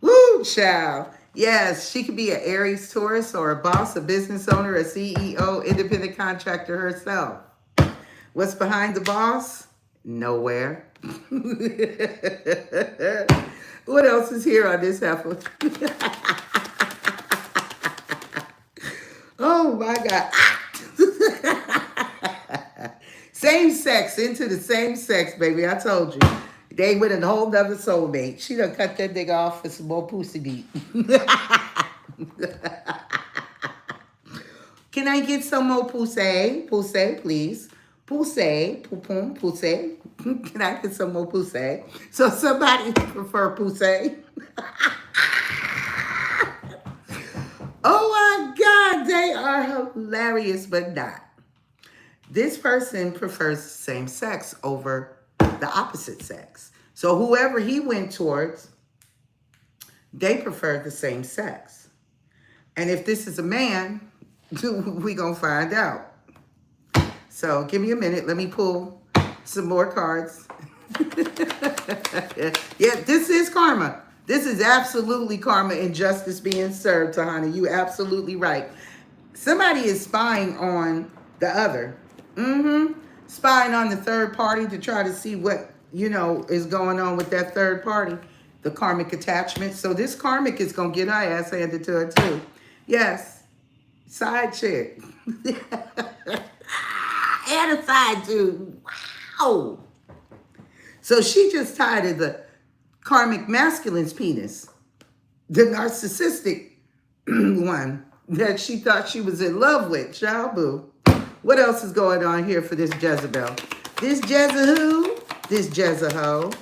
Woo, child. Yes, she could be an Aries, Taurus, or a boss, a business owner, a CEO, independent contractor herself. What's behind the boss? Nowhere. What else is here on this heifer? Oh my God. Same sex, into the same sex, baby. I told you. They with a whole nother soulmate. She done cut that nigga off for some more pussy beat. Can I get some more pussy? Pussy, please. Pussy, poo-pum, pussy. Can I get some more pussy? So somebody prefer pussy. Oh my God, they are hilarious, but not. This person prefers same sex over the opposite sex. So whoever he went towards, they prefer the same sex. And if this is a man, we gonna find out. So give me a minute. Let me pull some more cards. Yeah, this is karma. This is absolutely karma and justice being served, Tahani. You absolutely right. Somebody is spying on the other. Spying on the third party to try to see what, is going on with that third party. The karmic attachment. So this karmic is going to get her ass handed to her too. Yes. Side chick. And a side dude. Wow. So she just tied of the karmic masculine's penis. The narcissistic one that she thought she was in love with. Child boo. What else is going on here for this Jezebel? This Jezebel, this Jezebel.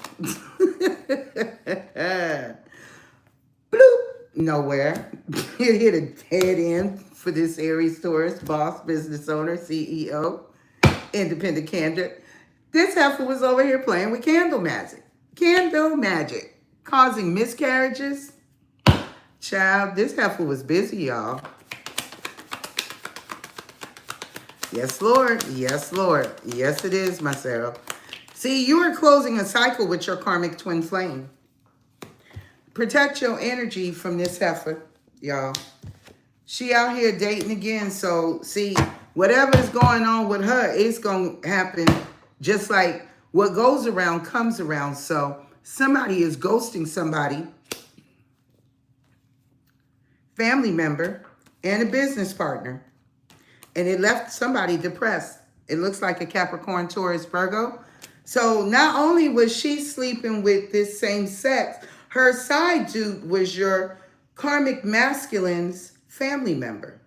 Bloop. Nowhere. You hit a dead end for this Aries Taurus, boss, business owner, CEO, independent candidate. This heifer was over here playing with candle magic. Candle magic. Causing miscarriages. Child, this heifer was busy, y'all. Yes, Lord. Yes, Lord. Yes, it is, my Sarah. See, you are closing a cycle with your karmic twin flame. Protect your energy from this heifer, y'all. She out here dating again, so see, whatever is going on with her, it's going to happen just like what goes around comes around. So somebody is ghosting somebody, family member, and a business partner. And it left somebody depressed. It looks like a Capricorn, Taurus, Virgo. So not only was she sleeping with this same sex, her side dude was your karmic masculine's family member.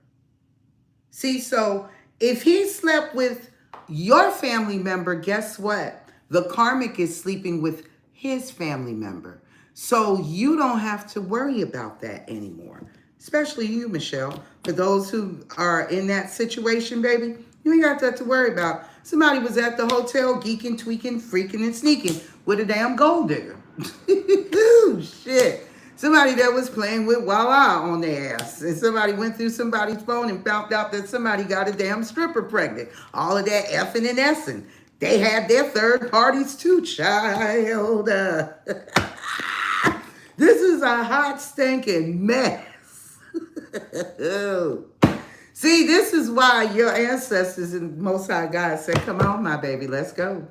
See, so if he slept with your family member, guess what? The karmic is sleeping with his family member. So you don't have to worry about that anymore. Especially you, Michelle. For those who are in that situation, baby, you ain't got that to worry about. Somebody was at the hotel geeking, tweaking, freaking, and sneaking with a damn gold digger. Ooh, shit. Somebody that was playing with Voila on their ass. And somebody went through somebody's phone and found out that somebody got a damn stripper pregnant. All of that effing and essing. They had their third parties too, child. This is a hot, stinking mess. See, this is why your ancestors and Most High God said, come on, my baby, let's go.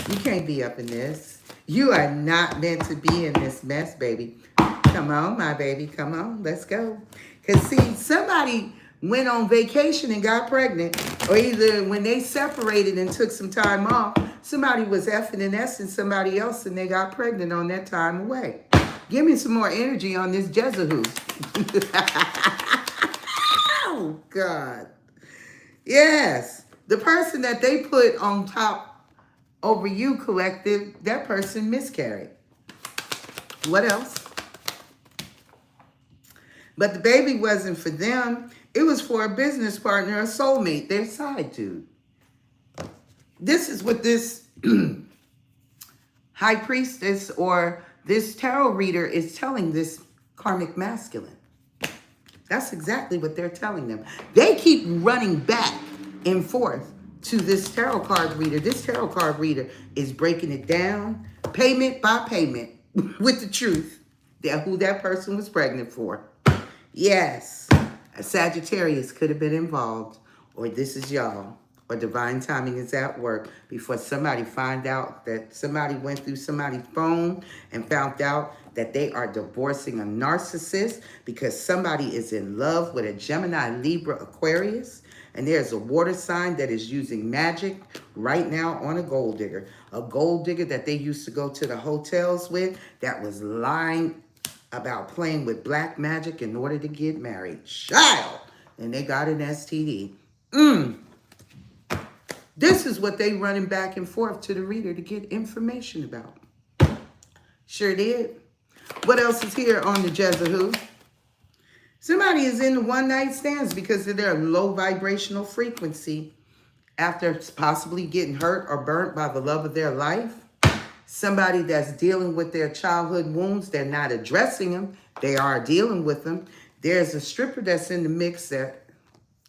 You can't be up in this. You are not meant to be in this mess, baby. Come on, my baby, come on, let's go. Because, see, somebody went on vacation and got pregnant, or either when they separated and took some time off, somebody was effing and essing somebody else and they got pregnant on that time away. Give me some more energy on this Jezebel. Oh, God. Yes. The person that they put on top over you, collective, that person miscarried. What else? But the baby wasn't for them. It was for a business partner, a soulmate, their side dude. This is what this high priestess or this tarot reader is telling this karmic masculine. That's exactly what they're telling them. They keep running back and forth to this tarot card reader. This tarot card reader is breaking it down, payment by payment, with the truth that who that person was pregnant for. Yes, a Sagittarius could have been involved, or this is y'all, or divine timing is at work before somebody find out that somebody went through somebody's phone and found out that they are divorcing a narcissist because somebody is in love with a Gemini, Libra, Aquarius, and there's a water sign that is using magic right now on a gold digger. A gold digger that they used to go to the hotels with that was lying about playing with black magic in order to get married. Child! And they got an STD. This is what they running back and forth to the reader to get information about. Sure did. What else is here on the Jezahoo? Somebody is in the one-night stands because of their low vibrational frequency after possibly getting hurt or burnt by the love of their life. Somebody that's dealing with their childhood wounds, they're not addressing them. They are dealing with them. There's a stripper that's in the mix that,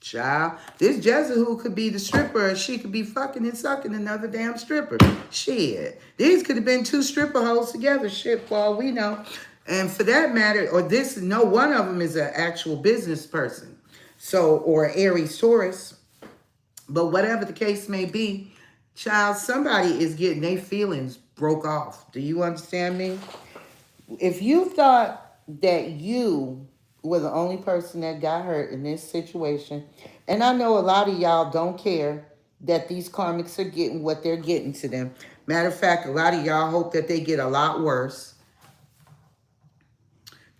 child, this Jezahoo could be the stripper or she could be fucking and sucking another damn stripper. Shit. These could have been two stripper hoes together, shit, for all we know. And for that matter, or this, no one of them is an actual business person. So, or Aries Taurus. But whatever the case may be, child, somebody is getting their feelings broke off. Do you understand me? If you thought that you were the only person that got hurt in this situation, and I know a lot of y'all don't care that these karmics are getting what they're getting to them. Matter of fact, a lot of y'all hope that they get a lot worse.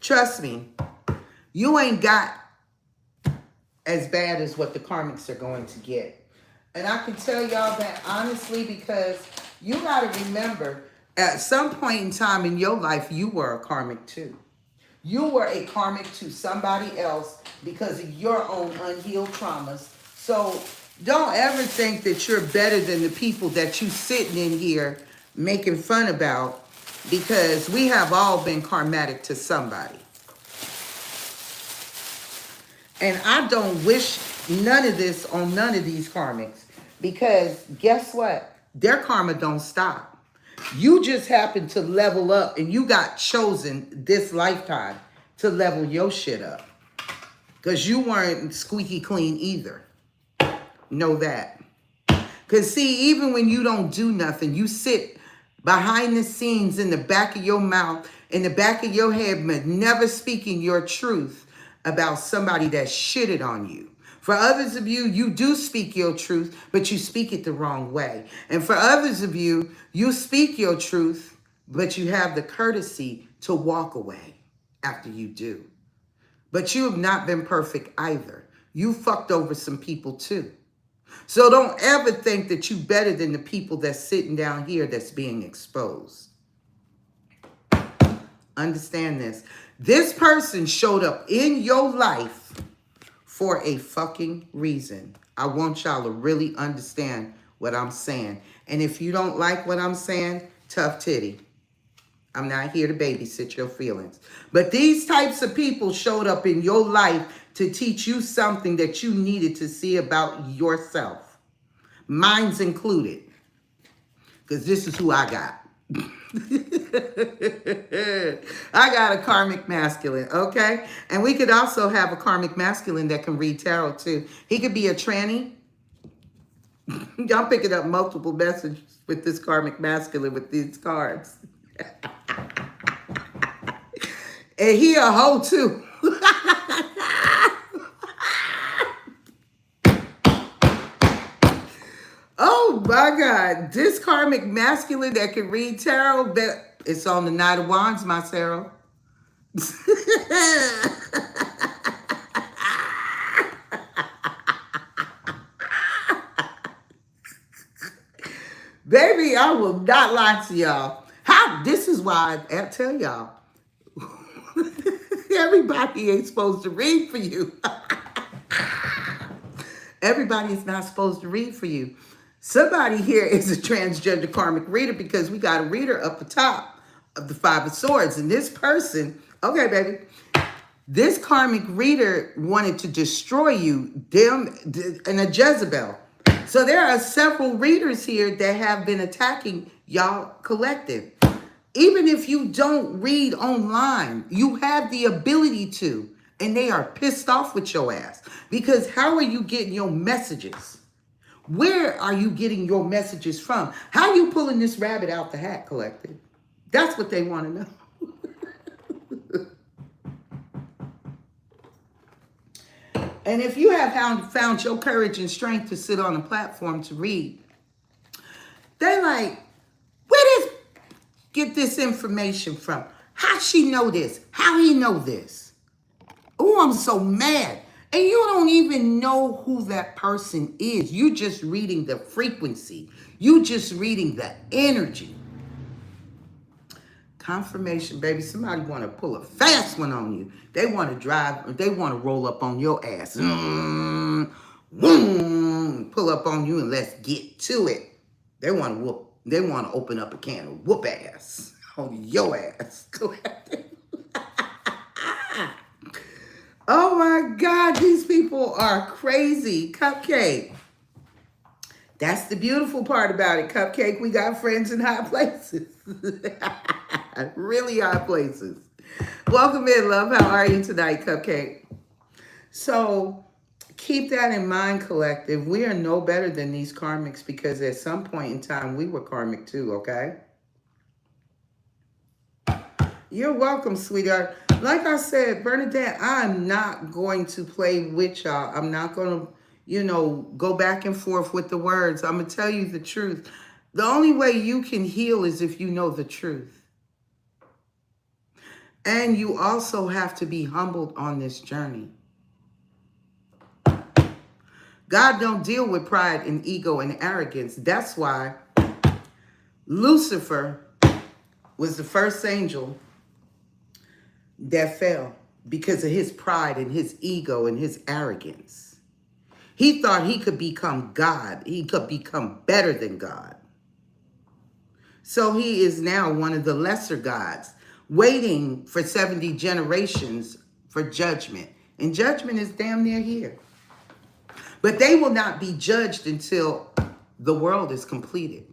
Trust me, you ain't got as bad as what the karmics are going to get. And I can tell y'all that honestly because you got to remember, at some point in time in your life, you were a karmic too. You were a karmic to somebody else because of your own unhealed traumas. So don't ever think that you're better than the people that you sitting in here making fun about, because we have all been karmatic to somebody. And I don't wish none of this on none of these karmics, because guess what? Their karma don't stop. You just happen to level up, and you got chosen this lifetime to level your shit up, because you weren't squeaky clean either. Know that. Because see, even when you don't do nothing, you sit behind the scenes in the back of your mouth, in the back of your head, but never speaking your truth about somebody that shitted on you. For others of you, you do speak your truth, but you speak it the wrong way. And for others of you, you speak your truth, but you have the courtesy to walk away after you do. But you have not been perfect either. You fucked over some people too. So don't ever think that you better than the people that's sitting down here that's being exposed. Understand this. This person showed up in your life for a fucking reason. I want y'all to really understand what I'm saying. And if you don't like what I'm saying, tough titty. I'm not here to babysit your feelings. But these types of people showed up in your life to teach you something that you needed to see about yourself. Mine's included. Because this is who I got. I got a karmic masculine, okay? And we could also have a karmic masculine that can read tarot too. He could be a tranny. I'm picking up multiple messages with this karmic masculine with these cards. And he a hoe too. Oh my God, this karmic masculine that can read tarot, that it's on the Knight of Wands, my Sarah. Baby, I will not lie to y'all. This is why I tell y'all, everybody ain't supposed to read for you. Everybody is not supposed to read for you. Somebody here is a transgender karmic reader because we got a reader up the top of the Five of Swords. And this person, okay, baby, this karmic reader wanted to destroy you, them, and a Jezebel. So there are several readers here that have been attacking y'all collective. Even if you don't read online, you have the ability to. And they are pissed off with your ass. Because how are you getting your messages? Where are you getting your messages from? How are you pulling this rabbit out the hat, collective? That's what they want to know. And if you have found your courage and strength to sit on a platform to read, they're like, where does get this information from? How she know this? How he know this? Oh, I'm so mad. And you don't even know who that person is. You just reading the frequency. You just reading the energy. Confirmation, baby. Somebody want to pull a fast one on you. They want to drive. They want to roll up on your ass. Pull up on you and let's get to it. They want to whoop. They want to open up a can of whoop ass on your ass. Oh my God, these people are crazy. Cupcake. That's the beautiful part about it, Cupcake. We got friends in high places. Really high places. Welcome in, love. How are you tonight, Cupcake? So keep that in mind, collective. We are no better than these karmics because at some point in time, we were karmic too, okay? You're welcome, sweetheart. Like I said, Bernadette, I'm not going to play with y'all. I'm not going to, go back and forth with the words. I'm going to tell you the truth. The only way you can heal is if you know the truth. And you also have to be humbled on this journey. God don't deal with pride and ego and arrogance. That's why Lucifer was the first angel that fell because of his pride and his ego and his arrogance. He thought he could become God. He could become better than God. So he is now one of the lesser gods, waiting for 70 generations for judgment. And judgment is damn near here. But they will not be judged until the world is completed.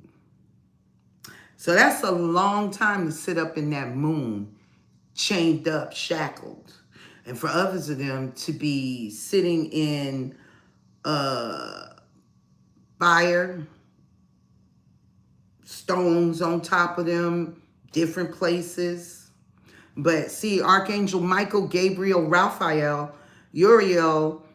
So that's a long time to sit up in that moon, chained up, shackled. And for others of them to be sitting in fire, stones on top of them, different places. But see, Archangel Michael, Gabriel, Raphael, Uriel,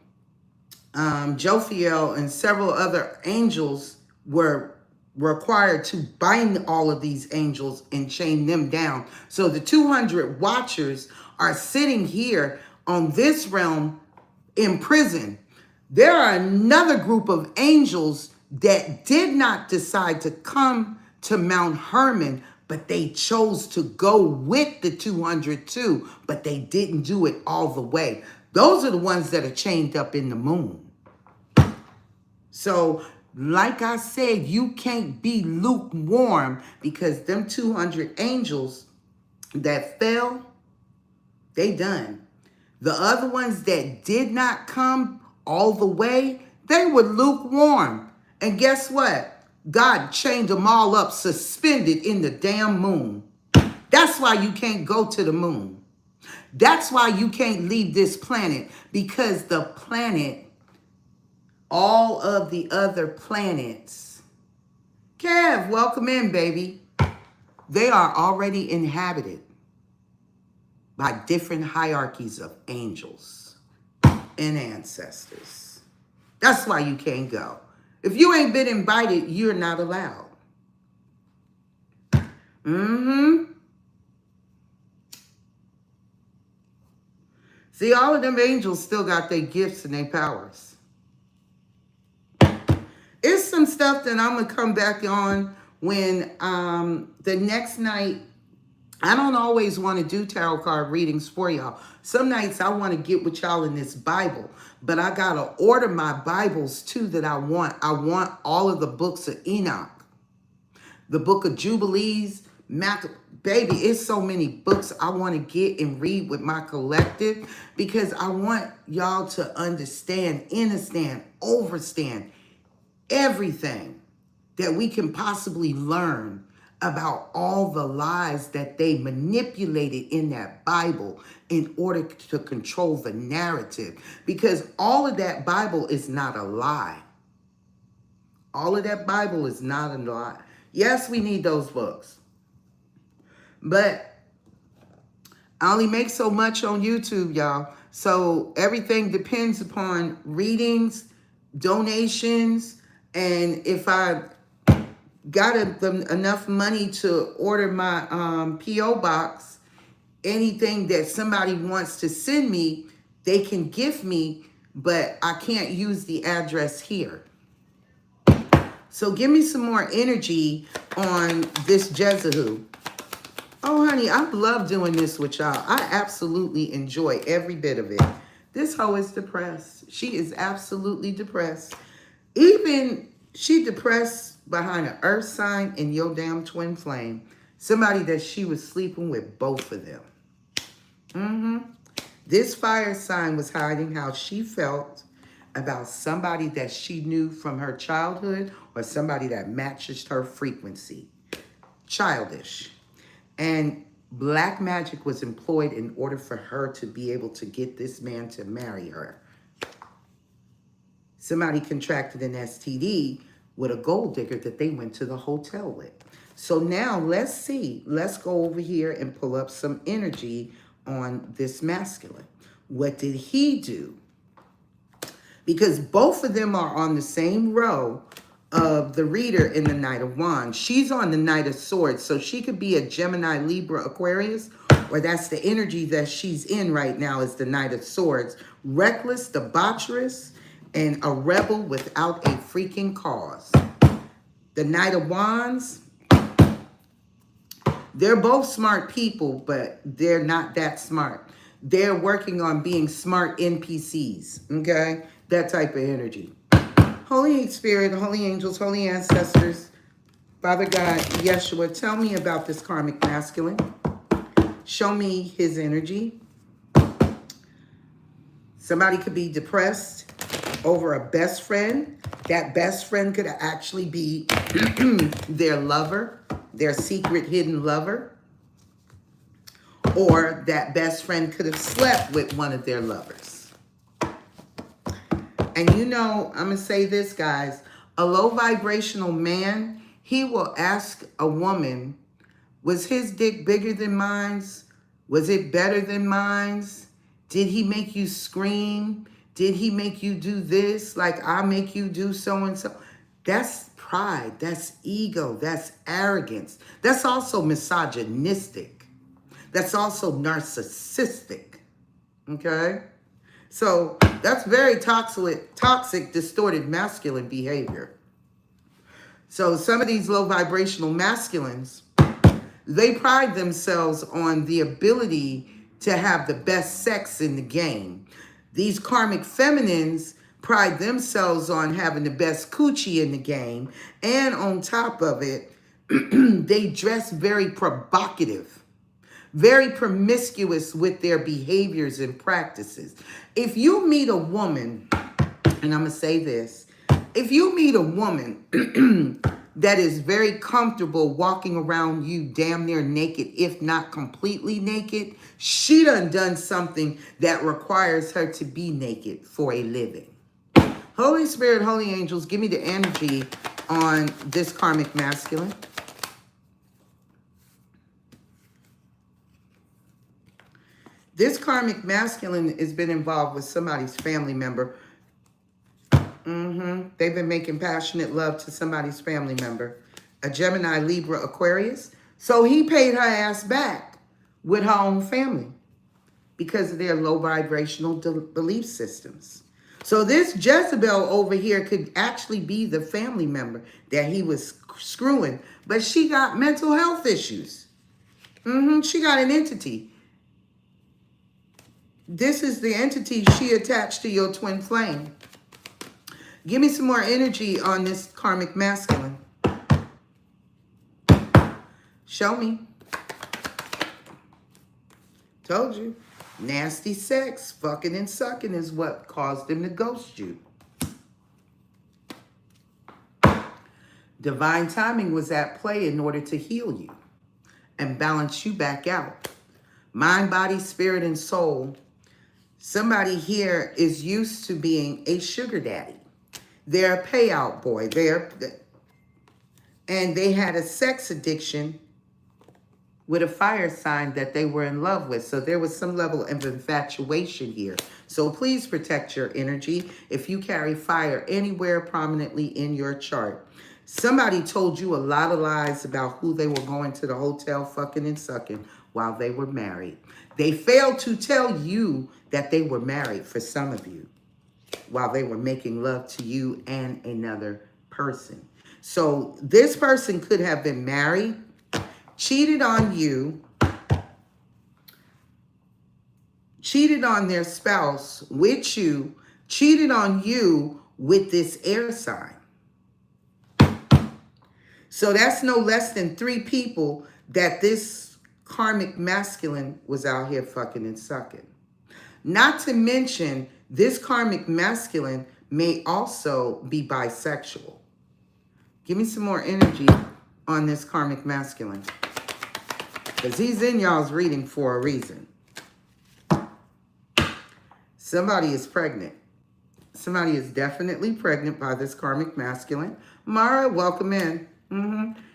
Jophiel, and several other angels were required to bind all of these angels and chain them down. So the 200 watchers are sitting here on this realm in prison. There are another group of angels that did not decide to come to Mount Hermon, but they chose to go with the 200 too, but they didn't do it all the way. Those are the ones that are chained up in the moon. So, like I said, you can't be lukewarm because them 200 angels that fell, they done. The other ones that did not come all the way, they were lukewarm. And guess what? God chained them all up, suspended in the damn moon. That's why you can't go to the moon. That's why you can't leave this planet, because the planet, all of the other planets, Kev, welcome in, baby. They are already inhabited by different hierarchies of angels and ancestors. That's why you can't go. If you ain't been invited, you're not allowed. See, all of them angels still got their gifts and their powers. It's some stuff that I'm going to come back on when the next night. I don't always want to do tarot card readings for y'all. Some nights I want to get with y'all in this Bible, but I got to order my Bibles too that I want. I want all of the books of Enoch, the book of Jubilees, baby, it's so many books I want to get and read with my collective because I want y'all to understand, overstand everything that we can possibly learn about all the lies that they manipulated in that Bible in order to control the narrative. Because all of that Bible is not a lie. All of that Bible is not a lot. Yes, we need those books. But I only make so much on YouTube, y'all. So everything depends upon readings, donations, and if I got enough money to order my P.O. box, anything that somebody wants to send me, they can gift me, but I can't use the address here. So give me some more energy on this Jezebel. Oh, honey, I love doing this with y'all. I absolutely enjoy every bit of it. This hoe is depressed. She is absolutely depressed. Even she depressed behind an earth sign and your damn twin flame. Somebody that she was sleeping with, both of them. This fire sign was hiding how she felt about somebody that she knew from her childhood or somebody that matches her frequency. Childish. And black magic was employed in order for her to be able to get this man to marry her. Somebody contracted an STD with a gold digger that they went to the hotel with. So now let's see. Let's go over here and pull up some energy on this masculine. What did he do? Because both of them are on the same row of the reader in the Knight of Wands. She's on the Knight of Swords, so she could be a Gemini, Libra, Aquarius, or that's the energy that she's in right now is the Knight of Swords. Reckless, debaucherous, and a rebel without a freaking cause. The Knight of Wands, they're both smart people, but they're not that smart. They're working on being smart NPCs, okay? That type of energy. Holy Spirit, holy angels, holy ancestors, Father God, Yeshua, tell me about this karmic masculine. Show me his energy. Somebody could be depressed over a best friend. That best friend could actually be their lover, their secret hidden lover. Or that best friend could have slept with one of their lovers. And you know, I'm going to say this, guys. A low vibrational man, he will ask a woman, was his dick bigger than mine's? Was it better than mine's? Did he make you scream? Did he make you do this like I make you do so-and-so? That's pride. That's ego. That's arrogance. That's also misogynistic. That's also narcissistic. Okay? So that's very toxic, distorted masculine behavior. So some of these low vibrational masculines, they pride themselves on the ability to have the best sex in the game. These karmic feminines pride themselves on having the best coochie in the game. And on top of it, they dress very provocative, very promiscuous with their behaviors and practices. If you meet a woman, and I'm going to say this, if you meet a woman that is very comfortable walking around you damn near naked, if not completely naked, she done something that requires her to be naked for a living. Holy Spirit, holy angels, give me the energy on this karmic masculine. This karmic masculine has been involved with somebody's family member. They've been making passionate love to somebody's family member. A Gemini, Libra, Aquarius. So he paid her ass back with her own family because of their low vibrational belief systems. So this Jezebel over here could actually be the family member that he was screwing. But she got mental health issues. She got an entity. This is the entity she attached to your twin flame. Give me some more energy on this karmic masculine. Show me. Told you. Nasty sex, fucking and sucking is what caused him to ghost you. Divine timing was at play in order to heal you and balance you back out. Mind, body, spirit, and soul. Somebody here is used to being a sugar daddy. They're a payout boy. And they had a sex addiction with a fire sign that they were in love with. So there was some level of infatuation here. So please protect your energy if you carry fire anywhere prominently in your chart. Somebody told you a lot of lies about who they were going to the hotel fucking and sucking while they were married. They failed to tell you that they were married, for some of you, while they were making love to you and another person. So this person could have been married, cheated on you, cheated on their spouse with you, cheated on you with this air sign. So that's no less than 3 people that this karmic masculine was out here fucking and sucking. Not to mention, this karmic masculine may also be bisexual. Give me some more energy on this karmic masculine, because he's in y'all's reading for a reason. Somebody is pregnant. Somebody is definitely pregnant by this karmic masculine. Mara, welcome in.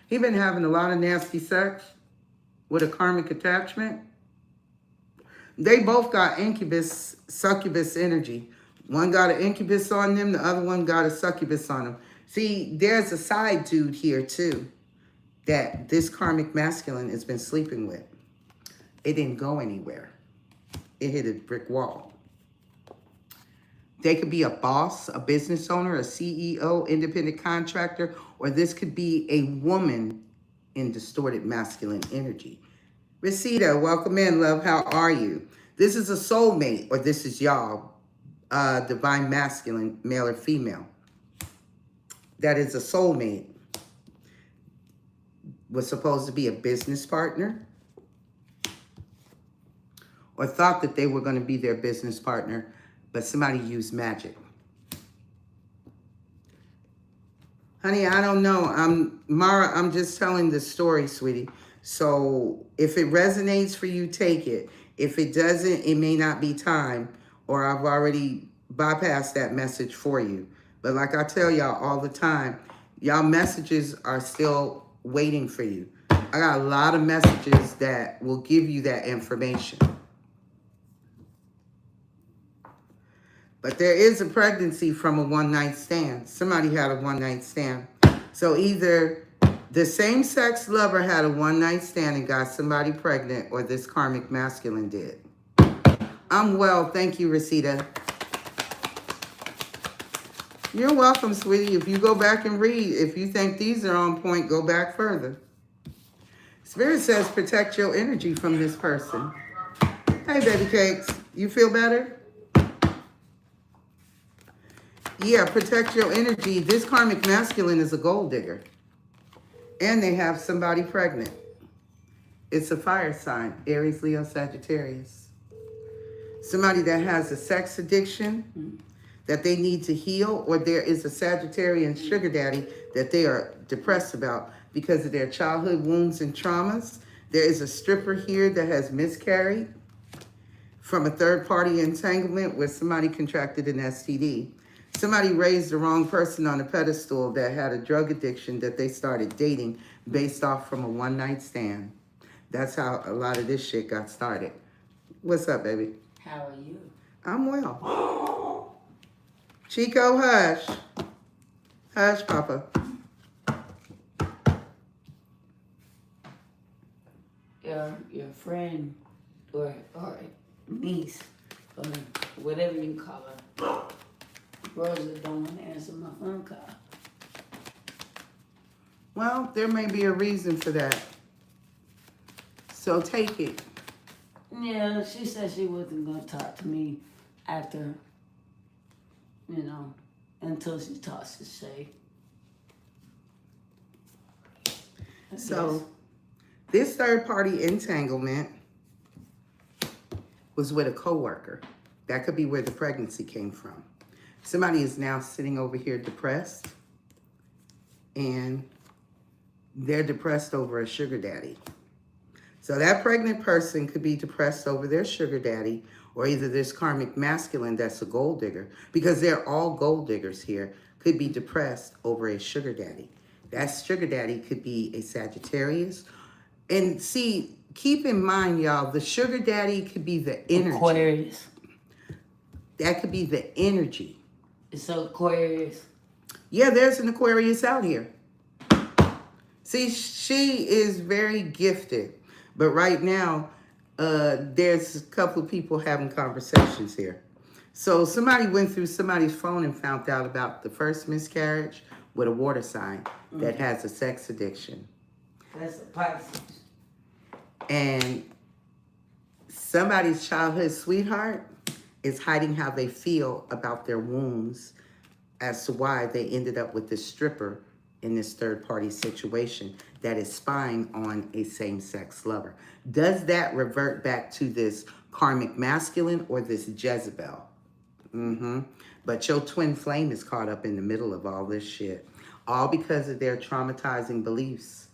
He been having a lot of nasty sex with a karmic attachment. They both got incubus, succubus energy. One got an incubus on them, the other one got a succubus on them. See, there's a side dude here too that this karmic masculine has been sleeping with. It didn't go anywhere. It hit a brick wall. They could be a boss, a business owner, a CEO, independent contractor, or this could be a woman in distorted masculine energy. Rosita, welcome in, love. How are you? This is a soulmate, or this is y'all, divine masculine, male or female. That is a soulmate. Was supposed to be a business partner, or thought that they were going to be their business partner, but somebody used magic. Honey, I don't know. Mara, I'm just telling the story, sweetie. So if it resonates for you, take it. If it doesn't, it may not be time, or I've already bypassed that message for you. But like I tell y'all all the time, y'all messages are still waiting for you. I got a lot of messages that will give you that information. But there is a pregnancy from a one-night stand. Somebody had a one-night stand. So either the same-sex lover had a one-night stand and got somebody pregnant, or this karmic masculine did. I'm well. Thank you, Rosita. You're welcome, sweetie. If you go back and read, if you think these are on point, go back further. Spirit says protect your energy from this person. Hey, baby cakes. You feel better? Yeah, protect your energy. This karmic masculine is a gold digger. And they have somebody pregnant. It's a fire sign. Aries, Leo, Sagittarius. Somebody that has a sex addiction that they need to heal, or there is a Sagittarian sugar daddy that they are depressed about because of their childhood wounds and traumas. There is a stripper here that has miscarried from a third-party entanglement where somebody contracted an STD. Somebody raised the wrong person on a pedestal that had a drug addiction that they started dating based off from a one-night stand. That's how a lot of this shit got started. What's up, baby? How are you? I'm well. Chico, hush. Hush, Papa. Your friend or niece, or whatever you call her, Rosa don't want to answer my phone call. Well, there may be a reason for that. So take it. Yeah, she said she wasn't going to talk to me after, until she talks to Shay. So this third-party entanglement was with a coworker. That could be where the pregnancy came from. Somebody is now sitting over here depressed, and they're depressed over a sugar daddy. So that pregnant person could be depressed over their sugar daddy, or either this karmic masculine that's a gold digger, because they're all gold diggers here, could be depressed over a sugar daddy. That sugar daddy could be a Sagittarius. And see, keep in mind, y'all, the sugar daddy could be the energy. Aquarius. That could be the energy. It's Aquarius. Yeah, there's an Aquarius out here. See, she is very gifted. But right now, there's a couple of people having conversations here. So somebody went through somebody's phone and found out about the first miscarriage with a water sign that has a sex addiction. That's a Pisces. And somebody's childhood sweetheart is hiding how they feel about their wounds as to why they ended up with this stripper in this third-party situation that is spying on a same-sex lover. Does that revert back to this karmic masculine or this Jezebel? But your twin flame is caught up in the middle of all this shit. All because of their traumatizing beliefs.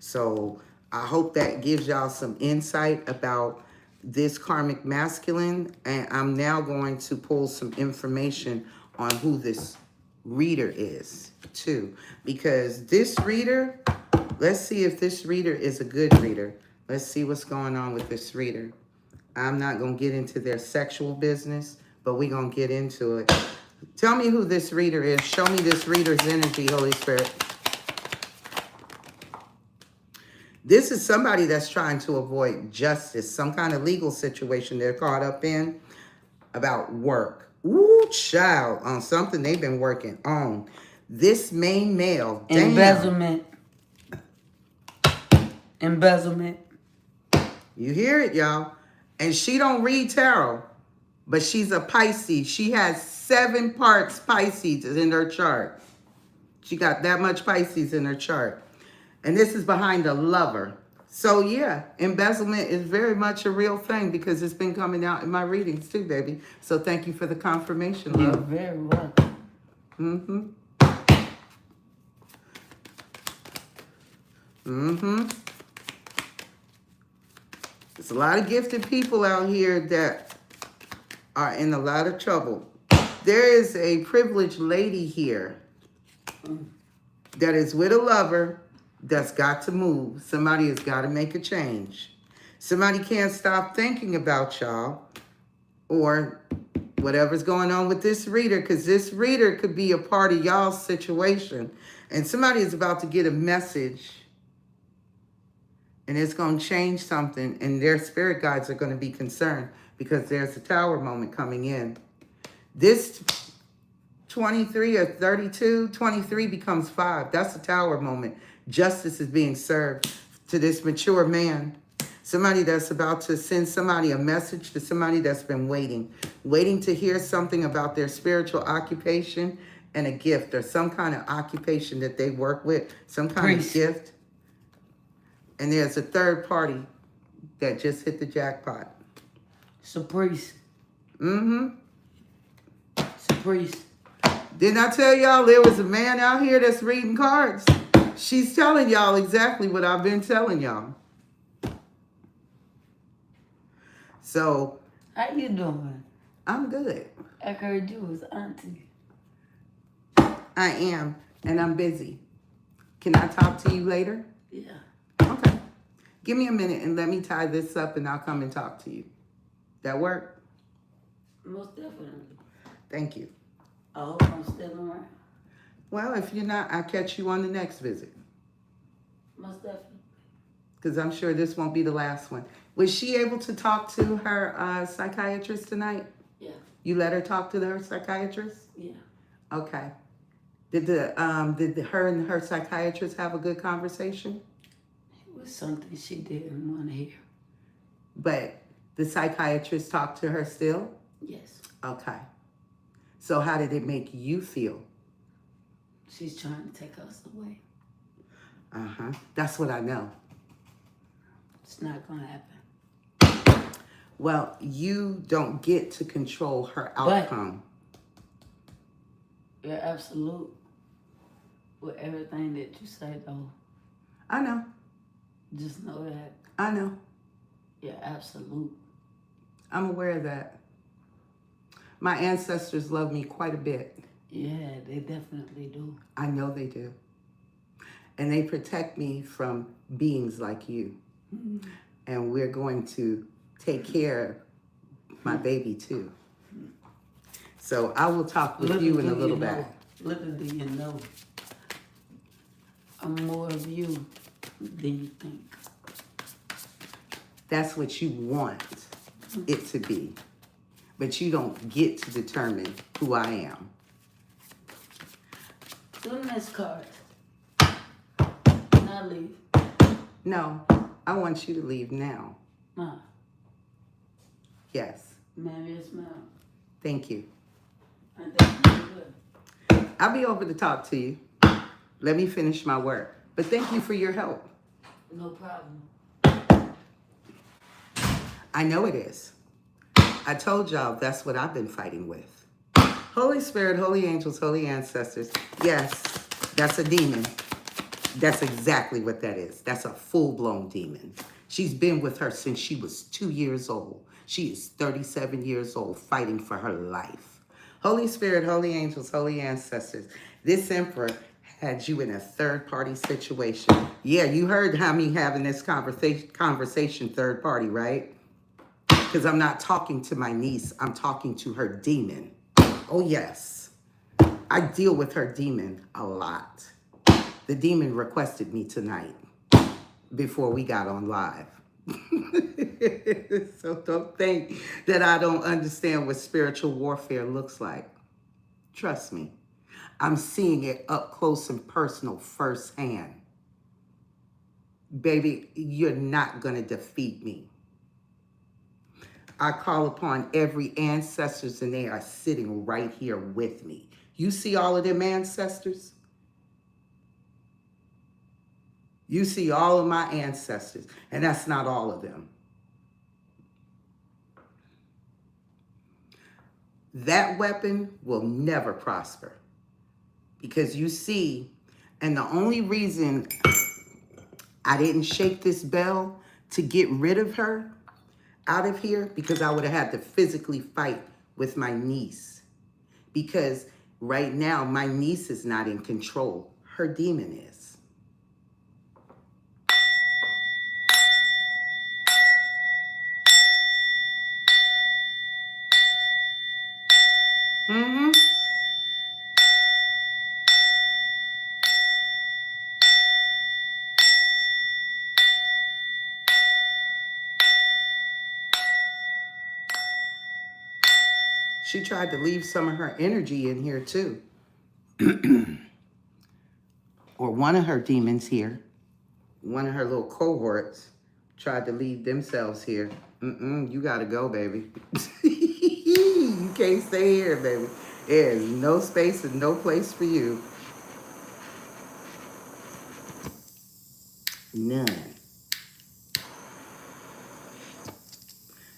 So I hope that gives y'all some insight about this karmic masculine. And I'm now going to pull some information on who this reader is too. Because this reader, let's see if this reader is a good reader. Let's see what's going on with this reader. I'm not going to get into their sexual business, but we're going to get into it. Tell me who this reader is. Show me this reader's energy, Holy Spirit. This is somebody that's trying to avoid justice, some kind of legal situation they're caught up in about work. Ooh, child, on something they've been working on. This main male, damn. Embezzlement. You hear it, y'all. And she don't read tarot, but she's a Pisces. She has 7 parts Pisces in her chart. She got that much Pisces in her chart. And this is behind a lover. So yeah, embezzlement is very much a real thing because it's been coming out in my readings too, baby. So thank you for the confirmation, love. You're very welcome. There's a lot of gifted people out here that are in a lot of trouble. There is a privileged lady here that is with a lover that's got to move. Somebody has got to make a change. Somebody can't stop thinking about y'all or whatever's going on with this reader, because this reader could be a part of y'all's situation. And somebody is about to get a message and it's going to change something, and their spirit guides are going to be concerned because there's a tower moment coming in. This 23 or 32, 23 becomes 5. That's a tower moment. Justice is being served to this mature man. Somebody that's about to send somebody a message to somebody that's been waiting to hear something about their spiritual occupation and a gift or some kind of occupation that they work with, some kind of gift. And there's a third party that just hit the jackpot. It's a priest. It's a priest. Didn't I tell y'all there was a man out here that's reading cards? She's telling y'all exactly what I've been telling y'all. So. How you doing? I'm good. I heard you was auntie. I am, and I'm busy. Can I talk to you later? Yeah. Okay. Give me a minute and let me tie this up and I'll come and talk to you. That work? Most definitely. Thank you. I hope I'm still around. Well, if you're not, I'll catch you on the next visit. Most definitely. Because I'm sure this won't be the last one. Was she able to talk to her psychiatrist tonight? Yeah. You let her talk to her psychiatrist? Yeah. Okay. Did her and her psychiatrist have a good conversation? It was something she didn't want to hear. But the psychiatrist talked to her still? Yes. Okay. So how did it make you feel? She's trying to take us away. That's what I know. It's not going to happen. Well, you don't get to control her outcome. You're absolute with everything that you say, though. I know. Just know that. I know. You're absolute. I'm aware of that. My ancestors love me quite a bit. Yeah, they definitely do. I know they do. And they protect me from beings like you. Mm-hmm. And we're going to take care of my baby too. So I will talk with you in a little bit. Little do you know, I'm more of you than you think. That's what you want it to be. But you don't get to determine who I am. Do the next card. And I'll leave. No, I want you to leave now. Ma, Yes. ma'am, yes, ma'am. Thank you. I think you're good. I'll be over to talk to you. Let me finish my work. But thank you for your help. No problem. I know it is. I told y'all that's what I've been fighting with. Holy Spirit, holy angels, holy ancestors. Yes, that's a demon. That's exactly what that is. That's a full-blown demon. She's been with her since she was 2 years old. She is 37 years old, fighting for her life. Holy Spirit, holy angels, holy ancestors. This emperor had you in a third-party situation. Yeah, you heard how me having this conversation third party, right? Because I'm not talking to my niece. I'm talking to her demon. Oh, yes. I deal with her demon a lot. The demon requested me tonight before we got on live. So don't think that I don't understand what spiritual warfare looks like. Trust me. I'm seeing it up close and personal firsthand. Baby, you're not going to defeat me. I call upon every ancestors and they are sitting right here with me. You see all of them ancestors? You see all of my ancestors, and that's not all of them. That weapon will never prosper because you see, and the only reason I didn't shake this bell to get rid of her out of here because I would have had to physically fight with my niece because right now my niece is not in control. Her demon is. Mm-hmm. She tried to leave some of her energy in here too. Or one of her demons here, one of her little cohorts tried to leave themselves here. You gotta go, baby. You can't stay here, baby. There is no space and no place for you. None.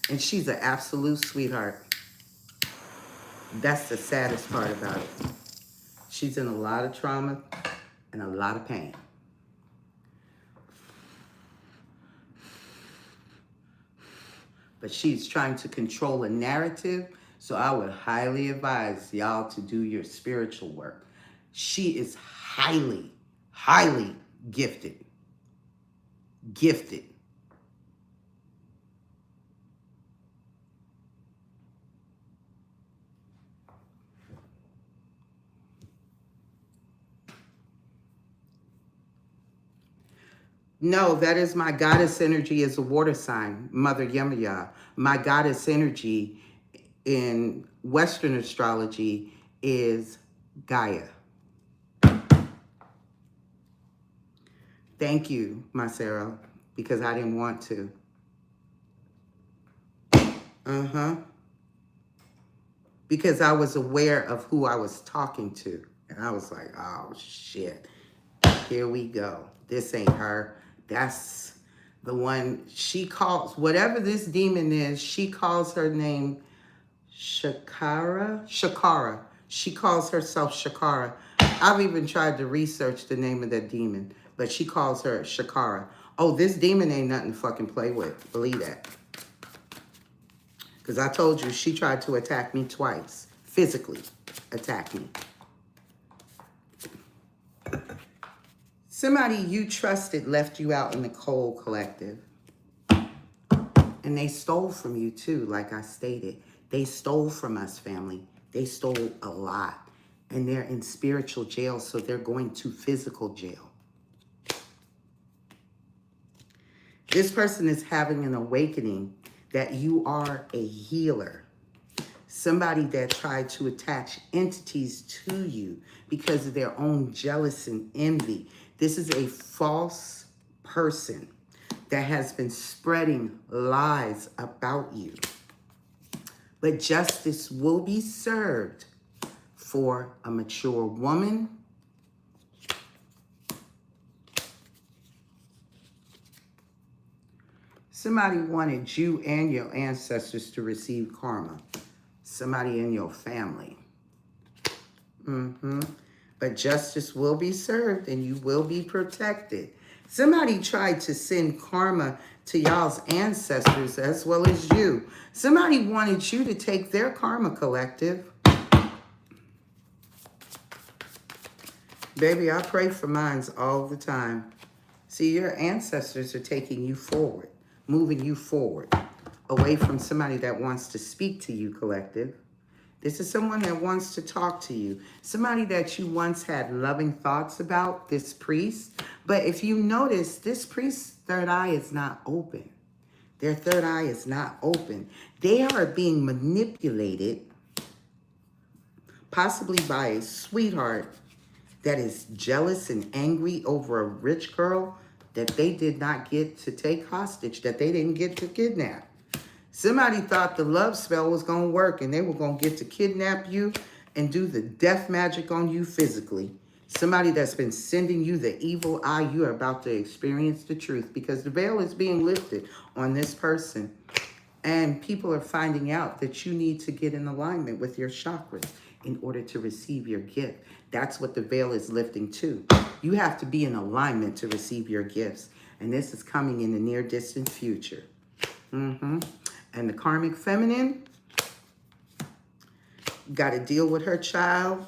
And she's an absolute sweetheart. That's the saddest part about it. She's in a lot of trauma and a lot of pain. But she's trying to control a narrative, so I would highly advise y'all to do your spiritual work. She is highly, highly gifted. Gifted. No, that is my goddess energy as a water sign, Mother Yemaya. My goddess energy in Western astrology is Gaia. Thank you, Marcelo, because I didn't want to. Because I was aware of who I was talking to. And I was like, oh, shit. Here we go. This ain't her. That's the one she calls, whatever this demon is, she calls her name Shakara. She calls herself Shakara. I've even tried to research the name of that demon, but she calls her Shakara. Oh, this demon ain't nothing to fucking play with. Believe that. Because I told you she tried to attack me twice. Physically attack me. Somebody you trusted left you out in the cold, collective. And they stole from you too, like I stated. They stole from us, family. They stole a lot. And they're in spiritual jail, so they're going to physical jail. This person is having an awakening that you are a healer. Somebody that tried to attach entities to you because of their own jealousy and envy. This is a false person that has been spreading lies about you. But justice will be served for a mature woman, somebody wanted you and your ancestors to receive karma. Somebody in your family. But justice will be served and you will be protected. Somebody tried to send karma to y'all's ancestors as well as you. Somebody wanted you to take their karma, collective. Baby, I pray for mines all the time. See, your ancestors are taking you forward, moving you forward, away from somebody that wants to speak to you, collective. This is someone that wants to talk to you. Somebody that you once had loving thoughts about, this priest. But if you notice, this priest's third eye is not open. Their third eye is not open. They are being manipulated, possibly by a sweetheart that is jealous and angry over a rich girl that they did not get to take hostage, that they didn't get to kidnap. Somebody thought the love spell was going to work and they were going to get to kidnap you and do the death magic on you physically. Somebody that's been sending you the evil eye, you are about to experience the truth because the veil is being lifted on this person. And people are finding out that you need to get in alignment with your chakras in order to receive your gift. That's what the veil is lifting too. You have to be in alignment to receive your gifts. And this is coming in the near distant future. And the karmic feminine got to deal with her child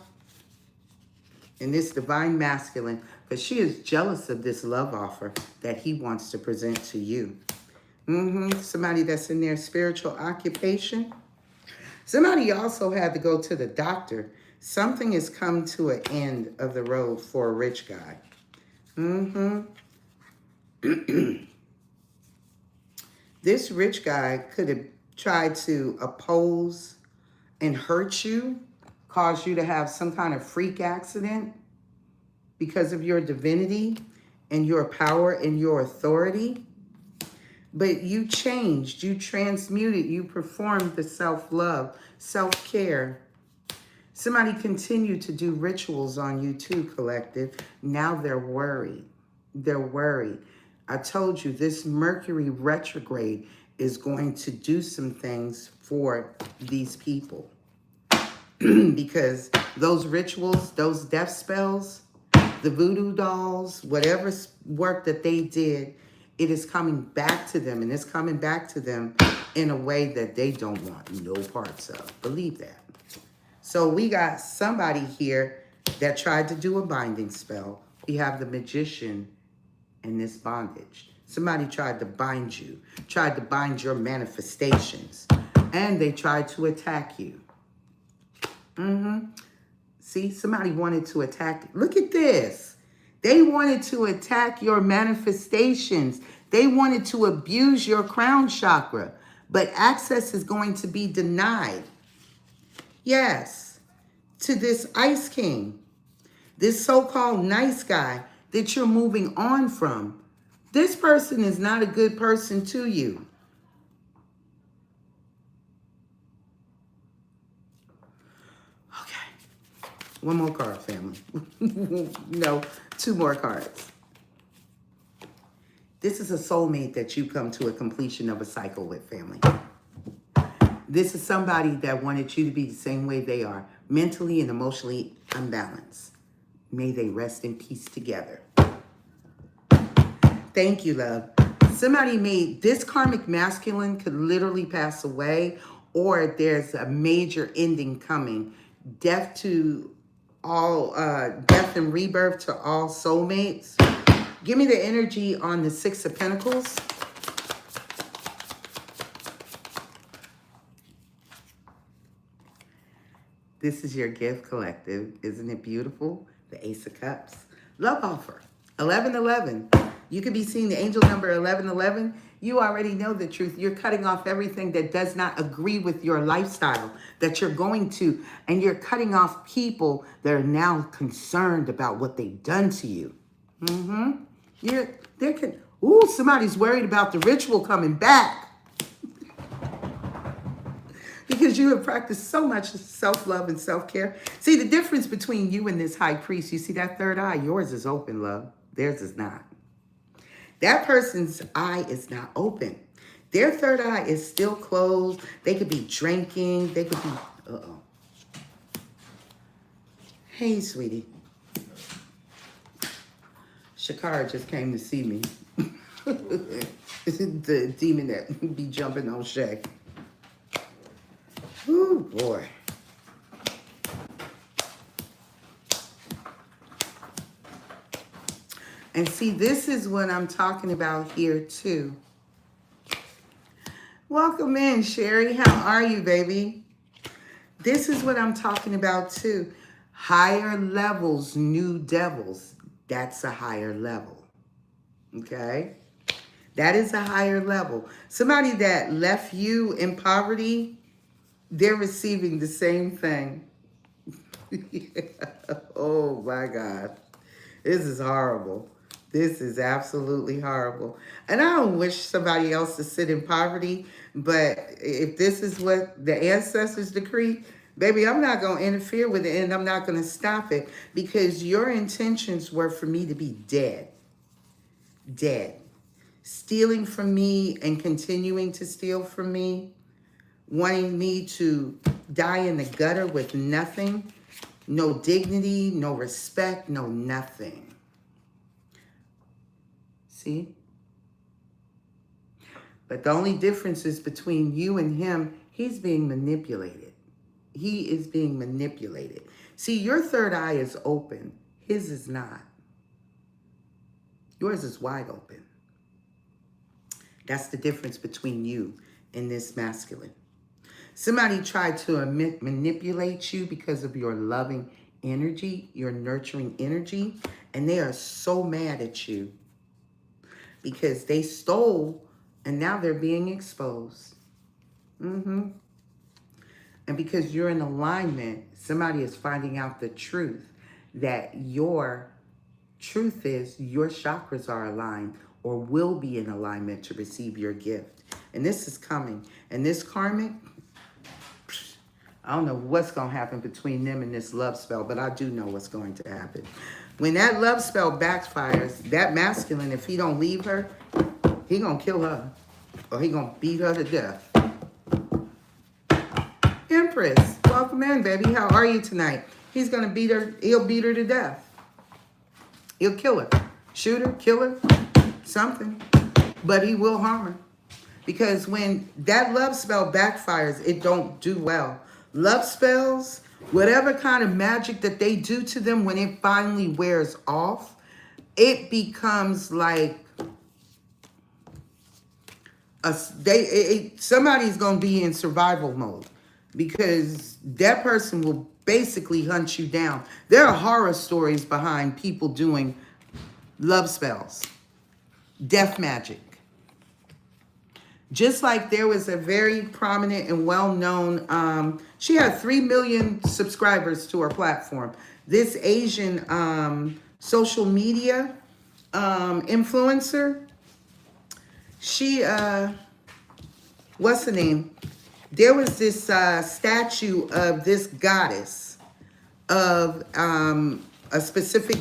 and this divine masculine because she is jealous of this love offer that he wants to present to you. Somebody that's in their spiritual occupation. Somebody also had to go to the doctor. Something has come to an end of the road for a rich guy. This rich guy could have tried to oppose and hurt you, cause you to have some kind of freak accident because of your divinity and your power and your authority. But you changed, you transmuted, you performed the self-love, self-care. Somebody continued to do rituals on you too, collective. Now they're worried. They're worried. I told you this Mercury retrograde is going to do some things for these people. Because those rituals, those death spells, the voodoo dolls, whatever work that they did, it is coming back to them, and it's coming back to them in a way that they don't want no parts of. Believe that. So we got somebody here that tried to do a binding spell. We have the magician in this bondage. Somebody tried to bind you, tried to bind your manifestations, and they tried to attack you. See, somebody wanted to attack. Look at this. They wanted to attack your manifestations. They wanted to abuse your crown chakra, but access is going to be denied. Yes, to this Ice King, this so-called nice guy that you're moving on from. This person is not a good person to you. Okay, one more card, family. No, two more cards. This is a soulmate that you come to a completion of a cycle with, family. This is somebody that wanted you to be the same way they are, mentally and emotionally unbalanced. May they rest in peace together. Thank you, love. Somebody made this karmic masculine could literally pass away, or there's a major ending coming. Death to all, death and rebirth to all soulmates. Give me the energy on the Six of Pentacles. This is your gift collective. Isn't it beautiful? The Ace of Cups. Love offer. 1111. You could be seeing the angel number 1111. You already know the truth. You're cutting off everything that does not agree with your lifestyle that you're going to. And you're cutting off people that are now concerned about what they've done to you. Somebody's worried about the ritual coming back. Because you have practiced so much self-love and self-care. See, the difference between you and this high priest, you see that third eye? Yours is open, love. Theirs is not. That person's eye is not open. Their third eye is still closed. They could be drinking. They could be... Uh-oh. Hey, sweetie. Shakara just came to see me. The demon that be jumping on Shay. Ooh, boy. And see, this is what I'm talking about here, too. Welcome in, Sherry. How are you, baby? This is what I'm talking about, too. Higher levels, new devils. That's a higher level. Okay? That is a higher level. Somebody that left you in poverty, they're receiving the same thing. Oh, my God. This is horrible. This is absolutely horrible. And I don't wish somebody else to sit in poverty, but if this is what the ancestors decree, baby, I'm not going to interfere with it, and I'm not going to stop it, because your intentions were for me to be dead. Dead. Stealing from me and continuing to steal from me, wanting me to die in the gutter with nothing, no dignity, no respect, no nothing. See? But the only difference is between you and him, he's being manipulated. He is being manipulated. See, your third eye is open. His is not. Yours is wide open. That's the difference between you and this masculine. Somebody tried to manipulate you because of your loving energy, your nurturing energy, and they are so mad at you because they stole and now they're being exposed. And because you're in alignment, somebody is finding out the truth, that your truth is your chakras are aligned or will be in alignment to receive your gift. And this is coming. And this karmic, I don't know what's going to happen between them and this love spell, but I do know what's going to happen. When that love spell backfires, that masculine, if he don't leave her, he going to kill her. Or he going to beat her to death. Empress, welcome in, baby. How are you tonight? He's going to beat her. He'll beat her to death. He'll kill her. Shoot her, kill her, something. But he will harm her. Because when that love spell backfires, it don't do well. Love spells, whatever kind of magic that they do to them, when it finally wears off, it becomes like somebody's going to be in survival mode, because that person will basically hunt you down. There are horror stories behind people doing love spells, death magic. Just like there was a very prominent and well-known, she had 3 million subscribers to her platform. This Asian social media influencer, she, what's her name? There was this statue of this goddess, of a specific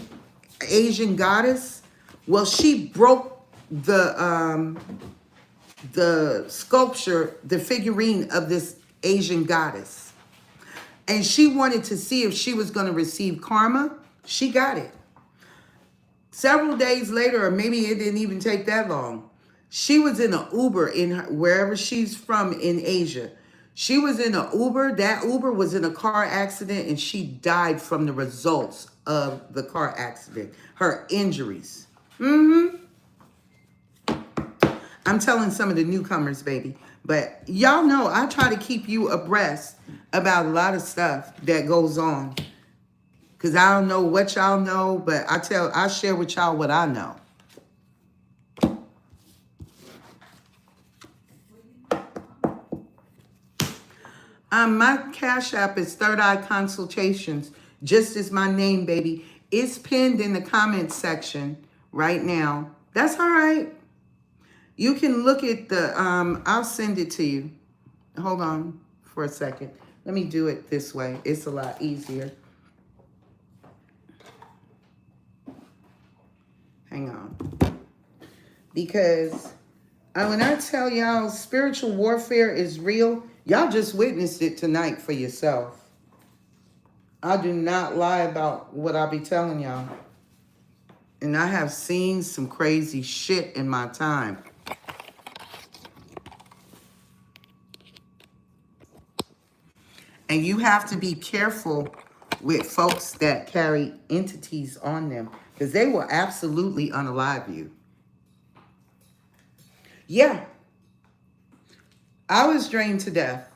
Asian goddess. Well, she broke the sculpture, the figurine of this Asian goddess. And she wanted to see if she was going to receive karma. She got it. Several days later, or maybe it didn't even take that long, she was in an Uber in wherever she's from in Asia. She was in an Uber. That Uber was in a car accident and she died from the results of the car accident. Her injuries. Mm-hmm. I'm telling some of the newcomers, baby. But y'all know I try to keep you abreast about a lot of stuff that goes on. Because I don't know what y'all know, but I share with y'all what I know. My Cash App is Third Eye Consultations, just as my name, baby. It's pinned in the comments section right now. That's all right. You can look at the, I'll send it to you. Hold on for a second. Let me do it this way. It's a lot easier. Hang on. Because when I tell y'all spiritual warfare is real, y'all just witnessed it tonight for yourself. I do not lie about what I be telling y'all. And I have seen some crazy shit in my time. And you have to be careful with folks that carry entities on them, because they will absolutely unalive you. Yeah. I was drained to death.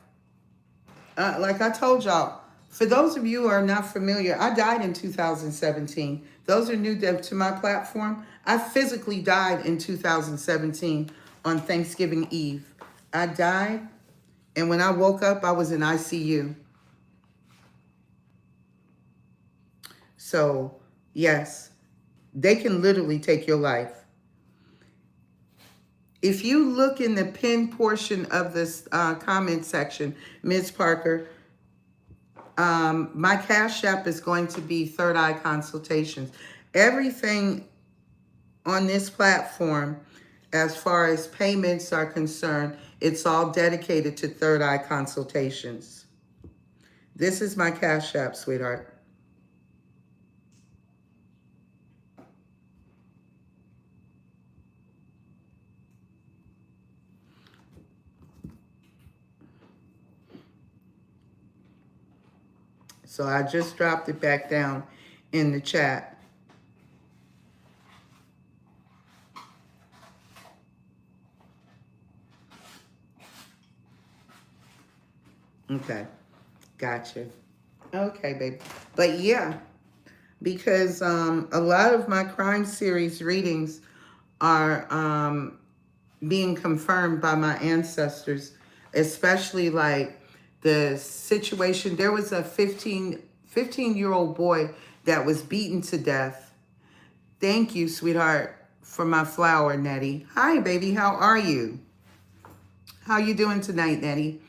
Like I told y'all, for those of you who are not familiar, I died in 2017. Those are new to my platform. I physically died in 2017 on Thanksgiving Eve. I died, and when I woke up, I was in ICU. So, yes, they can literally take your life. If you look in the pinned portion of this comment section, Ms. Parker, my Cash App is going to be Third Eye Consultations. Everything on this platform, as far as payments are concerned, it's all dedicated to Third Eye Consultations. This is my Cash App, sweetheart. So I just dropped it back down in the chat. Okay, gotcha. Okay, baby. But yeah, because a lot of my crime series readings are being confirmed by my ancestors, especially like the situation. There was a 15-year-old boy that was beaten to death. Thank you, sweetheart, for my flower, Nettie. Hi, baby. How are you? How you doing tonight, Nettie?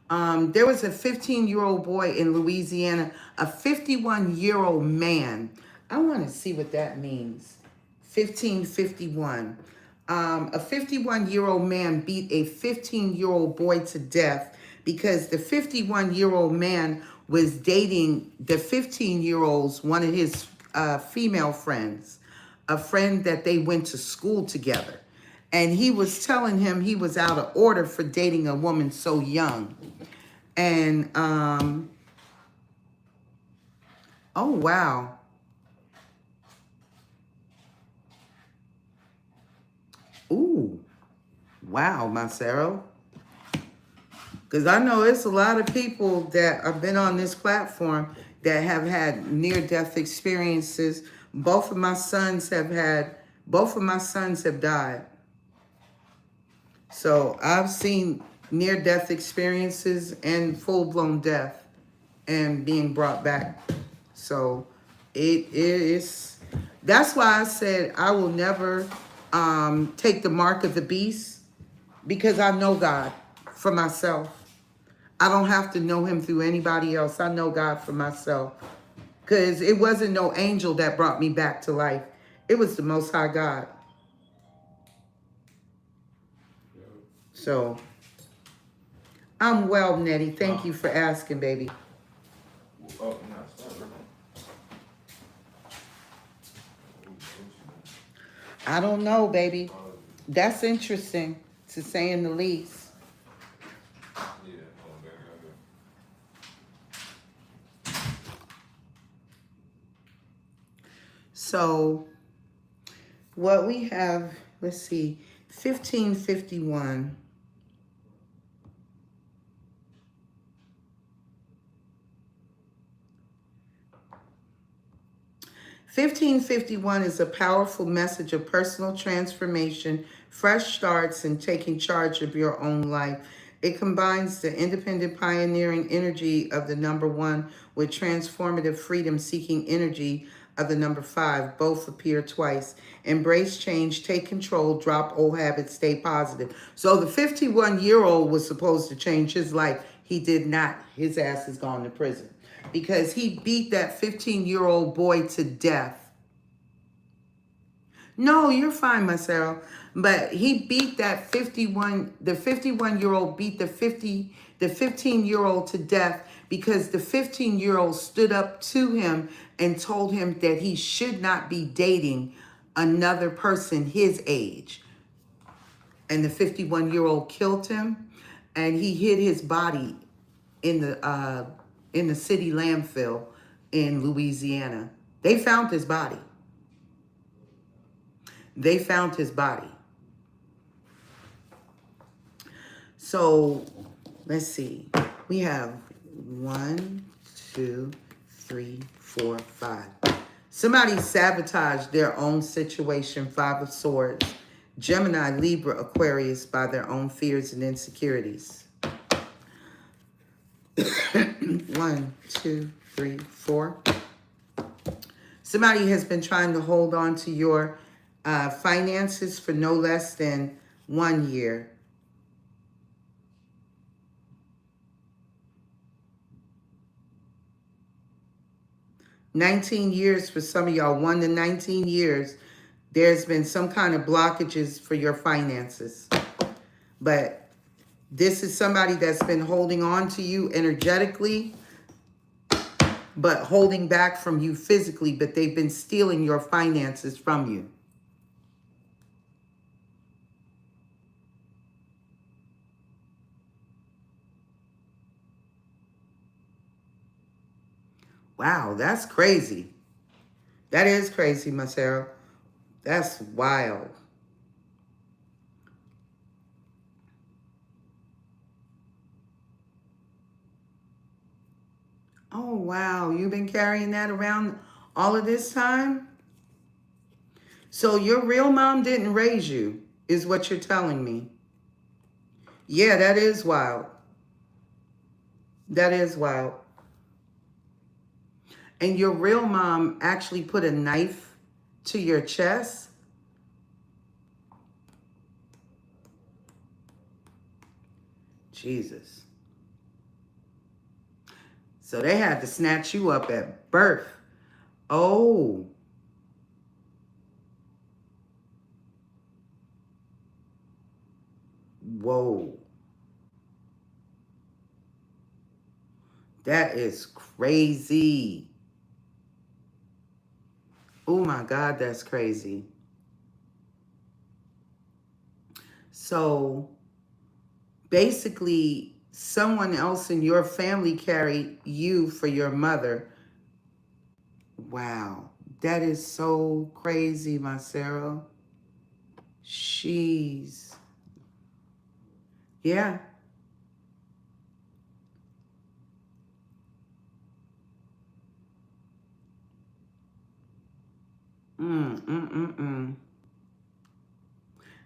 There was a 15-year-old boy in Louisiana, a 51-year-old man. I want to see what that means. 1551. A 51-year-old man beat a 15-year-old boy to death because the 51-year-old man was dating the 15-year-old's, one of his female friends, a friend that they went to school together. And he was telling him he was out of order for dating a woman so young. And, oh, wow. Ooh, wow, Marcelo. Because I know it's a lot of people that have been on this platform that have had near-death both of my sons have died. So I've seen near-death experiences and full-blown death and being brought back. So it is, that's why I said I will never take the mark of the beast, because I know God for myself. I don't have to know him through anybody else. I know God for myself. Because it wasn't no angel that brought me back to life. It was the Most High God. So, I'm well, Nettie. Thank you for asking, baby. Oh, no, sorry. I don't know, baby. That's interesting, to say in the least. Yeah, So what we have, let's see, 1551. 1551 is a powerful message of personal transformation, fresh starts, and taking charge of your own life. It combines the independent pioneering energy of the number 1 with transformative freedom-seeking energy of the number 5. Both appear twice. Embrace change, take control, drop old habits, stay positive. So the 51-year-old was supposed to change his life. He did not. His ass is gone to prison because he beat that 15-year-old boy to death. No, you're fine, Marcelo. But he beat that 51-year-old beat the 15-year-old to death because the 15-year-old stood up to him and told him that he should not be dating another person his age. And the 51-year-old killed him, and he hid his body in the city landfill in Louisiana. They found his body. They found his body. So let's see. We have 1, 2, 3, 4, 5. Somebody sabotaged their own situation. 5 of Swords. Gemini, Libra, Aquarius by their own fears and insecurities. 1, 2, 3, 4. Somebody has been trying to hold on to your finances for no less than 1 year. $19 years for some of y'all. 1 to 19 years. There's been some kind of blockages for your finances. But this is somebody that's been holding on to you energetically, but holding back from you physically, but they've been stealing your finances from you. Wow, that's crazy. That is crazy, Marcelo. That's wild. Oh, wow. You've been carrying that around all of this time? So your real mom didn't raise you, is what you're telling me. Yeah, that is wild. That is wild. And your real mom actually put a knife to your chest? Jesus. So they had to snatch you up at birth. Oh. Whoa. That is crazy. Oh my God, that's crazy. So basically, someone else in your family carried you for your mother. Wow. That is so crazy, Marcelo. Jeez. Yeah.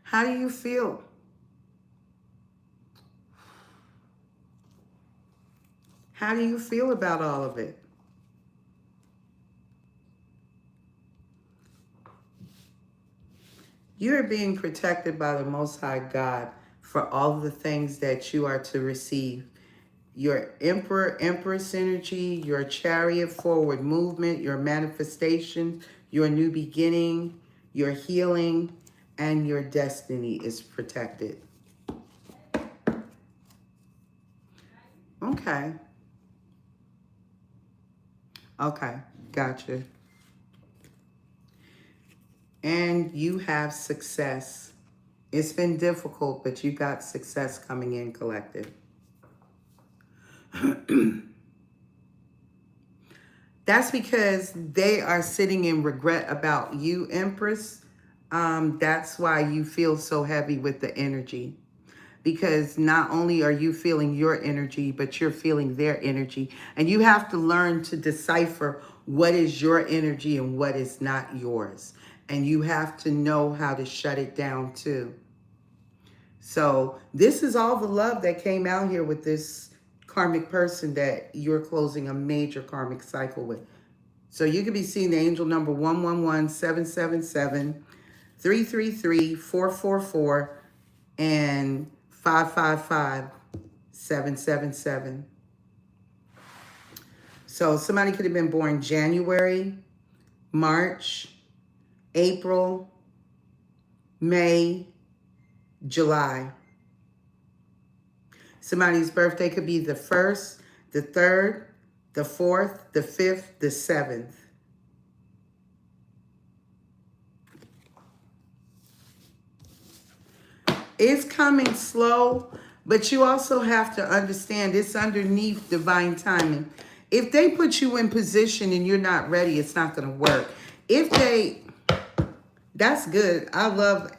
How do you feel? How do you feel about all of it? You are being protected by the Most High God for all the things that you are to receive. Your Emperor, Empress energy, your Chariot forward movement, your manifestation, your new beginning, your healing, and your destiny is protected. Okay. Okay, gotcha. And you have success. It's been difficult, but you got success coming in, collective. That's because they are sitting in regret about you, Empress. That's why you feel so heavy with the energy. Because not only are you feeling your energy, but you're feeling their energy. And you have to learn to decipher what is your energy and what is not yours. And you have to know how to shut it down too. So this is all the love that came out here with this karmic person that you're closing a major karmic cycle with. So you could be seeing the angel number 111777, 333, 444, and 555, 777. So somebody could have been born January, March, April, May, July. Somebody's birthday could be the 1st, the 3rd, the 4th, the 5th, the 7th. It's coming slow, but you also have to understand it's underneath divine timing. If they put you in position and you're not ready, it's not going to work. That's good. I love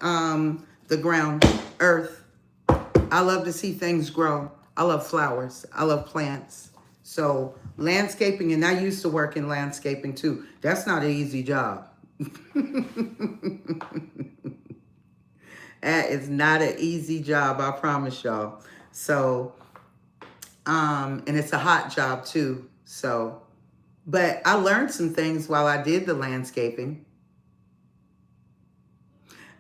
the ground, earth. I love to see things grow. I love flowers. I love plants. So landscaping, and I used to work in landscaping too. That's not an easy job. That is not an easy job, I promise y'all. So, and it's a hot job too. So, but I learned some things while I did the landscaping.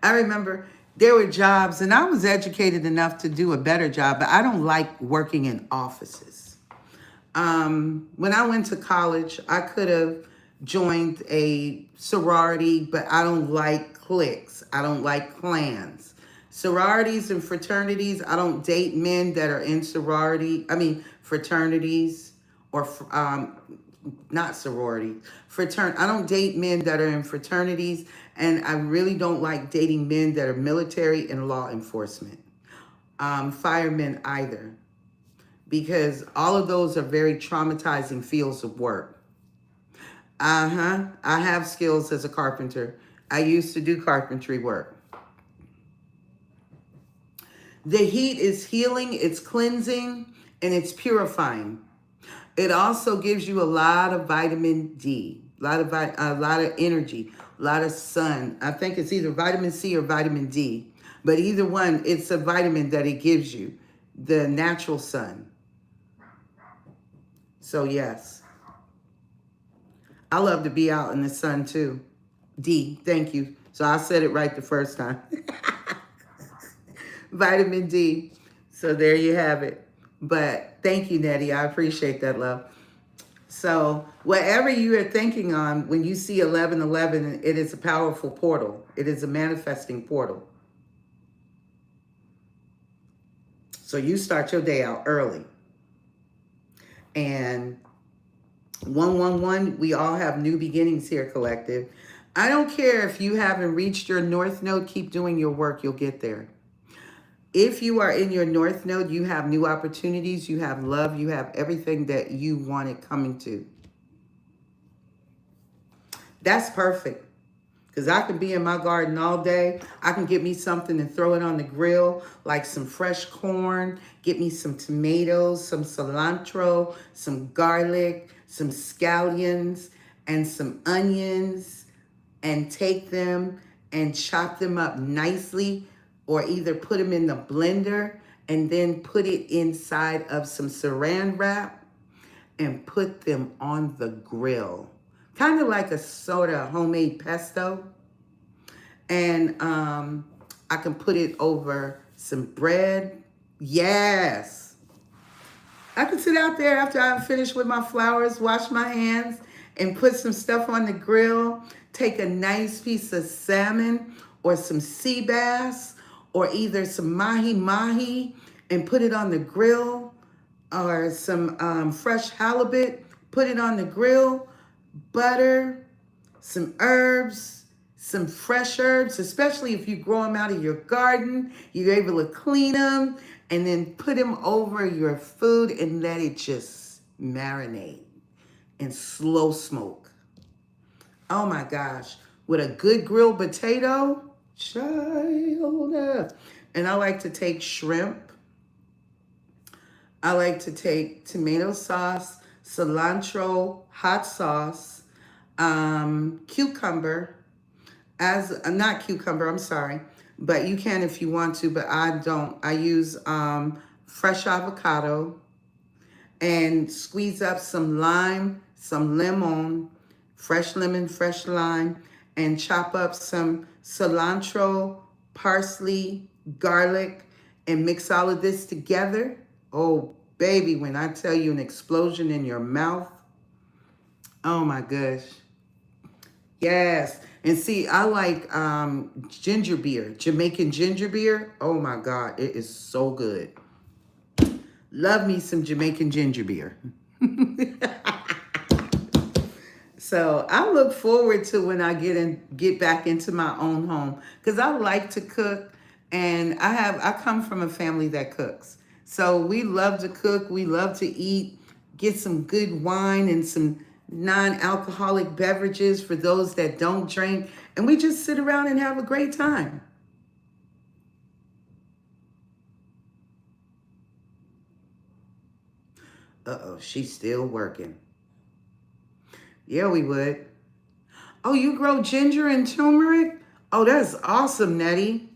I remember there were jobs, and I was educated enough to do a better job, but I don't like working in offices. When I went to college, I could have joined a sorority, but I don't like cliques. I don't like clans. Sororities and fraternities, I don't date men that are in fraternities or not sorority. I don't date men that are in fraternities, and I really don't like dating men that are military and law enforcement. Firemen either, because all of those are very traumatizing fields of work. I have skills as a carpenter. I used to do carpentry work. The heat is healing, it's cleansing, and it's purifying. It also gives you a lot of vitamin D, a lot of energy, a lot of sun. I think it's either vitamin C or vitamin D, but either one, it's a vitamin that it gives you, the natural sun. So yes, I love to be out in the sun too. D, thank you. So I said it right the first time. Vitamin D. So there you have it. But thank you, Nettie. I appreciate that, love. So whatever you are thinking on, when you see 1111, it is a powerful portal. It is a manifesting portal. So you start your day out early. And 111, we all have new beginnings here, collective. I don't care if you haven't reached your north node, keep doing your work, you'll get there. If you are in your north node, you have new opportunities, you have love, you have everything that you wanted coming to. That's perfect. Because I can be in my garden all day. I can get me something and throw it on the grill, like some fresh corn, get me some tomatoes, some cilantro, some garlic, some scallions, and some onions, and take them and chop them up nicely, or either put them in the blender and then put it inside of some saran wrap and put them on the grill. Kind of like a sort of homemade pesto. And I can put it over some bread. Yes. I can sit out there after I'm finished with my flowers, wash my hands, and put some stuff on the grill. Take a nice piece of salmon or some sea bass or either some mahi-mahi and put it on the grill, or some fresh halibut, put it on the grill, butter, some herbs, some fresh herbs, especially if you grow them out of your garden, you're able to clean them and then put them over your food and let it just marinate. and slow smoke. Oh my gosh. With a good grilled potato, child. And I like to take shrimp. I like to take tomato sauce, cilantro, hot sauce, cucumber, not cucumber, I'm sorry, but you can if you want to, but I don't. I use fresh avocado and squeeze up some lime, some lemon, fresh lemon, fresh lime, and chop up some cilantro, parsley, garlic, and mix all of this together. Oh, baby, when I tell you an explosion in your mouth, oh my gosh. Yes. And see, I like ginger beer, Jamaican ginger beer. Oh my God, it is so good. Love me some Jamaican ginger beer. So I look forward to when I get back into my own home, because I like to cook, and I come from a family that cooks. So we love to cook, we love to eat, get some good wine and some non-alcoholic beverages for those that don't drink, and we just sit around and have a great time. Uh-oh, she's still working. Yeah, we would. Oh, you grow ginger and turmeric? Oh, that's awesome, Nettie.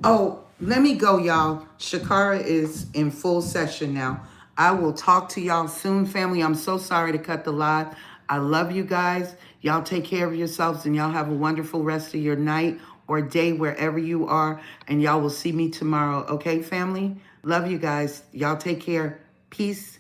Oh, let me go, y'all. Shakara is in full session now. I will talk to y'all soon, family. I'm so sorry to cut the live. I love you guys. Y'all take care of yourselves, and y'all have a wonderful rest of your night or day wherever you are. And y'all will see me tomorrow. Okay, family? Love you guys. Y'all take care. Peace.